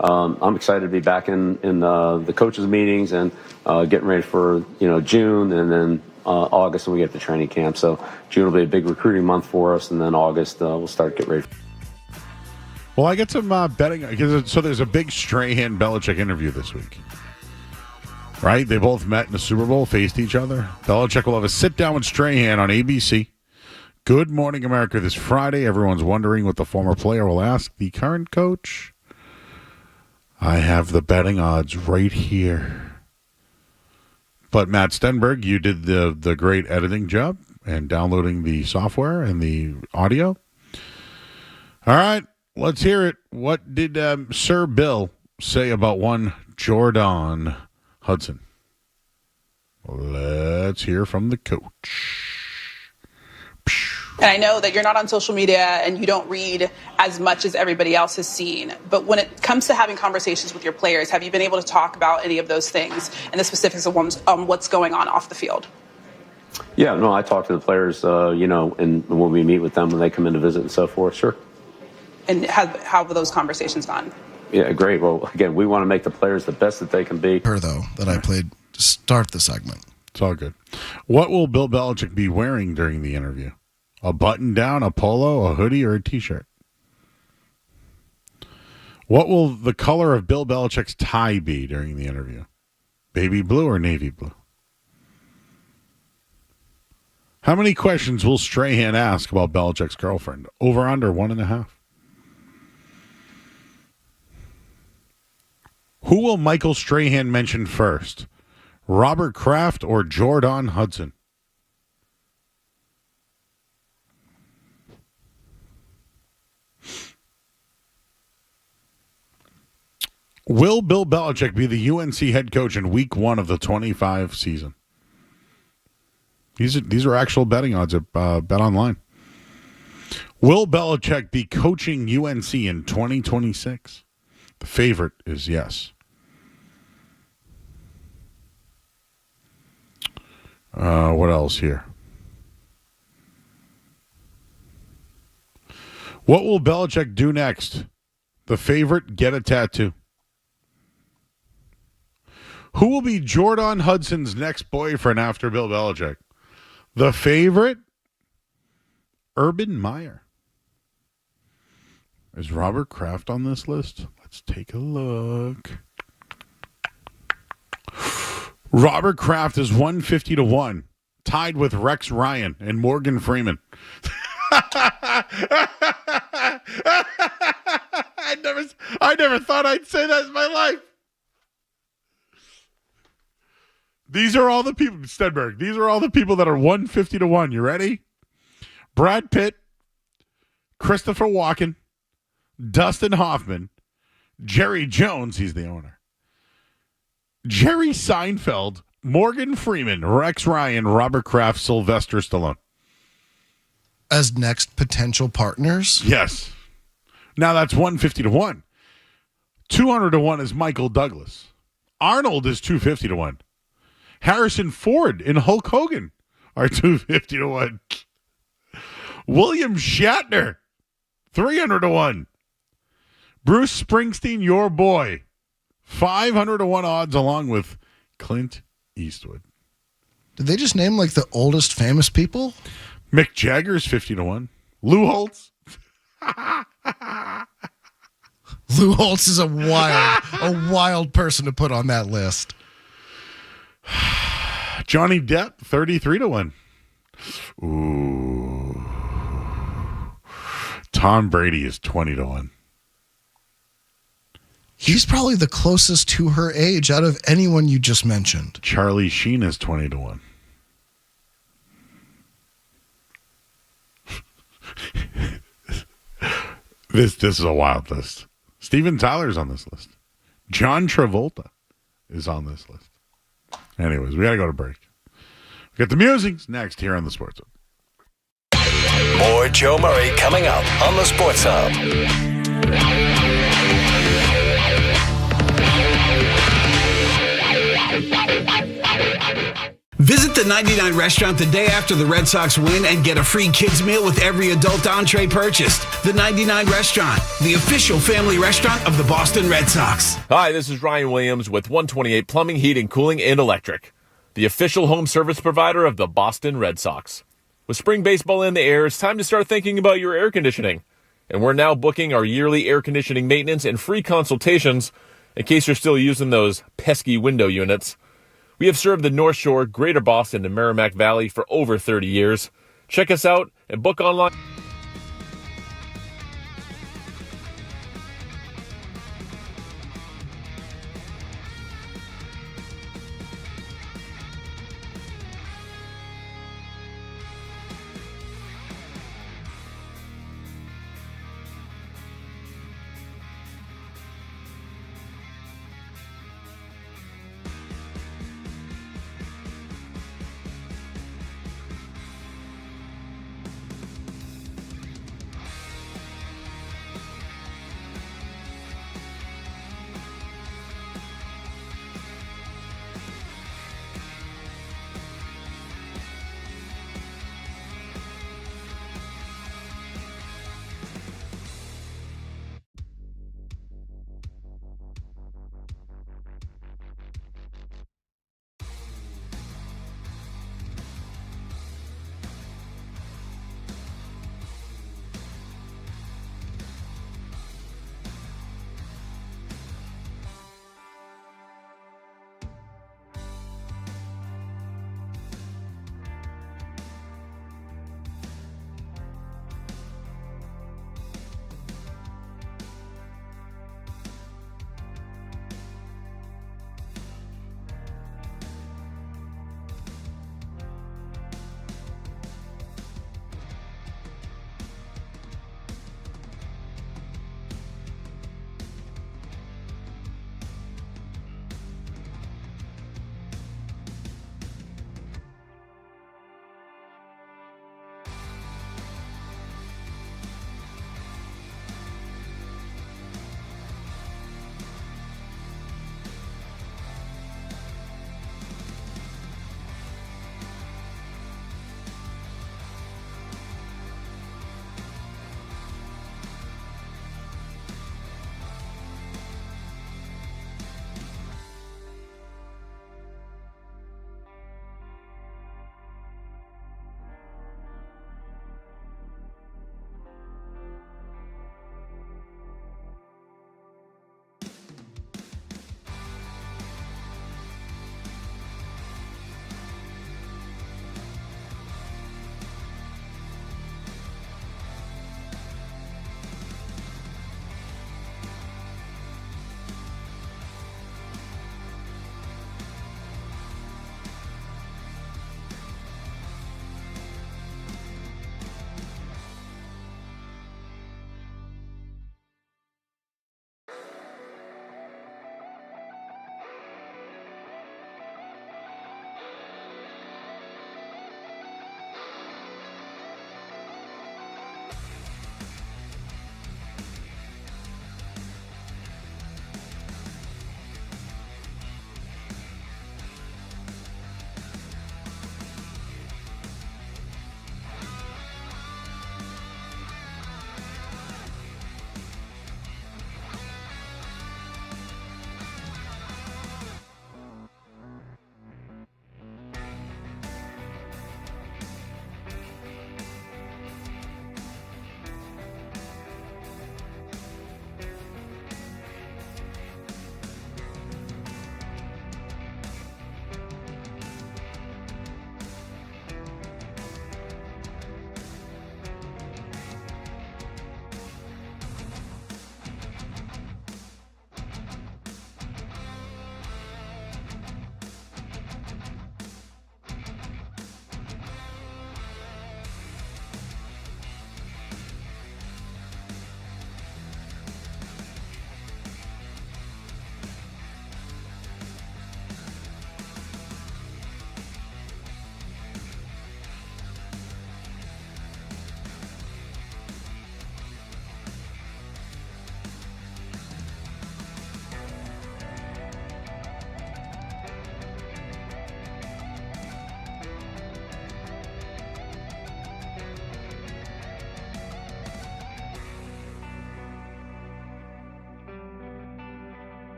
I'm excited to be back in the coaches' meetings and getting ready for June, and then August when we get to training camp. So June will be a big recruiting month for us, and then August we'll start to get ready. Well, I get some betting. So there's a big Strahan-Belichick interview this week. Right? They both met in the Super Bowl, faced each other. Belichick will have a sit-down with Strahan on ABC. Good Morning America this Friday. Everyone's wondering what the former player will ask the current coach. I have the betting odds right here. But Matt Stenberg, you did the great editing job and downloading the software and the audio. All right, let's hear it. What did Sir Bill say about one Jordan Hudson? Let's hear from the coach. And I know that you're not on social media and you don't read as much as everybody else has seen. But when it comes to having conversations with your players, have you been able to talk about any of those things and the specifics of what's going on off the field? Yeah, no, I talk to the players, and when we meet with them, when they come in to visit and so forth, sure. And how have those conversations gone? Yeah, great. Well, again, we want to make the players the best that they can be. Her, though, that I played to start the segment. It's all good. What will Bill Belichick be wearing during the interview? A button-down, a polo, a hoodie, or a T-shirt? What will the color of Bill Belichick's tie be during the interview? Baby blue or navy blue? How many questions will Strahan ask about Belichick's girlfriend? Over, under, 1.5. Who will Michael Strahan mention first? Robert Kraft or Jordan Hudson? Will Bill Belichick be the UNC head coach in week 1 of the 25 season? These are actual betting odds at Bet Online. Will Belichick be coaching UNC in 2026? The favorite is yes. What else here? What will Belichick do next? The favorite, get a tattoo. Who will be Jordan Hudson's next boyfriend after Bill Belichick? The favorite, Urban Meyer. Is Robert Kraft on this list? Let's take a look. Robert Kraft is 150-1, tied with Rex Ryan and Morgan Freeman. I never thought I'd say that in my life. These are all the people, Stenberg. These are all the people that are 150-1. You ready? Brad Pitt, Christopher Walken, Dustin Hoffman, Jerry Jones, he's the owner, Jerry Seinfeld, Morgan Freeman, Rex Ryan, Robert Kraft, Sylvester Stallone. As next potential partners? Yes. Now that's 150-1. 200-1 is Michael Douglas. Arnold is 250-1. Harrison Ford and Hulk Hogan are 250-1. William Shatner, 300-1. Bruce Springsteen, your boy, 500-1 odds, along with Clint Eastwood. Did they just name like the oldest famous people? Mick Jagger's 50-1. Lou Holtz. Lou Holtz is a wild person to put on that list. Johnny Depp, 33-1. Ooh. Tom Brady is 20-1. He's probably the closest to her age out of anyone you just mentioned. Charlie Sheen is 20-1. This is a wild list. Steven Tyler's on this list. John Travolta is on this list. Anyways, we got to go to break. We got the musings next here on the Sports Hub. More Joe Murray coming up on the Sports Hub. Visit the to 99 Restaurant the day after the Red Sox win and get a free kids meal with every adult entree purchased. The 99 Restaurant, the official family restaurant of the Boston Red Sox. Hi, this is Ryan Williams with 128 Plumbing, Heating, Cooling, and Electric, the official home service provider of the Boston Red Sox. With spring baseball in the air, it's time to start thinking about your air conditioning. And we're now booking our yearly air conditioning maintenance and free consultations in case you're still using those pesky window units. We have served the North Shore, Greater Boston, and Merrimack Valley for over 30 years. Check us out and book online.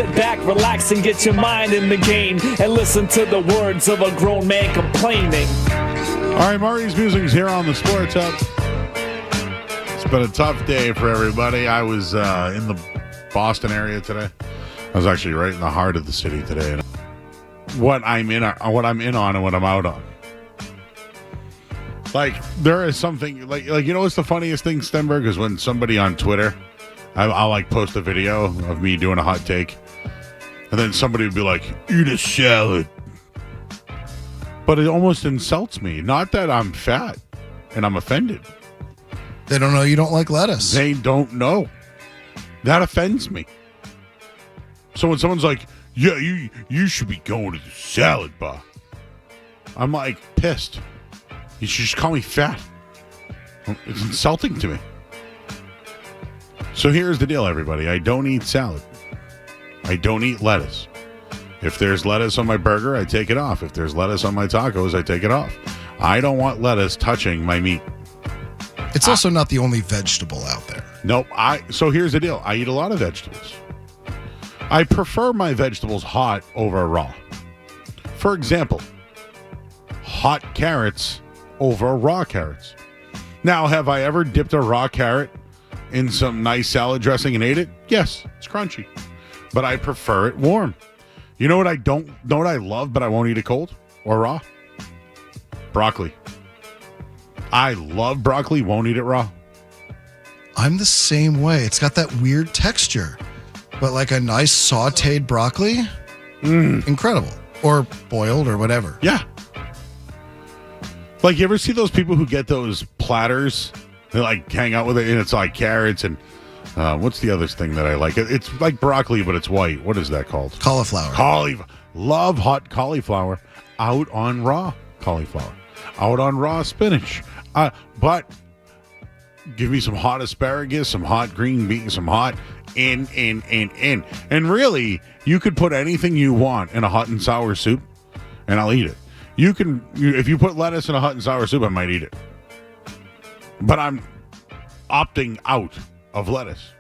Sit back, relax, and get your mind in the game and listen to the words of a grown man complaining. All right, Murray's Musings here on the Sports Hub. It's been a tough day for everybody. I was in the Boston area today. I was actually right in the heart of the city today. And what I'm in on and what I'm out on. Like, there is something, like you know what's the funniest thing, Stenberg, is when somebody on Twitter, I'll like post a video of me doing a hot take, and then somebody would be like, eat a salad. But it almost insults me. Not that I'm fat and I'm offended. They don't know you don't like lettuce. They don't know. That offends me. So when someone's like, yeah, you should be going to the salad bar, I'm like pissed. You should just call me fat. It's insulting to me. So here's the deal, everybody. I don't eat salad. I don't eat lettuce. If there's lettuce on my burger, I take it off. If there's lettuce on my tacos, I take it off. I don't want lettuce touching my meat. It's also not the only vegetable out there. Nope. So here's the deal. I eat a lot of vegetables. I prefer my vegetables hot over raw. For example, hot carrots over raw carrots. Now, have I ever dipped a raw carrot in some nice salad dressing and ate it? Yes, it's crunchy. But I prefer it warm. You know what I love, but I won't eat it cold or raw? Broccoli. I love broccoli, won't eat it raw. I'm the same way. It's got that weird texture. But like a nice sauteed broccoli, incredible. Or boiled or whatever. Yeah. Like, you ever see those people who get those platters? They like hang out with it, and it's like carrots and what's the other thing that I like? It's like broccoli, but it's white. What is that called? Cauliflower. Love hot cauliflower out on raw cauliflower. Out on raw spinach. But give me some hot asparagus, some hot green beans, some hot in. And really, you could put anything you want in a hot and sour soup, and I'll eat it. If you put lettuce in a hot and sour soup, I might eat it. But I'm opting out of lettuce.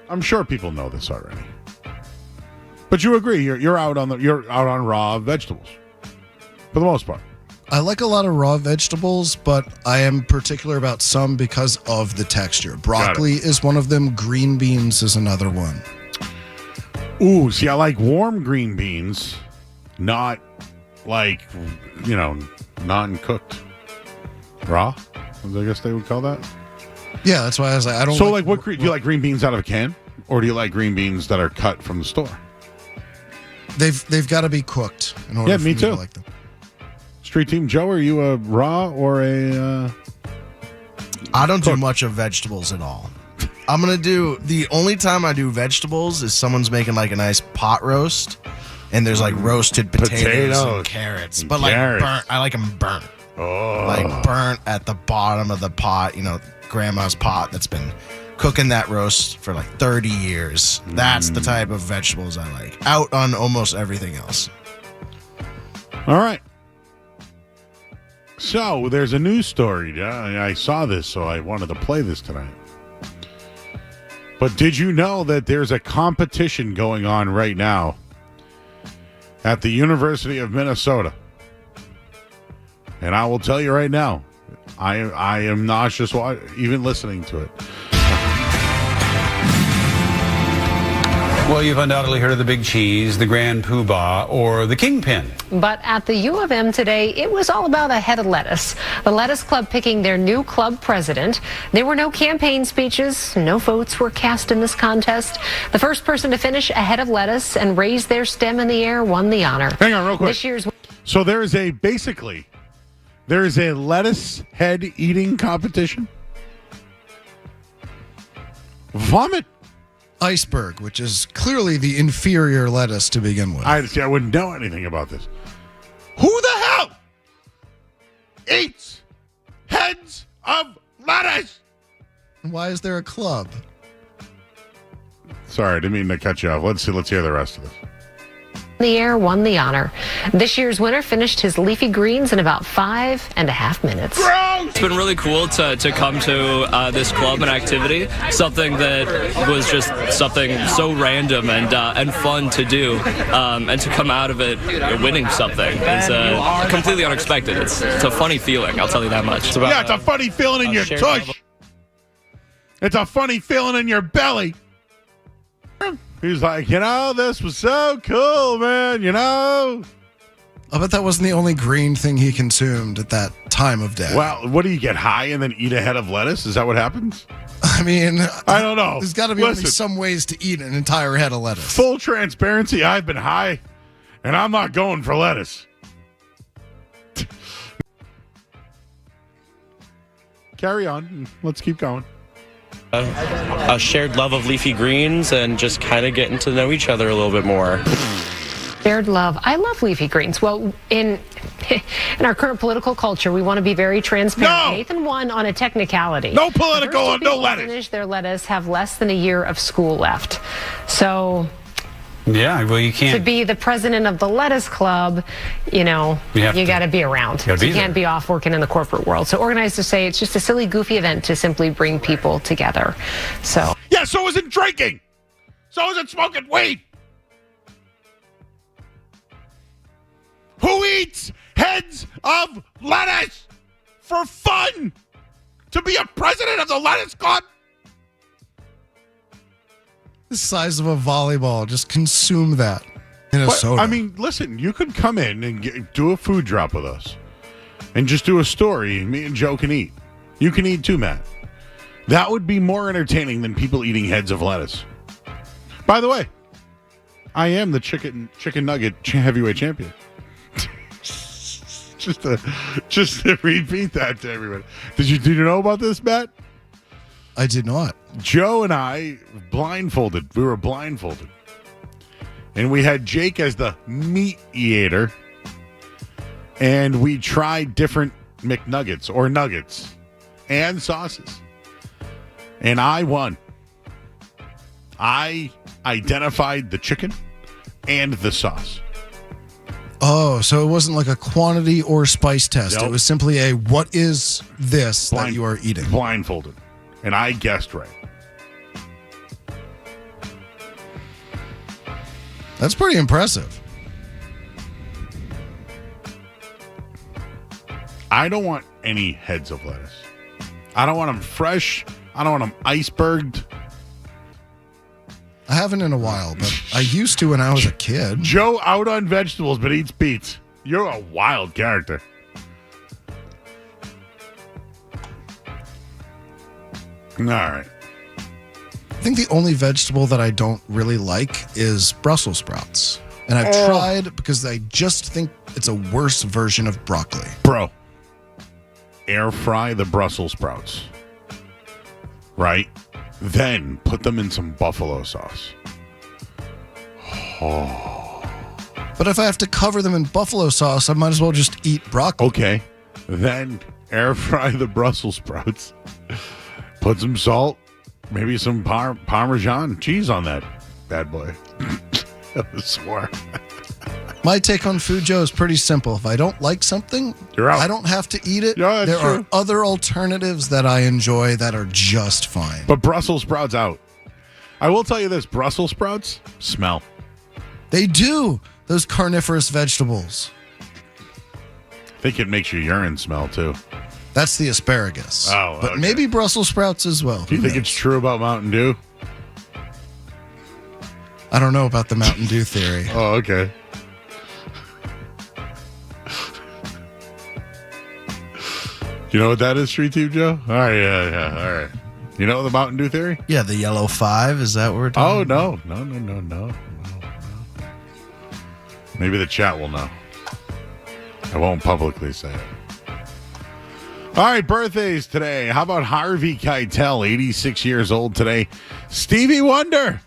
I'm sure people know this already. But you agree, you're out on raw vegetables for the most part. I like a lot of raw vegetables, but I am particular about some because of the texture. Broccoli is one of them. Green beans is another one. Ooh, see, I like warm green beans, not like, non-cooked. Raw? I guess they would call that. Yeah, that's why I was like, I don't. So, do you like green beans out of a can, or do you like green beans that are cut from the store? They've got to be cooked in order for me to like them. Street Team Joe, are you a raw or a? I don't do much of vegetables at all. I'm gonna do the only time I do vegetables is someone's making like a nice pot roast, and there's like roasted potatoes and carrots, but like burnt. I like them burnt. Oh. Like burnt at the bottom of the pot, grandma's pot that's been cooking that roast for like 30 years. That's the type of vegetables I like. Out on almost everything else. All right. So there's a news story. I saw this, so I wanted to play this tonight. But did you know that there's a competition going on right now at the University of Minnesota? And I will tell you right now, I am nauseous even listening to it. Well, you've undoubtedly heard of the Big Cheese, the Grand Poobah, or the Kingpin. But at the U of M today, it was all about a head of lettuce. The Lettuce Club picking their new club president. There were no campaign speeches. No votes were cast in this contest. The first person to finish a head of lettuce and raise their stem in the air won the honor. Hang on real quick. This year's... So there is a lettuce head eating competition? Vomit. Iceberg, which is clearly the inferior lettuce to begin with. I wouldn't know anything about this. Who the hell eats heads of lettuce? Why is there a club? Sorry, I didn't mean to cut you off. Let's hear the rest of this. the air won the honor. This year's winner finished his leafy greens in about 5.5 minutes. It's been really cool to come to this club and activity, something that was just something so random and fun to do, and to come out of it winning something. It's completely unexpected. It's a funny feeling, I'll tell you that much. It's a funny feeling in your tush. It's a funny feeling in your belly. He's like, this was so cool, man, I bet that wasn't the only green thing he consumed at that time of day. Well, what do you get, high and then eat a head of lettuce? Is that what happens? I mean, I don't know. There's got to be only some ways to eat an entire head of lettuce. Full transparency, I've been high, and I'm not going for lettuce. Carry on. Let's keep going. A shared love of leafy greens and just kind of getting to know each other a little bit more. Shared love. I love leafy greens. Well, in our current political culture, we want to be very transparent. No! Nathan won on a technicality. No political, no lettuce. Finish their lettuce have less than a year of school left. So, yeah, well, you can't. To be the president of the lettuce club, you got to be around. You can't be off working in the corporate world. So organizers say it's just a silly, goofy event to simply bring people together. So yeah, so isn't drinking. So isn't smoking weed. Who eats heads of lettuce for fun? To be a president of the lettuce club? The size of a volleyball. Just consume that in a soda. I mean, listen, you could come in and do a food drop with us and just do a story. Me and Joe can eat. You can eat too, Matt. That would be more entertaining than people eating heads of lettuce. By the way, I am the chicken nugget heavyweight champion. just to repeat that to everybody. Did you know about this, Matt? I did not. Joe and I blindfolded. We were blindfolded. And we had Jake as the meat eater. And we tried different McNuggets or nuggets and sauces. And I won. I identified the chicken and the sauce. Oh, so it wasn't like a quantity or spice test. Nope. It was simply a what is this that you are eating? Blindfolded. And I guessed right. That's pretty impressive. I don't want any heads of lettuce. I don't want them fresh. I don't want them iceberged. I haven't in a while, but I used to when I was a kid. Joe out on vegetables but eats beets. You're a wild character. All right. I think the only vegetable that I don't really like is Brussels sprouts. And I've tried because I just think it's a worse version of broccoli. Bro, air fry the Brussels sprouts. Right? Then put them in some buffalo sauce. Oh. But if I have to cover them in buffalo sauce, I might as well just eat broccoli. Okay. Then air fry the Brussels sprouts. Put some salt, maybe some Parmesan cheese on that bad boy. I swore. My take on food, Joe, is pretty simple. If I don't like something, you're out. I don't have to eat it. Yeah, there true. are other alternatives that I enjoy that are just fine. But Brussels sprouts out. I will tell you this, Brussels sprouts smell. They do. Those carnivorous vegetables. I think it makes your urine smell, too. That's the asparagus. Oh, but maybe Brussels sprouts as well. Do you think it's true about Mountain Dew? I don't know about the Mountain Dew theory. Oh, okay. You know what that is, Street Team Joe? All right, yeah, all right. You know the Mountain Dew theory? Yeah, the yellow 5. Is that what we're talking about? Oh, no. Maybe the chat will know. I won't publicly say it. All right, birthdays today. How about Harvey Keitel, 86 years old today. Stevie Wonder,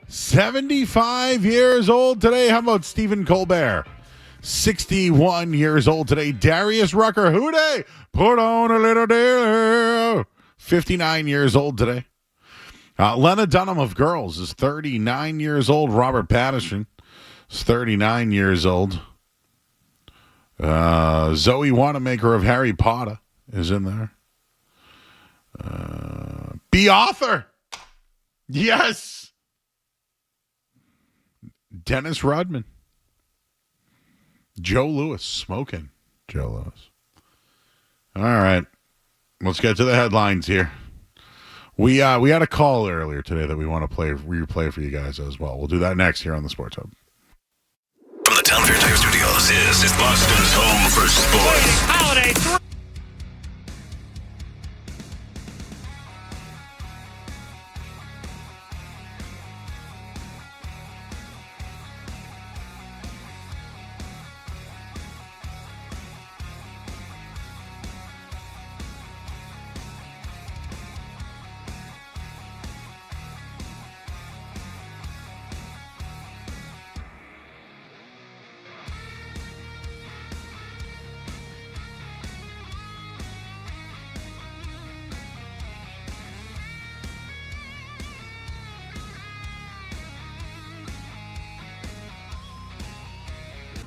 75 years old today. How about Stephen Colbert, 61 years old today. Darius Rucker, who day? Put on a little deal. 59 years old today. Lena Dunham of Girls is 39 years old. Robert Pattinson, is 39 years old. Zoe Wanamaker of Harry Potter is in there. B. Author. Yes. Dennis Rodman. Joe Louis. Smoking Joe Louis. All right. Let's get to the headlines here. We had a call earlier today that we want to replay for you guys as well. We'll do that next here on the Sports Hub. From the Town Fair Tire Studios, this is Boston's home for sports. Holiday 3.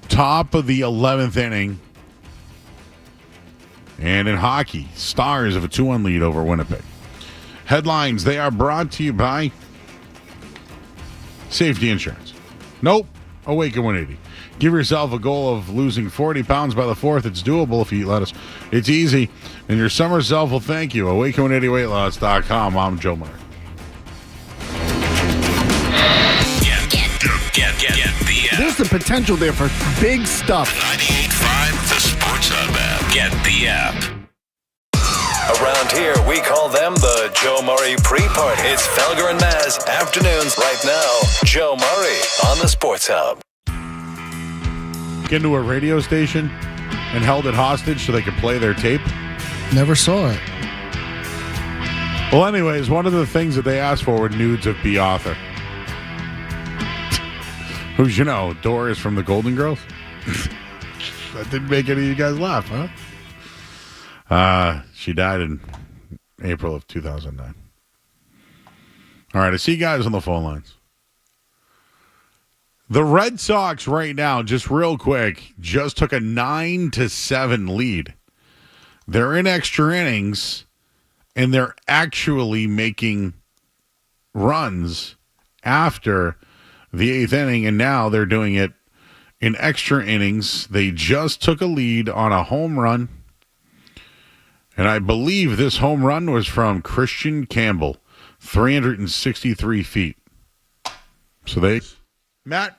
Top of the 11th inning. And in hockey, Stars have a 2-1 lead over Winnipeg. Headlines, they are brought to you by Safety Insurance. Nope. Awaken 180. Give yourself a goal of losing 40 pounds by the 4th. It's doable if you eat lettuce. It's easy, and your summer self will thank you. Awaken180weightloss.com. I'm Joe Murray. Get There's the potential there for big stuff. 98.5 The Sports Hub app. Get the app. Around here, we call them the Joe Murray pre-party. It's Felger and Maz afternoons right now. Joe Murray on the Sports Hub. Get into a radio station and held it hostage so they could play their tape. Never saw it. Well, anyways, one of the things that they asked for were nudes of B. Author. Who's, Doris from the Golden Girls? That didn't make any of you guys laugh, huh? She died in April of 2009. All right, I see you guys on the phone lines. The Red Sox right now, just real quick, just took a 9-7 lead. They're in extra innings, and they're actually making runs after the 8th inning, and now they're doing it in extra innings. They just took a lead on a home run, and I believe this home run was from Christian Campbell, 363 feet. So Matt,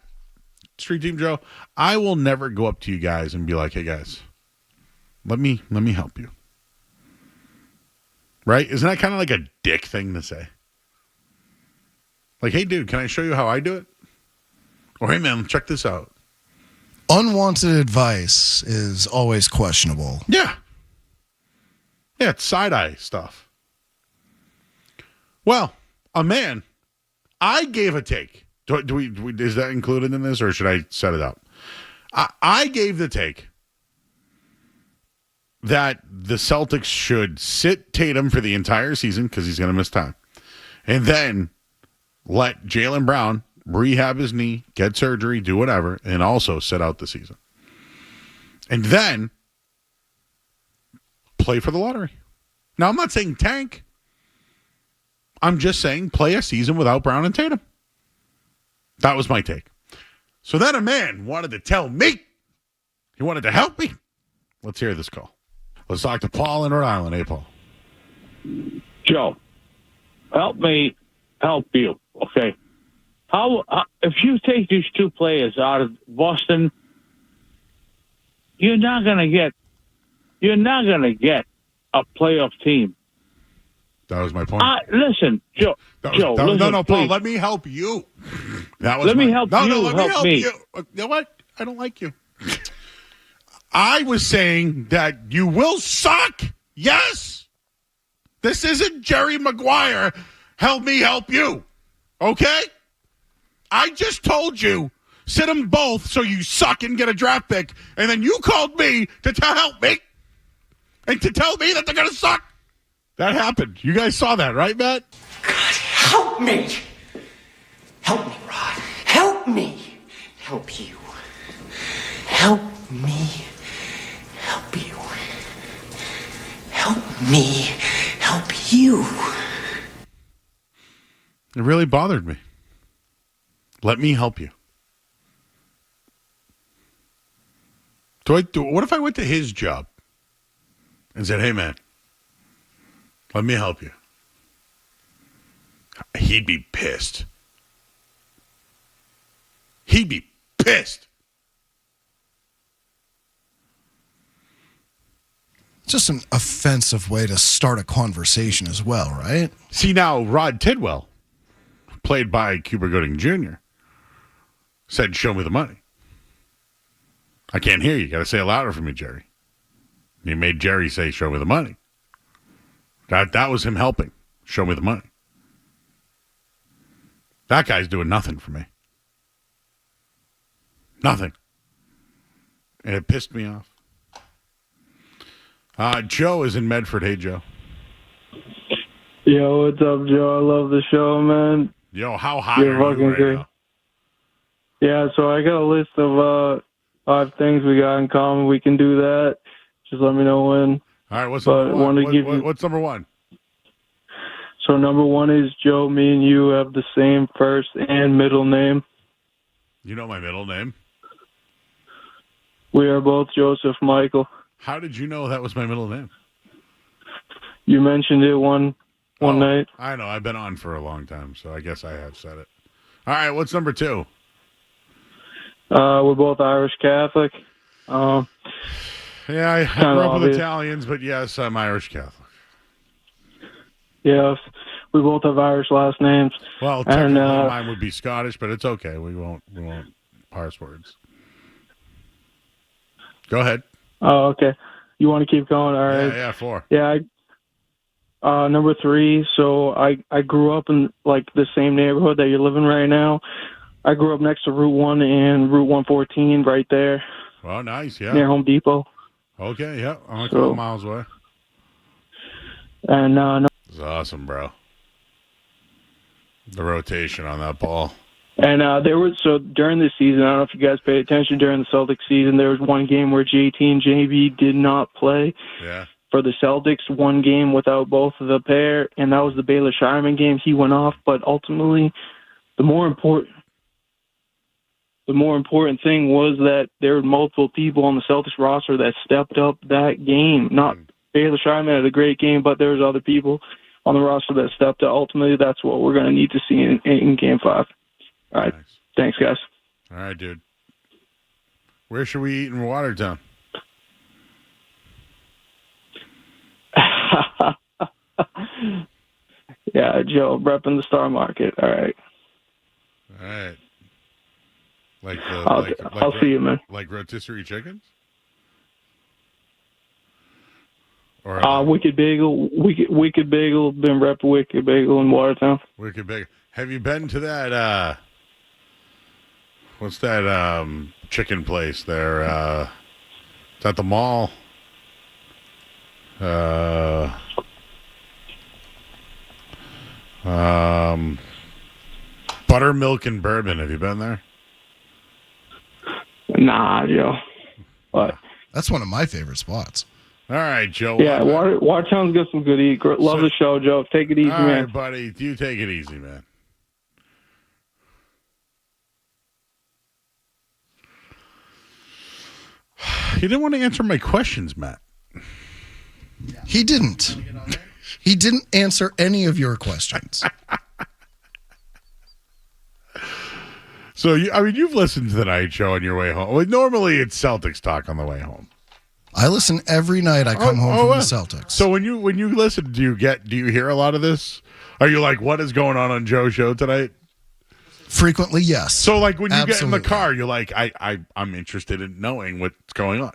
Street Team Joe, I will never go up to you guys and be like, hey guys, let me help you. Right? Isn't that kind of like a dick thing to say? Like, hey dude, can I show you how I do it? Or, hey, man, check this out. Unwanted advice is always questionable. Yeah. Yeah, it's side-eye stuff. Well, I gave a take. Is that included in this, or should I set it up? I gave the take that the Celtics should sit Tatum for the entire season because he's going to miss time. And then let Jaylen Brown rehab his knee, get surgery, do whatever, and also sit out the season. And then play for the lottery. Now, I'm not saying tank. I'm just saying play a season without Brown and Tatum. That was my take. So then a man wanted to tell me. He wanted to help me. Let's hear this call. Let's talk to Paul in Rhode Island. Hey, Paul. Joe, help me help you, okay? How if you take these two players out of Boston, you're not gonna get a playoff team. That was my point. Listen, Joe. No, Paul. Please. Let me help you. Let me help me. You know what? I don't like you. I was saying that you will suck. Yes. This isn't Jerry Maguire. Help me help you. Okay? I just told you, sit them both so you suck and get a draft pick. And then you called me to help me. And to tell me that they're going to suck. That happened. You guys saw that, right, Matt? God, help me. Help me, Rod. Help me. help you. Help me help you. Help me help you. It really bothered me. Let me help you. What if I went to his job and said, hey, man, let me help you? He'd be pissed. He'd be pissed. Just an offensive way to start a conversation as well, right? See, now, Rod Tidwell, played by Cuba Gooding Jr., said, show me the money. I can't hear you. You got to say it louder for me, Jerry. He made Jerry say, show me the money. That was him helping. Show me the money. That guy's doing nothing for me. Nothing. And it pissed me off. Joe is in Medford. Hey, Joe. Yo, what's up, Joe? I love the show, man. Yo, how high You're are you right great. now? Yeah, so I got a list of 5 things we got in common. We can do that. Just let me know when. All right, what's number one? What's number one? So number one is, Joe, me and you have the same first and middle name. You know my middle name? We are both Joseph Michael. How did you know that was my middle name? You mentioned it one night. I know. I've been on for a long time, so I guess I have said it. All right, what's number 2? We're both Irish Catholic. Yeah, I grew up with obvious. Italians, but yes, I'm Irish Catholic. Yes, we both have Irish last names. Well, technically mine would be Scottish, but it's okay. We won't parse words. Go ahead. Oh, okay. You want to keep going? All right. Yeah, 4. Yeah. Number 3. So I grew up in like the same neighborhood that you're living right now. I grew up next to Route 1 and Route 114 right there. Well, nice, yeah. Near Home Depot. Okay, yeah. I'm a couple miles away. And It's awesome, bro. The rotation on that ball. And during this season, I don't know if you guys paid attention, during the Celtics season, there was one game where JT and JB did not play. Yeah. For the Celtics, one game without both of the pair, and that was the Baylor Shireman game. He went off, but ultimately, the more important thing was that there were multiple people on the Celtics roster that stepped up that game. Not Baylor Shireman had a great game, but there was other people on the roster that stepped up. Ultimately, that's what we're going to need to see in Game 5. All right. Nice. Thanks, guys. All right, dude. Where should we eat in Watertown? Yeah, Joe, repping the Star Market. All right. All right. I'll see you, man. Like rotisserie chickens? Or Wicked Bagel. Wicked Bagel. Been repping Wicked Bagel in Watertown. Wicked Bagel. Have you been to that? What's that chicken place there? It's at the mall. Buttermilk and Bourbon. Have you been there? Nah, Joe. What? That's one of my favorite spots. All right, Joe. Yeah, Watertown's got some good eat. Love the show, Joe. Take it easy, all man. Right, buddy. You take it easy, man. He didn't want to answer my questions, Matt. He didn't. He didn't answer any of your questions. So, you've listened to the night show on your way home. Well, normally it's Celtics talk on the way home. I listen every night I come home from the Celtics. So when you listen, do you hear a lot of this? Are you like, what is going on Joe's show tonight? Frequently, yes. So like when you get in the car, you're like, I'm interested in knowing what's going on.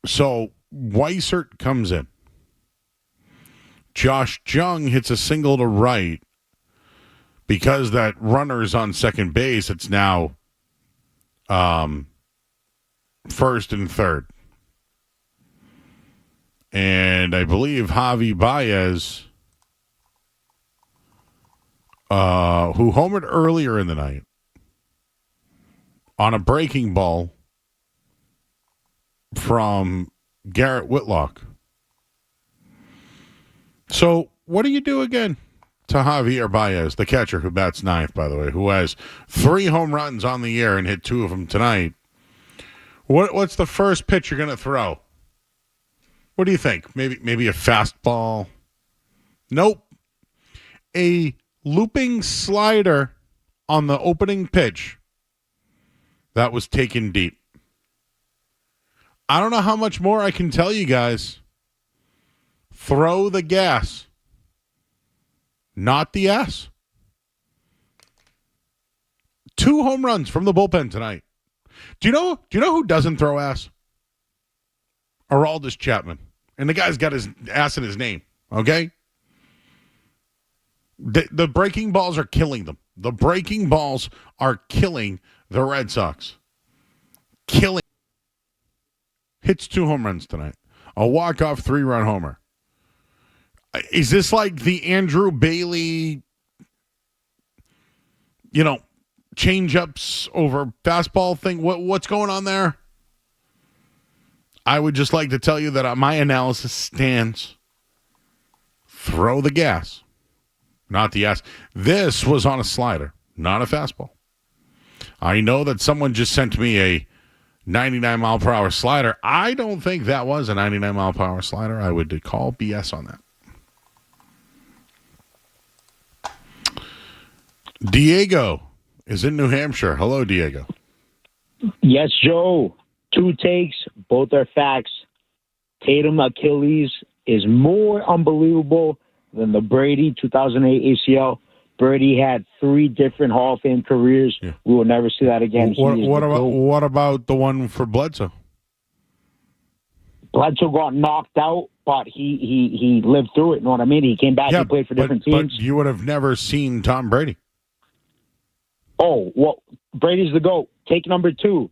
So Weissert comes in. Josh Jung hits a single to right. Because that runner's on second base, it's now first and third. And I believe Javi Baez, who homered earlier in the night on a breaking ball from Garrett Whitlock. So what do you do again to Javier Baez, the catcher who bats ninth, by the way, who has 3 home runs on the year and hit 2 of them tonight? What's the first pitch you're going to throw? What do you think? Maybe a fastball? Nope. A looping slider on the opening pitch that was taken deep. I don't know how much more I can tell you guys. Throw the gas, not the ass. 2 home runs from the bullpen tonight. Do you know who doesn't throw ass? Aroldis Chapman. And the guy's got his ass in his name, okay? The breaking balls are killing them. The breaking balls are killing the Red Sox. Killing. Hits 2 home runs tonight. A walk-off 3-run homer. Is this like the Andrew Bailey, change-ups over fastball thing? What's going on there? I would just like to tell you that my analysis stands. Throw the gas, not the ass. This was on a slider, not a fastball. I know that someone just sent me a 99-mile-per-hour slider. I don't think that was a 99-mile-per-hour slider. I would call BS on that. Diego is in New Hampshire. Hello, Diego. Yes, Joe. 2 takes. Both are facts. Tatum Achilles is more unbelievable than the Brady 2008 ACL. Brady had 3 different Hall of Fame careers. Yeah. We will never see that again. What about the one for Bledsoe? Bledsoe got knocked out, but he lived through it. You know what I mean? He came back and played for different teams. But you would have never seen Tom Brady. Oh, well, Brady's the GOAT. Take number 2.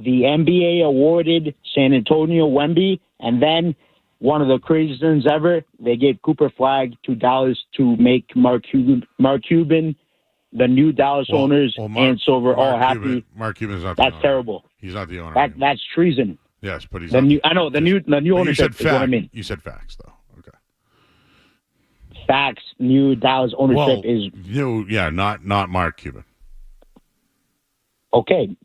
The NBA awarded San Antonio Wemby, and then one of the craziest things ever, they gave Cooper Flagg $2 to make Mark Cuban, the new Dallas owners, and Silver all happy. Mark Cuban's not the owner. That's terrible. He's not the owner. That's treason. Yes, but he's the new. I know the new ownership. You said is what I mean. You said facts, though. Okay. Facts. New Dallas ownership is new. Yeah, not Mark Cuban. Okay,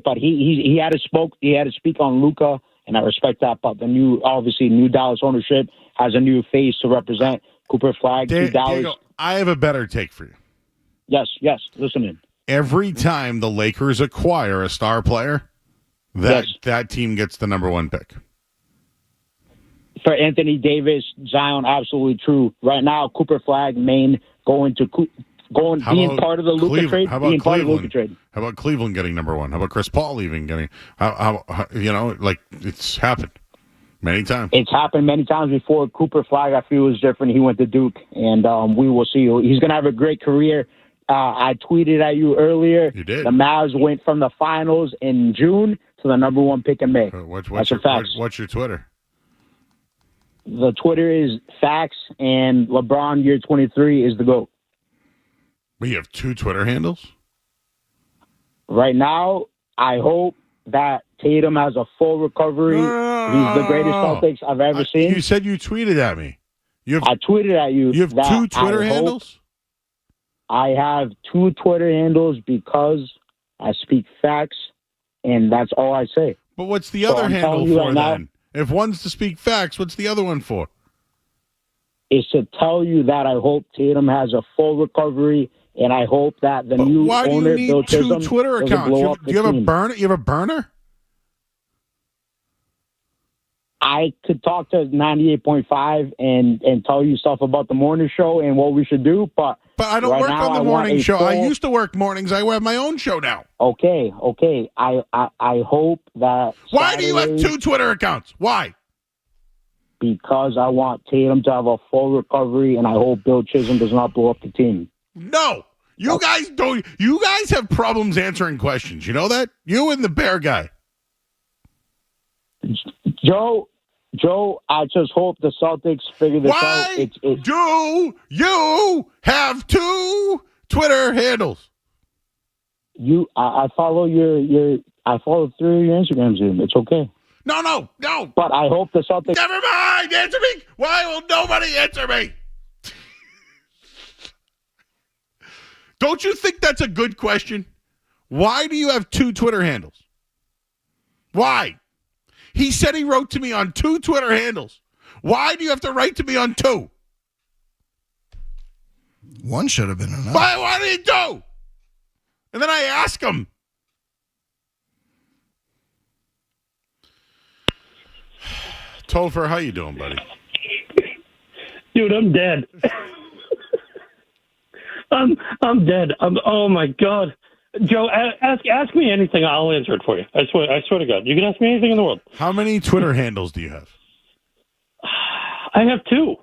but he had to speak on Luka, and I respect that. But the new Dallas ownership has a new face to represent Cooper Flagg. Diego, I have a better take for you. Yes, listening. Every time the Lakers acquire a star player, that team gets the number 1 pick. For Anthony Davis, Zion, absolutely true. Right now, Cooper Flagg, Maine, being part of the Luka trade. How about Cleveland? How about Cleveland getting number 1? How about Chris Paul even getting? How it's happened many times. It's happened many times before. Cooper Flagg, I feel, is different. He went to Duke, and we will see. He's going to have a great career. I tweeted at you earlier. You did. The Mavs went from the finals in June to the number 1 pick in May. What's your Twitter? The Twitter is facts, and LeBron year 23 is the GOAT. We have 2 Twitter handles? Right now, I hope that Tatum has a full recovery. He's the greatest Celtics I've ever seen. You said you tweeted at me. I tweeted at you. You have 2 Twitter handles? I have 2 Twitter handles because I speak facts, and that's all I say. But what's the other handle for then? If one's to speak facts, what's the other one for? It's to tell you that I hope Tatum has a full recovery, and I hope that the new owner, Bill Chisholm, why do you need 2 Twitter accounts? Do you have a burner? You have a burner? I could talk to 98.5 and tell you stuff about the morning show and what we should do, but I don't work on the morning show. I used to work mornings. I have my own show now. Okay. I hope that. Why do you have 2 Twitter accounts? Why? Because I want Tatum to have a full recovery, and I hope Bill Chisholm does not blow up the team. No, you guys don't. You guys have problems answering questions. You know that? You and the Bear guy. Joe, I just hope the Celtics figure this out. Why do you have 2 Twitter handles? I follow I follow through your Instagrams. It's okay. No. But I hope the Celtics. Never mind. Answer me. Why will nobody answer me? Don't you think that's a good question? Why do you have 2 Twitter handles? Why? He said he wrote to me on 2 Twitter handles. Why do you have to write to me on 2? One should have been enough. Why did he do? And then I ask him. Topher, how you doing, buddy? Dude, I'm dead. I'm dead. Oh my God, Joe, ask me anything. I'll answer it for you. I swear to God, you can ask me anything in the world. How many Twitter handles do you have? I have 2.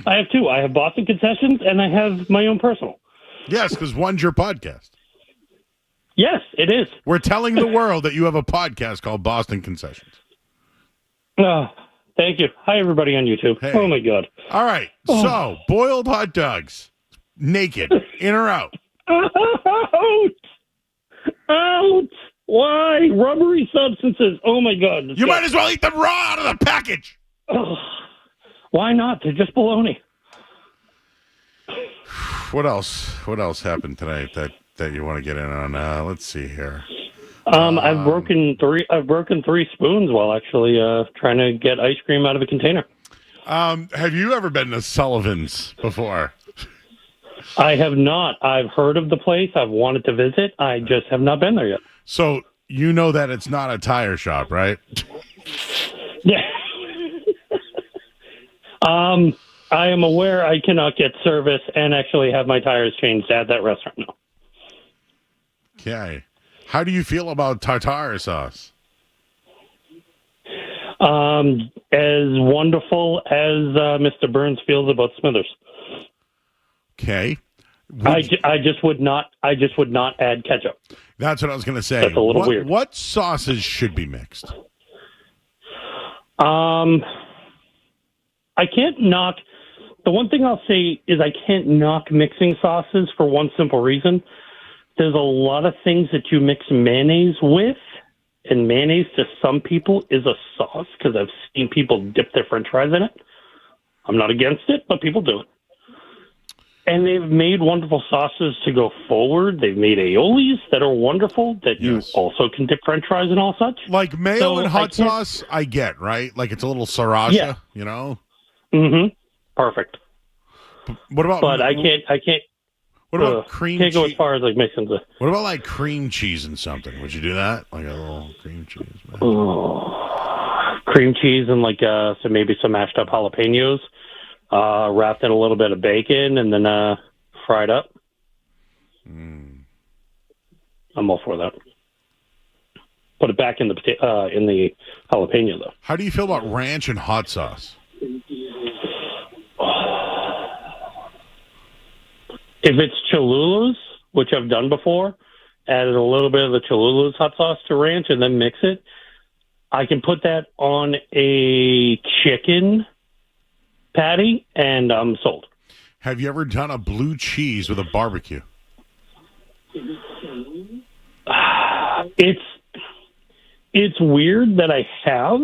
I have Boston Concessions, and I have my own personal. Yes, because one's your podcast. Yes, it is. We're telling the world that you have a podcast called Boston Concessions. Thank you. Hi, everybody on YouTube. Hey. Oh, my God. All right. So, boiled hot dogs, naked, in or out? Out! Why? Rubbery substances. Oh, my God. You might as well eat them raw out of the package. Why not? They're just bologna. What else? What else happened tonight that you want to get in on? Let's see here. I've broken 3 spoons while actually trying to get ice cream out of a container. Have you ever been to Sullivan's before? I have not. I've heard of the place. I've wanted to visit. I just have not been there yet. So you know that it's not a tire shop, right? Yeah. I am aware I cannot get service and actually have my tires changed at that restaurant now. Okay. How do you feel about tartare sauce? As wonderful as Mr. Burns feels about Smithers. Okay. I just would not add ketchup. That's what I was going to say. That's a little weird. What sauces should be mixed? I can't knock. The one thing I'll say is I can't knock mixing sauces for one simple reason. There's a lot of things that you mix mayonnaise with, and mayonnaise to some people is a sauce because I've seen people dip their french fries in it. I'm not against it, but people do it. And they've made wonderful sauces to go forward. They've made aiolis that are wonderful that you also can dip french fries and all such. Like mayo and hot sauce, I get, right? Like it's a little sriracha, you know? Mm-hmm. Perfect. What about... But I can't... What about cream cheese? Can't go cheese? as far as like mixing the... What about like cream cheese and something? Would you do that? Like a little cream cheese? Cream cheese and like so maybe some mashed up jalapenos, wrapped in a little bit of bacon and then fried up. I'm all for that. Put it back in the jalapeno though. How do you feel about ranch and hot sauce? If it's Cholula's, which I've done before, added a little bit of the Cholula's hot sauce to ranch and then mix it, I can put that on a chicken patty and I'm sold. Have you ever done a blue cheese with a barbecue? It's weird that I have.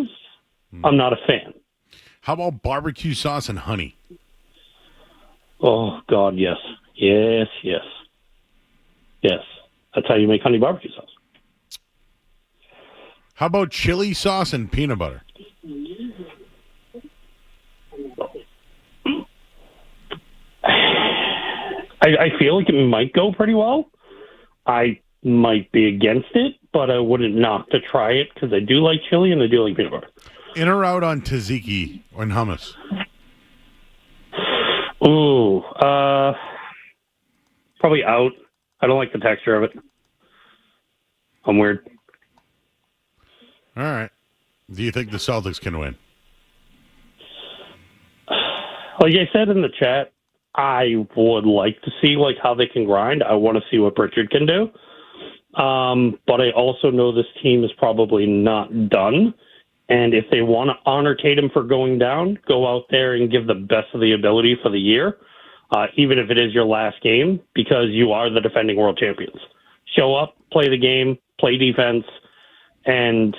I'm not a fan. How about barbecue sauce and honey? Oh, God, yes. Yes. That's how you make honey barbecue sauce. How about chili sauce and peanut butter? I feel like it might go pretty well. I might be against it, but I wouldn't knock to try it because I do like chili and I do like peanut butter. In or out on tzatziki and hummus? Ooh, probably out. I don't like the texture of it. I'm weird. All right. Do you think the Celtics can win? Like I said in the chat, I would like to see how they can grind. I want to see what Pritchard can do. But I also know this team is probably not done. And if they want to honor Tatum for going down, go out there and give the best of the ability for the year, even if it is your last game, because you are the defending world champions. Show up, play the game, play defense, and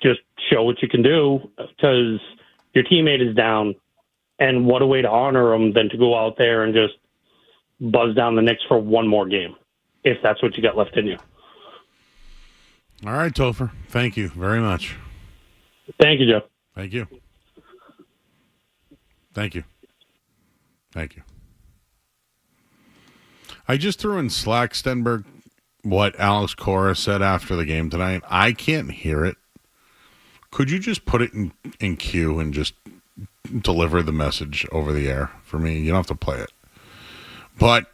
just show what you can do, because your teammate is down. And what a way to honor them than to go out there and just buzz down the Knicks for one more game, if that's what you got left in you. All right, Topher. Thank you very much. Thank you, Joe. Thank you. Thank you. Thank you. I just threw in Slack, Stenberg, what Alex Cora said after the game tonight. I can't hear it. Could you just put it in queue and just deliver the message over the air for me? You don't have to play it. But,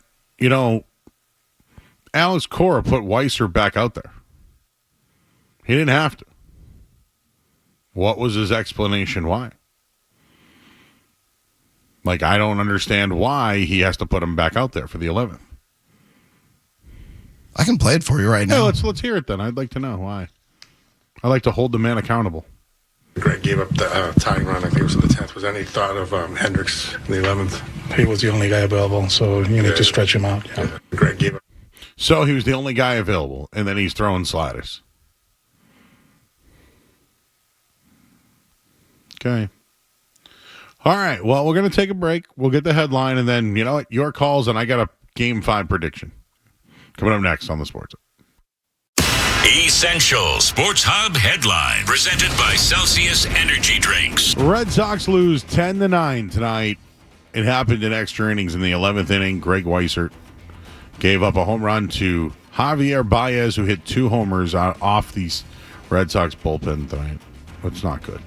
Alex Cora put Weiser back out there. He didn't have to. What was his explanation why? I don't understand why he has to put him back out there for the 11th. I can play it for you right now. Yeah, let's hear it then. I'd like to know why. I like to hold the man accountable. Greg gave up the tying run, I think it was the 10th. Was any thought of Hendricks in the 11th? He was the only guy available, so you need to stretch him out. Yeah. Greg gave up. So he was the only guy available, and then he's throwing sliders. Okay. All right. Well, we're going to take a break. We'll get the headline, and then, you know what? Your calls, and I got a Game 5 prediction. Coming up next on the Sports Hub. Essential Sports Hub headline presented by Celsius Energy Drinks. Red Sox lose 10-9 tonight. It happened in extra innings in the 11th inning. Greg Weissert gave up a home run to Javier Baez, who hit 2 homers off the Red Sox bullpen tonight. That's not good.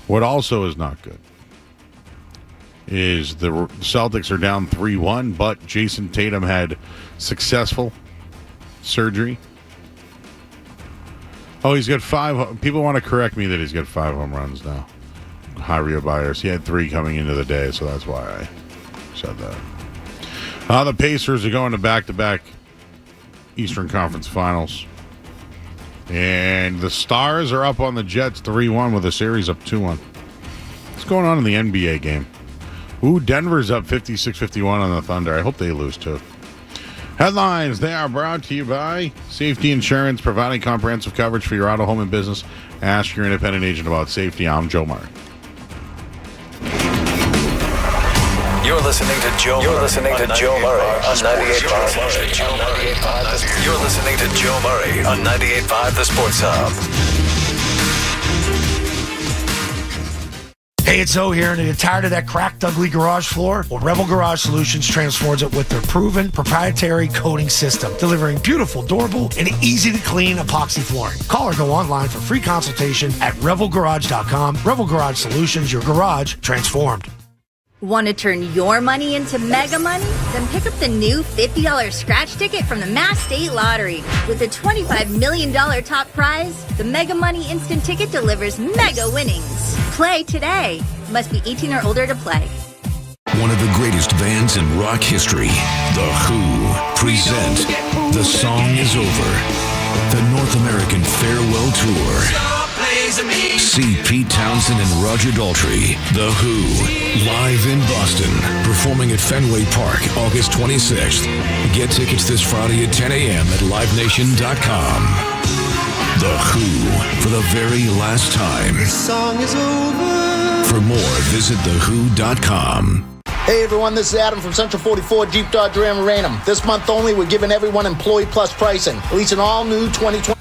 What also is not good is the Celtics are down 3-1, but Jayson Tatum had successful surgery. Oh, he's got 5. People want to correct me that he's got 5 home runs now. Javier Baez. He had 3 coming into the day, so that's why I said that. The Pacers are going to back-to-back Eastern Conference Finals. And the Stars are up on the Jets 3-1 with a series up 2-1. What's going on in the NBA game? Ooh, Denver's up 56-51 on the Thunder. I hope they lose too. Headlines, they are brought to you by Safety Insurance, providing comprehensive coverage for your auto, home, and business. Ask your independent agent about safety. I'm Joe Murray. You're listening to Joe Murray on 98.5. You're listening to Joe Murray on 98.5 The Sports Hub. Hey, it's O here, and are you tired of that cracked, ugly garage floor? Well, Rebel Garage Solutions transforms it with their proven proprietary coating system, delivering beautiful, durable, and easy-to-clean epoxy flooring. Call or go online for free consultation at rebelgarage.com. Rebel Garage Solutions, your garage transformed. Want to turn your money into mega money? Then pick up the new $50 scratch ticket from the Mass State Lottery. With a $25 million top prize, the Mega Money Instant Ticket delivers mega winnings. Play today. Must be 18 or older to play. One of the greatest bands in rock history, The Who, present The Song Is Over, the North American Farewell Tour. See Pete Townsend and Roger Daltrey, The Who, live in Boston, performing at Fenway Park August 26th. Get tickets this Friday at 10 a.m. at livenation.com. The Who, for the very last time. The song is over. For more, visit thewho.com. Hey everyone, this is Adam from Central 44 Jeep Dodge Ram Random. This month only, we're giving everyone Employee Plus pricing. Release an all-new 2020.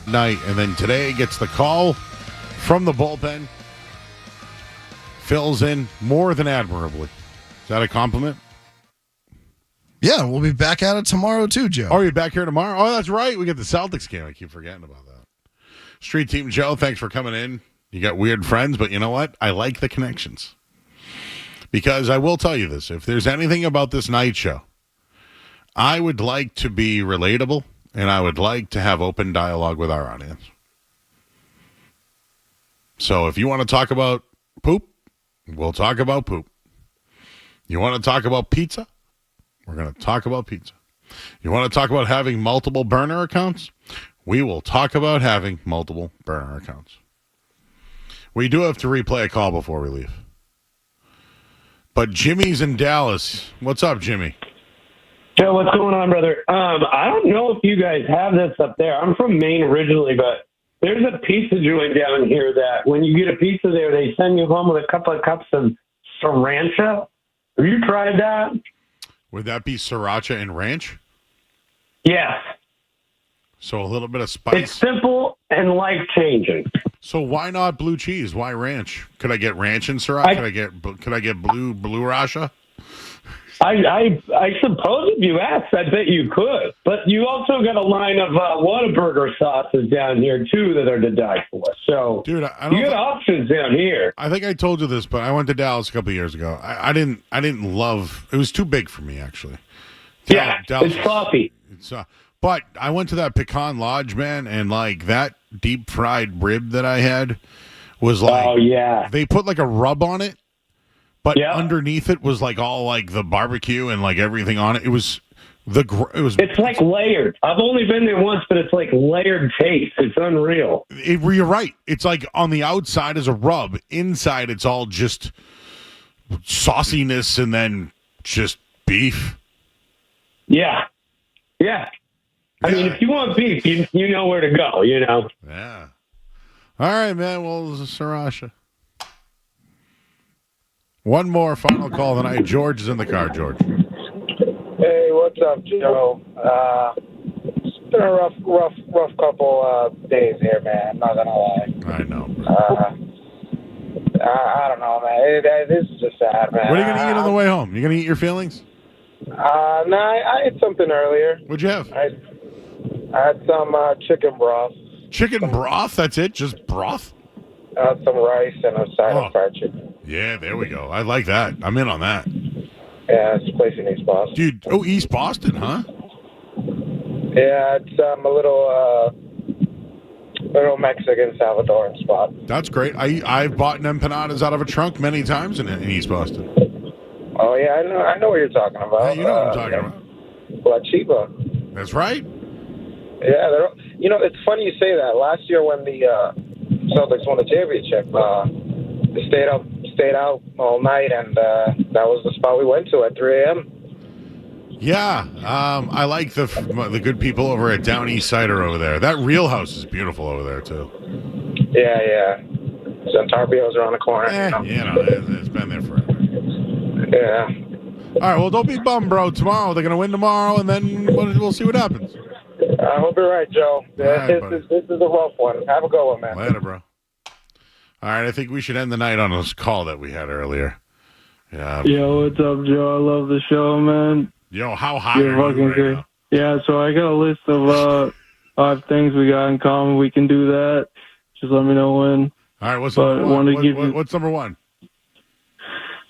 night, and then today gets the call from the bullpen. Fills in more than admirably. Is that a compliment? Yeah, we'll be back at it tomorrow too, Joe. Oh, you're back here tomorrow? Oh, that's right. We get the Celtics game. I keep forgetting about that. Street Team Joe, thanks for coming in. You got weird friends, but you know what? I like the connections. Because I will tell you this. If there's anything about this night show, I would like to be relatable, and I would like to have open dialogue with our audience. So if you want to talk about poop, we'll talk about poop. You want to talk about pizza? We're going to talk about pizza. You want to talk about having multiple burner accounts? We will talk about having multiple burner accounts. We do have to replay a call before we leave. But Jimmy's in Dallas. What's up, Jimmy? Joe, what's going on, brother? I don't know if you guys have this up there. I'm from Maine originally, but there's a pizza joint down here that when you get a pizza there, they send you home with a couple of cups of sriracha. Have you tried that? Would that be sriracha and ranch? Yes. So a little bit of spice. It's simple and life-changing. So why not blue cheese? Why ranch? Could I get ranch and sriracha? Could I get blue rasha? I suppose if you asked, I bet you could. But you also got a line of Whataburger sauces down here, too, that are to die for. So, dude, you got options down here. I think I told you this, but I went to Dallas a couple of years ago. I didn't love. It was too big for me, actually. Dallas, it's coffee. But I went to that Pecan Lodge, man, and like that deep fried rib that I had was like, oh yeah, they put like a rub on it. But underneath it was like all like the barbecue and like everything on it. It was It's like layered. I've only been there once, but it's like layered taste. It's unreal. You're right. It's like on the outside is a rub. Inside it's all just sauciness and then just beef. Yeah. Yeah. I mean, if you want beef, you know where to go, you know? Yeah. All right, man. Well, it's a sriracha. One more final call tonight. George is in the car. George. Hey, what's up, Joe? It's been a rough couple days here, man. I'm not gonna lie. I know. I don't know, man. This is just sad, man. What are you gonna eat on the way home? You gonna eat your feelings? No, I ate something earlier. What'd you have? I had some chicken broth. Chicken broth? That's it? Just broth? Some rice and a side of fried chicken. Yeah, there we go. I like that. I'm in on that. Yeah, it's a place in East Boston. Dude, East Boston, huh? Yeah, it's a little Mexican Salvadoran spot. That's great. I've bought empanadas out of a trunk many times in East Boston. Oh, yeah, I know what you're talking about. Hey, you know what I'm talking about. La Chiva. That's right. Yeah, it's funny you say that. Last year when the Celtics won the championship, they stayed out all night, and that was the spot we went to at 3 a.m. Yeah, I like the good people over at Down East Cider over there. That Real House is beautiful over there too. Yeah. Santarpio's around the corner. It's been there forever. Yeah. All right, well, don't be bummed, bro. Tomorrow they're gonna win tomorrow, and then we'll see what happens. I hope you're right, Joe. This is a rough one. Have a good one, man. Later, bro. All right, I think we should end the night on this call that we had earlier. Yeah. Yo, what's up, Joe? I love the show, man. Yo, how high are you right now? Yeah, so I got a list of 5 things we got in common. We can do that. Just let me know when. All right, what's number one? What's number one?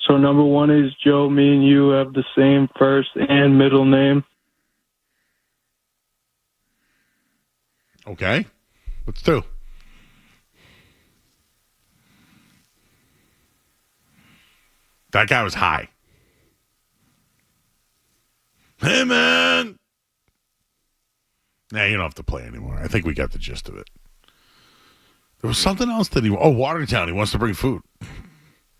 So number 1 is, Joe, me and you have the same first and middle name. Okay. What's 2? That guy was high. Hey, man. Nah, you don't have to play anymore. I think we got the gist of it. There was something else that Watertown. He wants to bring food.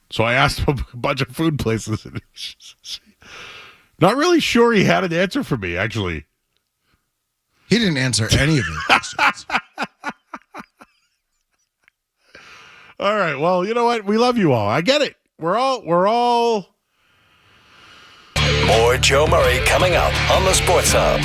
So I asked him a bunch of food places. Not really sure he had an answer for me, actually. He didn't answer any of your questions. All right. Well, you know what? We love you all. I get it. We're all. More Joe Murray coming up on the Sports Hub.